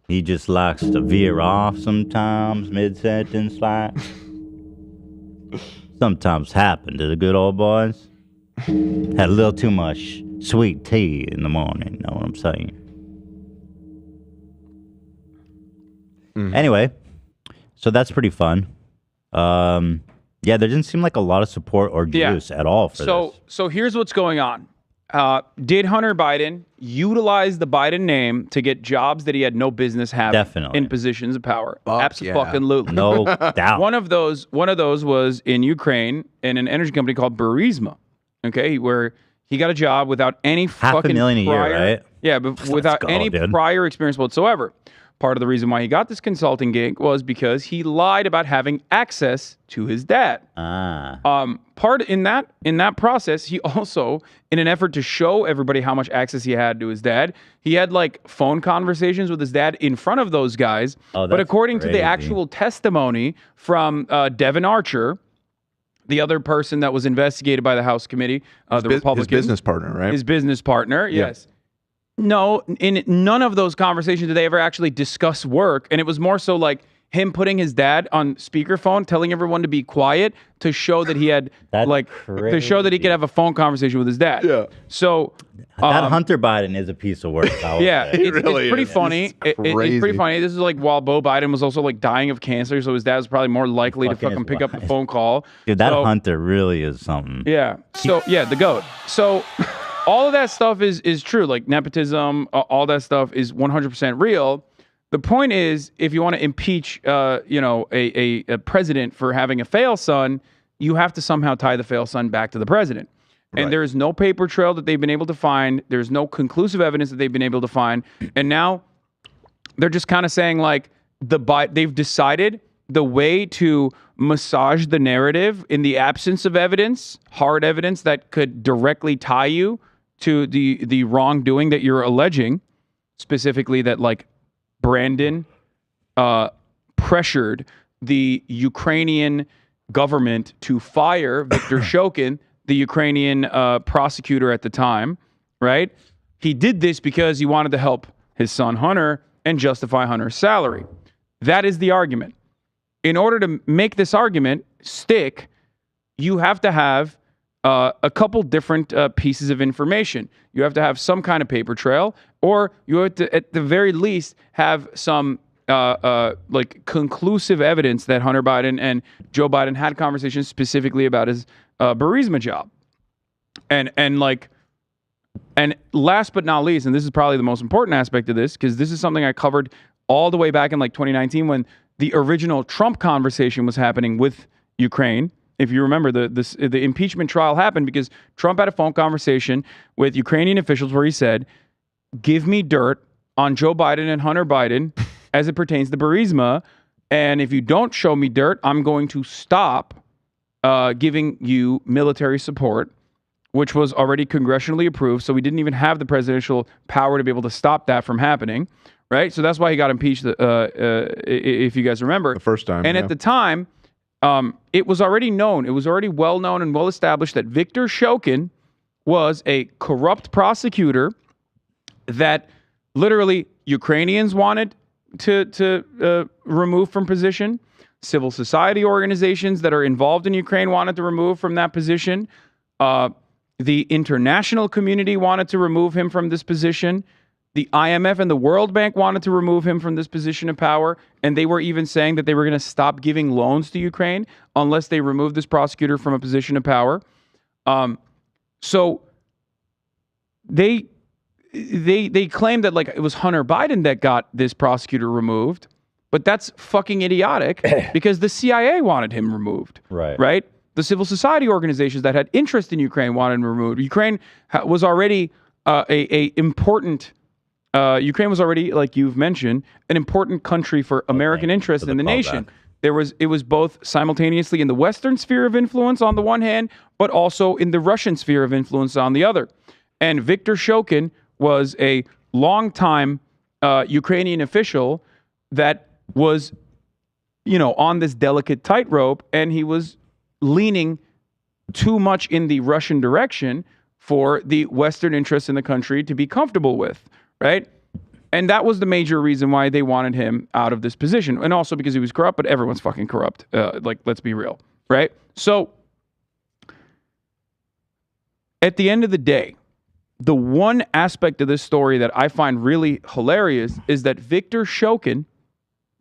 he just likes to veer off sometimes mid-sentence Sometimes happen to the good old boys. Had a little too much sweet tea in the morning, know what I'm saying? Anyway, so that's pretty fun. Yeah, there didn't seem like a lot of support or juice at all for this. So here's what's going on. Did Hunter Biden utilize the Biden name to get jobs that he had no business having? Definitely. In positions of power? Absolutely. No doubt. One of those was in Ukraine in an energy company called Burisma. Okay, where he got a job without any fucking $500,000 a year, right? Yeah, but without any prior experience whatsoever. Part of the reason why he got this consulting gig was because he lied about having access to his dad. Part in that process, he also, in an effort to show everybody how much access he had to his dad, he had phone conversations with his dad in front of those guys. But according to the actual testimony from Devin Archer, the other person that was investigated by the House committee, the Republican. His business partner, right? His business partner, yes. No, in none of those conversations did they ever actually discuss work. And it was more so him putting his dad on speakerphone, telling everyone to be quiet to show that he had, to show that he could have a phone conversation with his dad. Yeah. So... that Hunter Biden is a piece of work. Yeah, it's pretty funny. It's pretty funny. This is while Beau Biden was also dying of cancer, so his dad was probably more likely to fucking pick up the phone call. Dude, that Hunter really is something. Yeah. So the GOAT. So all of that stuff is true. Nepotism, all that stuff is 100% real. The point is, if you want to impeach, a president for having a fail son, you have to somehow tie the fail son back to the president. And there is no paper trail that they've been able to find. There's no conclusive evidence that they've been able to find. And now they're just kind of saying like they've decided the way to massage the narrative in the absence of evidence, hard evidence that could directly tie you to the wrongdoing that you're alleging, specifically that like Brandon pressured the Ukrainian government to fire Viktor Shokin, the Ukrainian prosecutor at the time, right? He did this because he wanted to help his son Hunter and justify Hunter's salary. That is the argument. In order to make this argument stick, you have to have a couple different pieces of information. You have to have some kind of paper trail, or you have to, at the very least, have some like conclusive evidence that Hunter Biden and Joe Biden had conversations specifically about his Burisma job. And last but not least, and this is probably the most important aspect of this, because this is something I covered all the way back in like 2019 when the original Trump conversation was happening with Ukraine. If you remember, the impeachment trial happened because Trump had a phone conversation with Ukrainian officials where he said, give me dirt on Joe Biden and Hunter Biden as it pertains to Burisma. And if you don't show me dirt, I'm going to stop giving you military support, which was already congressionally approved. So we didn't even have the presidential power to be able to stop that from happening. Right. So that's why he got impeached, if you guys remember. The first time. And at the time, it was already known. It was already well known and well established that Viktor Shokin was a corrupt prosecutor that literally Ukrainians wanted to remove from position. Civil society organizations that are involved in Ukraine wanted to remove from that position. The international community wanted to remove him from this position. The IMF and the World Bank wanted to remove him from this position of power, and they were even saying that they were going to stop giving loans to Ukraine unless they removed this prosecutor from a position of power. So they claim that like it was Hunter Biden that got this prosecutor removed, but that's fucking idiotic because the CIA wanted him removed. Right? The civil society organizations that had interest in Ukraine wanted him removed. Ukraine was already Ukraine was already, like you've mentioned, an important country for American interest in the nation. It was both simultaneously in the Western sphere of influence on the one hand, but also in the Russian sphere of influence on the other. And Viktor Shokin was a longtime Ukrainian official that was, on this delicate tightrope, and he was leaning too much in the Russian direction for the Western interests in the country to be comfortable with. Right? And that was the major reason why they wanted him out of this position. And also because he was corrupt, but everyone's fucking corrupt. Let's be real. Right? So at the end of the day, the one aspect of this story that I find really hilarious is that Viktor Shokin,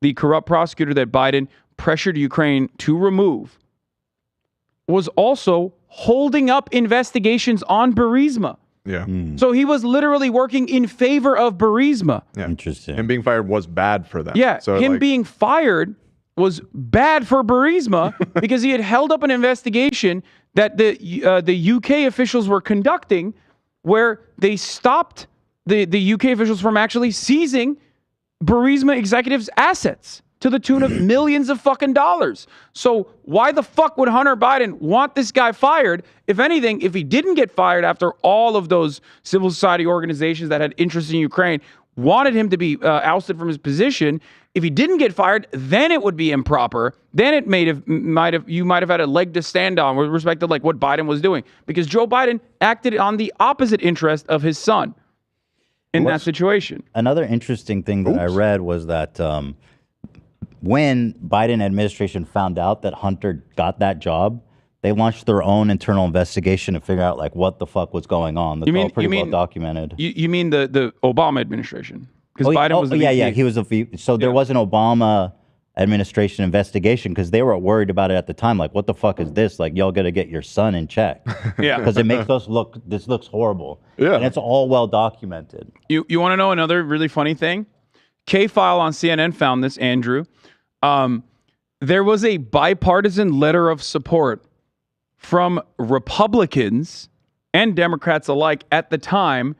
the corrupt prosecutor that Biden pressured Ukraine to remove, was also holding up investigations on Burisma. Yeah. So he was literally working in favor of Burisma. Yeah. Interesting. Him being fired was bad for them. Yeah. So him being fired was bad for Burisma because he had held up an investigation that the UK officials were conducting where they stopped the UK officials from actually seizing Burisma executives' assets to the tune of millions of fucking dollars. So why the fuck would Hunter Biden want this guy fired? If anything, if he didn't get fired after all of those civil society organizations that had interest in Ukraine wanted him to be ousted from his position, if he didn't get fired, then it would be improper. Then it you might have had a leg to stand on with respect to like what Biden was doing, because Joe Biden acted on the opposite interest of his son in that situation. Another interesting thing that I read was that when Biden administration found out that Hunter got that job, they launched their own internal investigation to figure out like what the fuck was going on. That's all pretty well documented. You mean the Obama administration? Because Biden was the VP. He was a VP. So there was an Obama administration investigation because they were worried about it at the time. Like, what the fuck is this? Like, y'all got to get your son in check. Yeah. Because it makes us look, this looks horrible. Yeah. And it's all well documented. You want to know another really funny thing? K-File on CNN found this, Andrew. There was a bipartisan letter of support from Republicans and Democrats alike at the time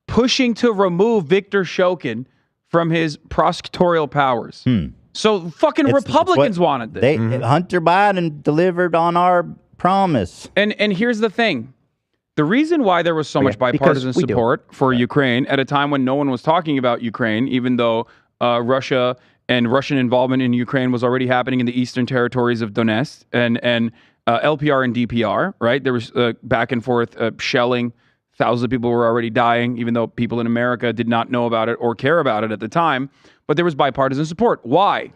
pushing to remove Viktor Shokin from his prosecutorial powers. So fucking Republicans wanted this. Hunter Biden delivered on our promise. And here's the thing. The reason why there was so much bipartisan support for Ukraine at a time when no one was talking about Ukraine, even though Russia and Russian involvement in Ukraine was already happening in the eastern territories of Donetsk and LPR and DPR, right? There was back and forth shelling. Thousands of people were already dying, even though people in America did not know about it or care about it at the time. But there was bipartisan support. Why?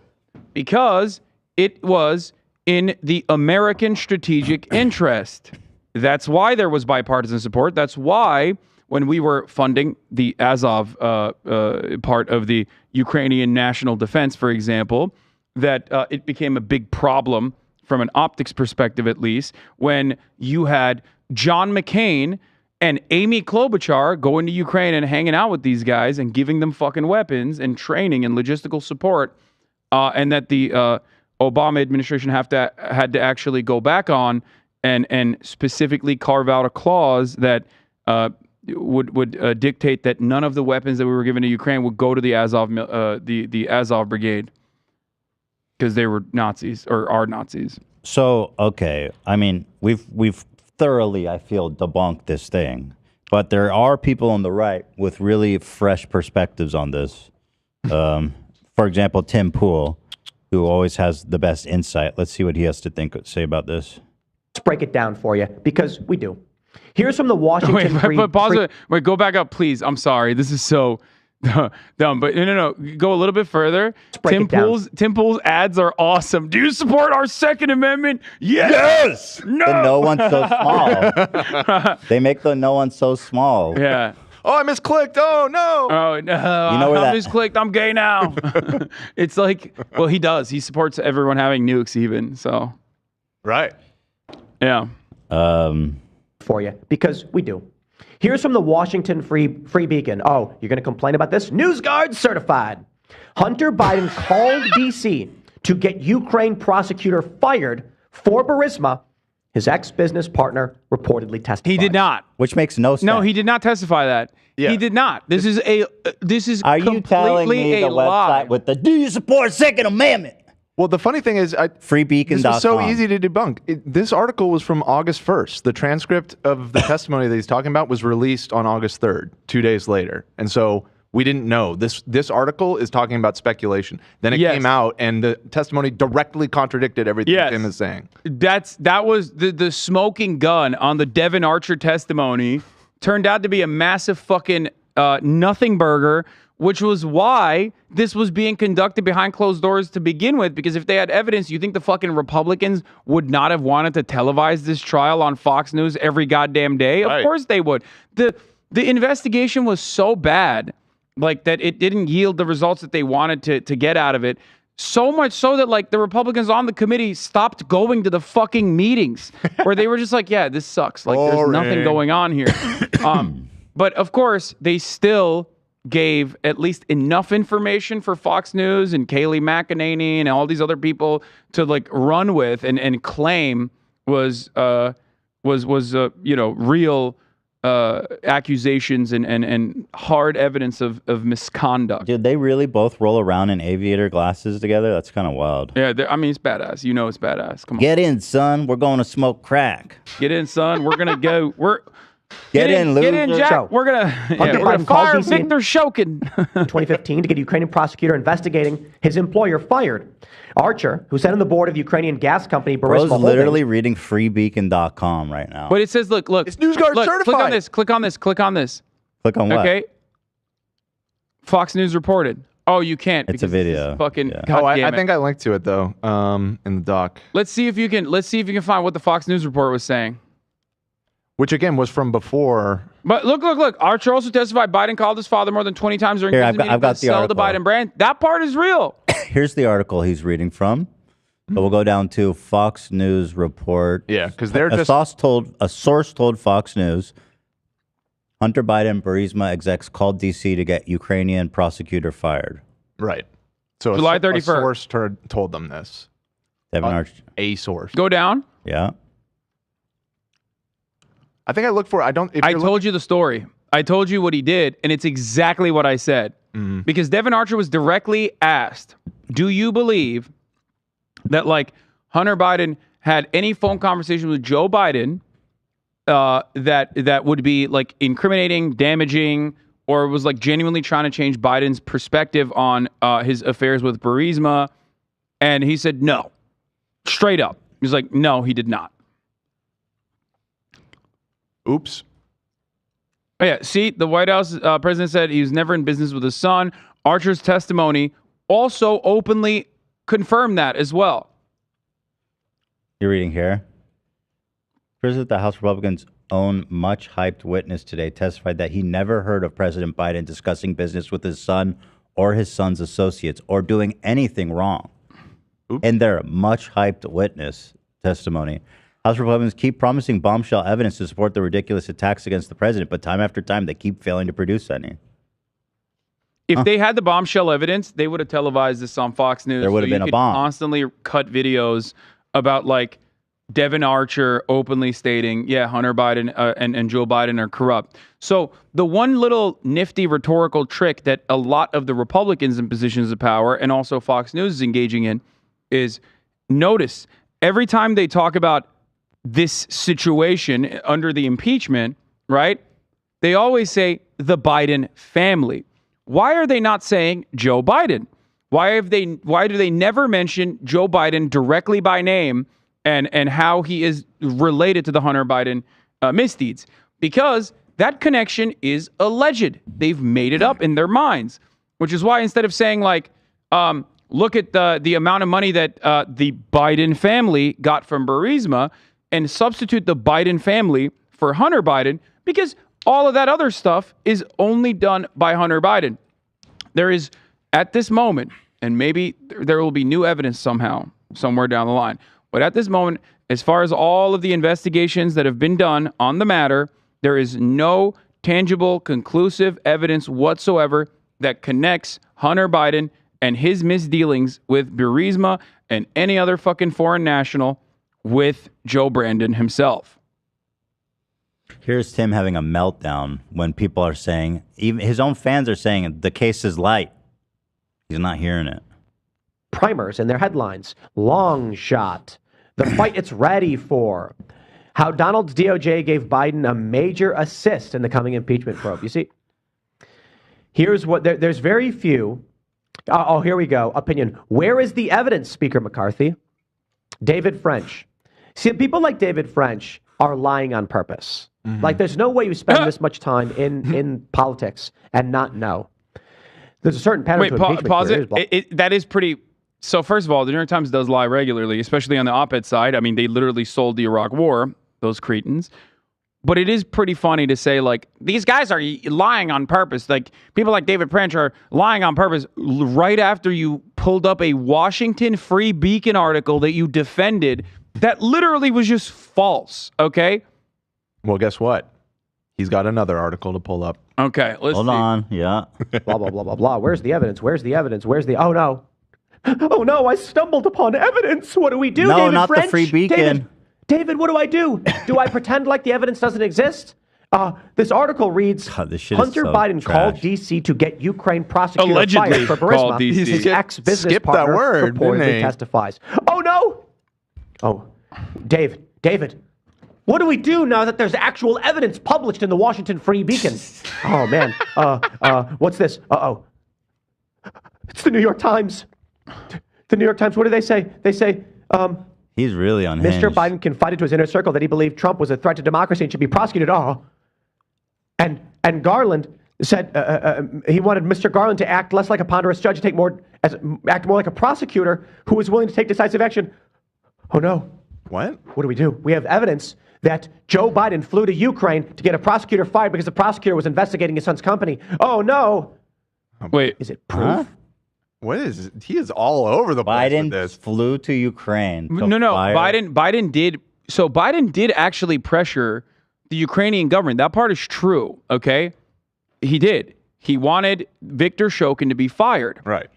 Because it was in the American strategic interest. That's why there was bipartisan support. That's why when we were funding the Azov part of the Ukrainian national defense, for example, that it became a big problem from an optics perspective, at least, when you had John McCain and Amy Klobuchar going to Ukraine and hanging out with these guys and giving them fucking weapons and training and logistical support, and that the Obama administration had to actually go back on and specifically carve out a clause that would dictate that none of the weapons that we were given to Ukraine would go to the Azov the Azov brigade because they were Nazis or are Nazis. So okay, I mean we've thoroughly, I feel, debunked this thing, but there are people on the right with really fresh perspectives on this. For example, Tim Pool, who always has the best insight. Let's see what he has to say about this. Let's break it down for you, because we do. Here's from the Washington Free... But pause it. Wait, go back up, please. I'm sorry. This is so dumb. But no. Go a little bit further. Tim Pool's ads are awesome. Do you support our Second Amendment? Yes! No! The no one's so small. They make the no one so small. Yeah. Oh, I misclicked. Oh, no. Oh, no. You know where I misclicked. I'm gay now. It's like, well, he does. He supports everyone having nukes even, so. Right. Yeah. For you, because we do. Here's from the Washington Free Beacon. Oh, you're going to complain about this? NewsGuard certified. Hunter Biden called D.C. to get Ukraine prosecutor fired for Burisma. His ex-business partner reportedly testified. He did not. Which makes no sense. No, he did not testify that. Yeah. He did not. This is Are you telling me the lie. website with the "Do you support Second Amendment"? Well, the funny thing is, freebeacon.com. This was so easy to debunk. This article was from August 1st. The transcript of the testimony that he's talking about was released on August 3rd, 2 days later. And so we didn't know. This article is talking about speculation. Then it came out, and the testimony directly contradicted everything Tim is saying. That was the smoking gun on the Devin Archer testimony. Turned out to be a massive fucking nothing burger, which was why this was being conducted behind closed doors to begin with, because if they had evidence, you think the fucking Republicans would not have wanted to televise this trial on Fox News every goddamn day? Of course they would. The investigation was so bad, like, that it didn't yield the results that they wanted to get out of it. So much so that, like, the Republicans on the committee stopped going to the fucking meetings where they were just like, yeah, this sucks. Like, there's nothing going on here. But of course, they still gave at least enough information for Fox News and Kayleigh McEnany and all these other people to, like, run with and claim was real accusations and hard evidence of misconduct. Did they really both roll around in aviator glasses together? That's kind of wild. Yeah, I mean, it's badass. You know it's badass. Come on. Get in, son. We're going to smoke crack. Get in, son. We're going to go. Get in, loser. Get in, Jack. So, we're gonna fire Victor Shokin. In 2015 to get a Ukrainian prosecutor investigating his employer fired. Archer, who sat on the board of Ukrainian gas company Burisma Bro's literally reading freebeacon.com right now. But it says, look. It's NewsGuard certified. Click on this. Click on this. Click on what? Okay. Fox News reported. Oh, you can't. It's a video. Fucking. Yeah. God damn I think I linked to it though. In the doc. Let's see if you can find what the Fox News report was saying. Which again was from before. But look. Archer also testified Biden called his father more than 20 times during his meeting to sell the Biden brand. That part is real. Here's the article he's reading from. So we'll go down to Fox News report. Yeah, because they're a source told Fox News Hunter Biden Burisma execs called DC to get Ukrainian prosecutor fired. Right. So July 31st. A source told them this. Devin Archer. A source. Go down. Yeah. I think I looked for. I told you the story. I told you what he did, and it's exactly what I said. Because Devin Archer was directly asked, do you believe that like Hunter Biden had any phone conversation with Joe Biden that would be like incriminating, damaging, or was like genuinely trying to change Biden's perspective on his affairs with Burisma? And he said no. Straight up. He's like, no, he did not. Oops. Oh, yeah, see, the White House president said he was never in business with his son. Archer's testimony also openly confirmed that as well. You're reading here. President, the House Republicans' own much hyped witness today testified that he never heard of President Biden discussing business with his son or his son's associates or doing anything wrong. Oops. In their much hyped witness testimony, House Republicans keep promising bombshell evidence to support the ridiculous attacks against the president, but time after time, they keep failing to produce any. If they had the bombshell evidence, they would have televised this on Fox News. There would have been a bomb. Constantly cut videos about like Devin Archer openly stating, yeah, Hunter Biden and Joe Biden are corrupt. So the one little nifty rhetorical trick that a lot of the Republicans in positions of power and also Fox News is engaging in is notice every time they talk about this situation under the impeachment, right? They always say the Biden family. Why are they not saying Joe Biden? Why do they never mention Joe Biden directly by name and how he is related to the Hunter Biden misdeeds? Because that connection is alleged. They've made it up in their minds, which is why instead of saying like, look at the amount of money that the Biden family got from Burisma, and substitute the Biden family for Hunter Biden, because all of that other stuff is only done by Hunter Biden. There is, at this moment, and maybe there will be new evidence somehow, somewhere down the line, but at this moment, as far as all of the investigations that have been done on the matter, there is no tangible, conclusive evidence whatsoever that connects Hunter Biden and his misdealings with Burisma and any other fucking foreign national with Joe Brandon himself. Here's Tim having a meltdown when people are saying, even his own fans are saying, the case is light. He's not hearing it. Primers in their headlines. Long shot. The fight it's ready for. How Donald's DOJ gave Biden a major assist in the coming impeachment probe. You see, here's what, there's very few. Oh, here we go. Opinion. Where is the evidence, Speaker McCarthy? David French. See, people like David French are lying on purpose. Mm-hmm. Like, there's no way you spend this much time in politics and not know. There's a certain pattern to impeachment. Pause it. That is pretty... So, first of all, the New York Times does lie regularly, especially on the op-ed side. I mean, they literally sold the Iraq War, those cretins. But it is pretty funny to say, like, these guys are lying on purpose. Like, people like David French are lying on purpose right after you pulled up a Washington Free Beacon article that you defended that literally was just false, okay? Well, guess what? He's got another article to pull up. Okay, let's Hold on, yeah. Blah, blah, blah, blah, blah. Where's the evidence? Where's the evidence? Where's the... Oh, no. Oh, no, I stumbled upon evidence. What do we do, no, David not French? The Free Beacon. David, what do I do? Do I pretend like the evidence doesn't exist? This article reads, Hunter Biden called D.C. to get Ukraine prosecutor allegedly fired for Burisma. His ex-business partner reportedly testifies. Oh, no. Oh, David, what do we do now that there's actual evidence published in the Washington Free Beacon? Oh, man. What's this? Uh-oh. It's the New York Times. The New York Times, what do they say? They say, he's really unhinged. Mr. Biden confided to his inner circle that he believed Trump was a threat to democracy and should be prosecuted. Oh. And Garland said he wanted Mr. Garland to act less like a ponderous judge, act more like a prosecutor who was willing to take decisive action. Oh, no. What? What do we do? We have evidence that Joe Biden flew to Ukraine to get a prosecutor fired because the prosecutor was investigating his son's company. Oh, no. Wait. Is it proof? Huh? What is... He is all over the place with this. Biden flew to Ukraine. No. Biden did... So Biden did actually pressure the Ukrainian government. That part is true, okay? He did. He wanted Viktor Shokin to be fired. Right.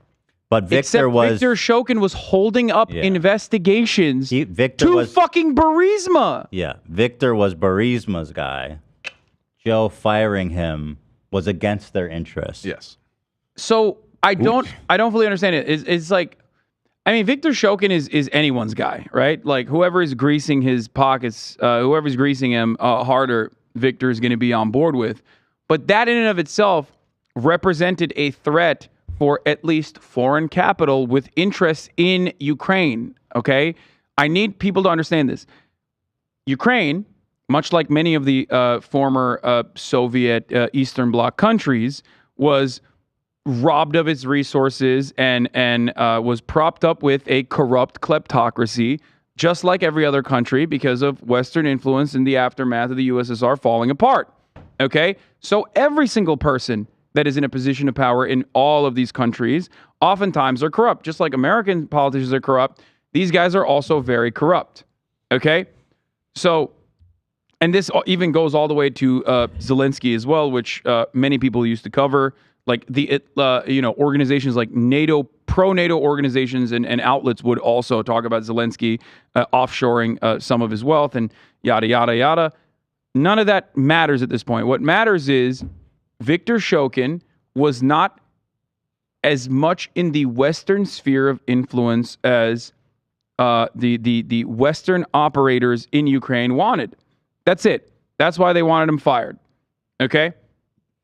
But Viktor Shokin was holding up investigations to fucking Burisma. Yeah, Viktor was Burisma's guy. Joe firing him was against their interests. Yes. So I don't fully understand it. It's like, I mean, Viktor Shokin is anyone's guy, right? Like whoever is greasing his pockets, whoever's greasing him harder, Victor is going to be on board with. But that in and of itself represented a threat for at least foreign capital with interest in Ukraine. Okay, I need people to understand this. Ukraine, much like many of the former Soviet Eastern Bloc countries, was robbed of its resources and was propped up with a corrupt kleptocracy, just like every other country, because of Western influence in the aftermath of the USSR falling apart. Okay? So every single person that is in a position of power in all of these countries oftentimes are corrupt. Just like American politicians are corrupt, these guys are also very corrupt. Okay? So, and this even goes all the way to Zelensky as well, which many people used to cover. Like the organizations like NATO, pro-NATO organizations and outlets would also talk about Zelensky offshoring some of his wealth and yada, yada, yada. None of that matters at this point. What matters is Viktor Shokin was not as much in the Western sphere of influence as the Western operators in Ukraine wanted. That's it. That's why they wanted him fired. Okay?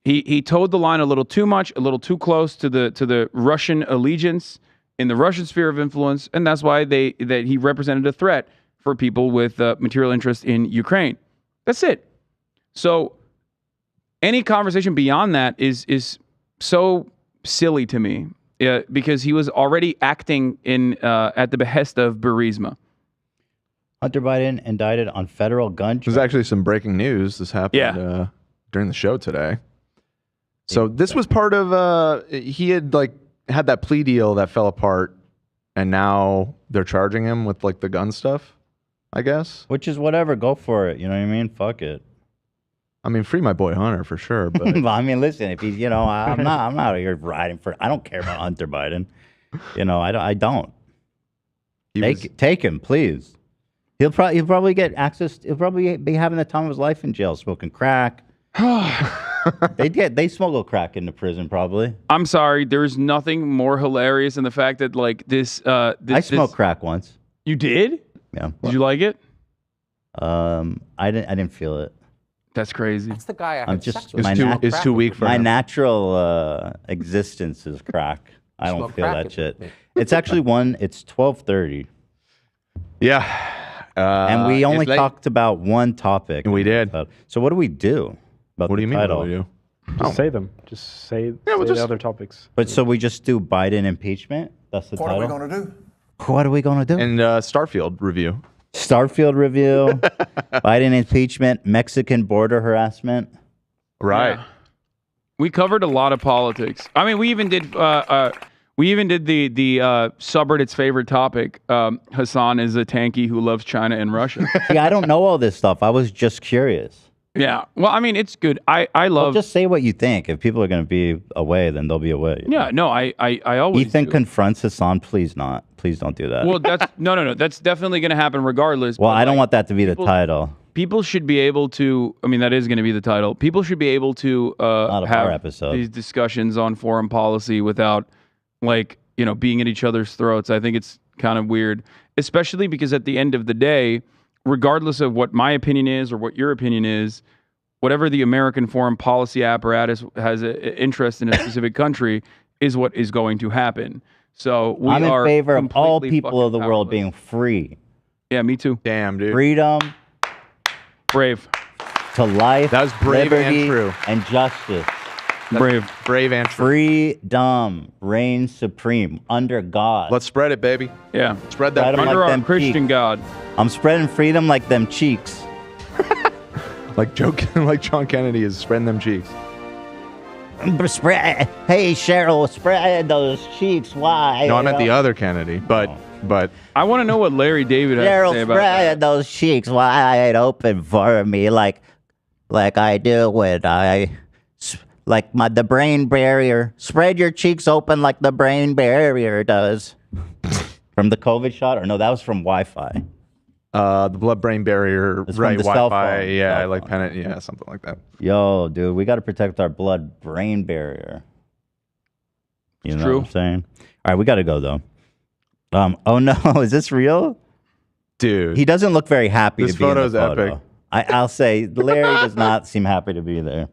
He towed the line a little too much, a little too close to the Russian allegiance in the Russian sphere of influence, and that's why he represented a threat for people with material interest in Ukraine. That's it. So any conversation beyond that is so silly to me because he was already acting at the behest of Burisma. Hunter Biden indicted on federal gun charges. There's actually some breaking news. This happened during the show today. So this was part of he had had that plea deal that fell apart, and now they're charging him with like the gun stuff, I guess. Which is whatever, go for it. You know what I mean? Fuck it. I mean, free my boy Hunter for sure. But I mean, listen, if he's, I'm not out here riding for. I don't care about Hunter Biden. I don't. Take him, please. He'll probably get access. He'll probably be having the time of his life in jail, smoking crack. They smuggle crack into prison, probably. I'm sorry. There's nothing more hilarious than the fact that I smoked crack once. You did? Yeah. Did you like it? I didn't feel it. That's crazy. That's the guy I I'm had just sex with. It's too weak for my him. natural existence is crack. I don't Smoke feel crack that at shit. me. It's actually it's 12:30. Yeah. And we only talked about one topic. We did. So what do we do about What do you mean? title? What do we do? Just say them. Just say, the other topics. But so we just do Biden impeachment? That's the title? What are we going to do? What are we going to do? And Starfield review. Starfield review, Biden impeachment, Mexican border harassment. Right. Yeah. We covered a lot of politics. I mean, we even did the subreddit's favorite topic. Hasan is a tanky who loves China and Russia. Yeah, I don't know all this stuff. I was just curious. Yeah. Well, I mean, it's good. I love. Well, just say what you think. If people are going to be away, then they'll be away. Yeah. No, I always. Ethan do. confronts Hasan. Please not. Please don't do that. Well, that's no. That's definitely going to happen regardless. Well, I don't want that to be the title. People should be able to. I mean, that is going to be the title. People should be able to have these discussions on foreign policy without, being at each other's throats. I think it's kind of weird, especially because at the end of the day, regardless of what my opinion is or what your opinion is, whatever the American foreign policy apparatus has an interest in a specific country is what is going to happen. So I'm in favor of all people of the world being free. Yeah, me too. Damn, dude. Freedom. Brave. To life. That was brave liberty, and true. And justice. Brave. Brave and true. Freedom reigns supreme under God. Let's spread it, baby. Yeah. Spread that. Spread 'em Under like our them Christian cheeks. God. I'm spreading freedom like them cheeks. like John Kennedy is spreading them cheeks. Hey, Cheryl, spread those cheeks wide. No, I meant the other Kennedy, but I want to know what Larry David has to Cheryl, say about spread that. those cheeks wide open for me, like I do when the brain barrier. Spread your cheeks open like the brain barrier does. From the COVID shot, or no, that was from Wi-Fi. The blood-brain barrier, It's from right? the cell Wi-Fi, phone. yeah, Cell like phone. pennant, yeah, something like that. Yo, dude, we got to protect our blood-brain barrier. You know true. what I'm saying? All right, we got to go though. Oh no, is this real? Dude. He doesn't look very happy This to be in the photo's photo. epic. I'll say Larry does not seem happy to be there.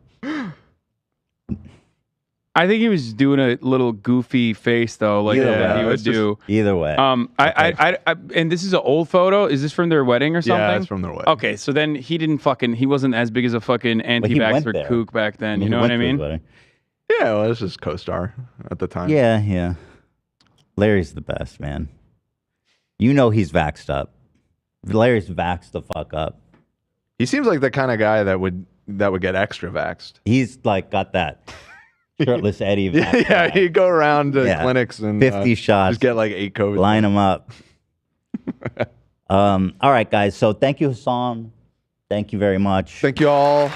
I think he was doing a little goofy face though, like that he would do. Either way. I and this is an old photo. Is this from their wedding or something? Yeah, it's from their wedding. Okay, so then he wasn't as big as a fucking anti-vaxxer kook back then. You know what I mean? Yeah, well, this is co-star at the time. Yeah. Larry's the best, man. You know he's vaxxed up. Larry's vaxxed the fuck up. He seems like the kind of guy that would get extra vaxxed. He's like got that shirtless Eddie. Yeah, he'd go around to clinics and 50 shots. Just get like 8 COVID. Line them up. All right, guys. So thank you, Hasan. Thank you very much. Thank you all.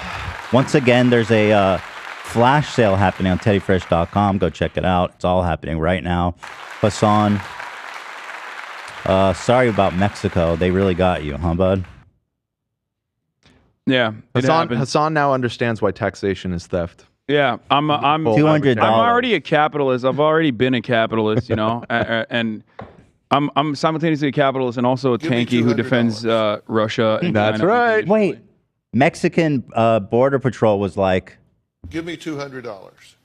Once again, there's a flash sale happening on teddyfresh.com. Go check it out. It's all happening right now. Hasan, sorry about Mexico. They really got you, huh, bud? Yeah. Hasan now understands why taxation is theft. Yeah, I'm $200. I'm already a capitalist. I've already been a capitalist, you know, and I'm simultaneously a capitalist and also a tanky who defends Russia. And That's China. right. Wait, Mexican Border Patrol was like, give me $200.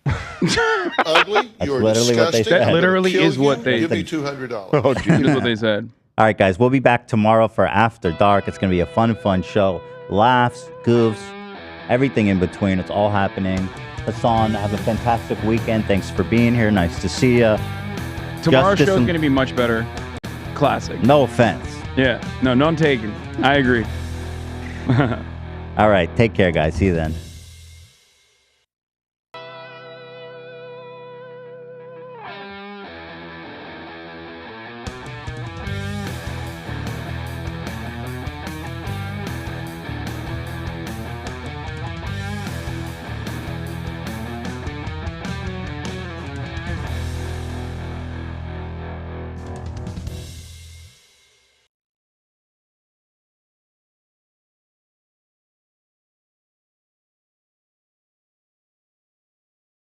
Ugly. You're literally what they disgusting. said. That literally Kill is you. what they Give me said. $200. Oh, That's what they said. all right, guys, we'll be back tomorrow for After Dark. It's going to be a fun show. Laughs, goofs, everything in between. It's all happening. Hasan, have a fantastic weekend. Thanks for being here. Nice to see you. Tomorrow's show is going to be much better. Classic. No offense. Yeah. No, none taken. I agree. All right. Take care, guys. See you then.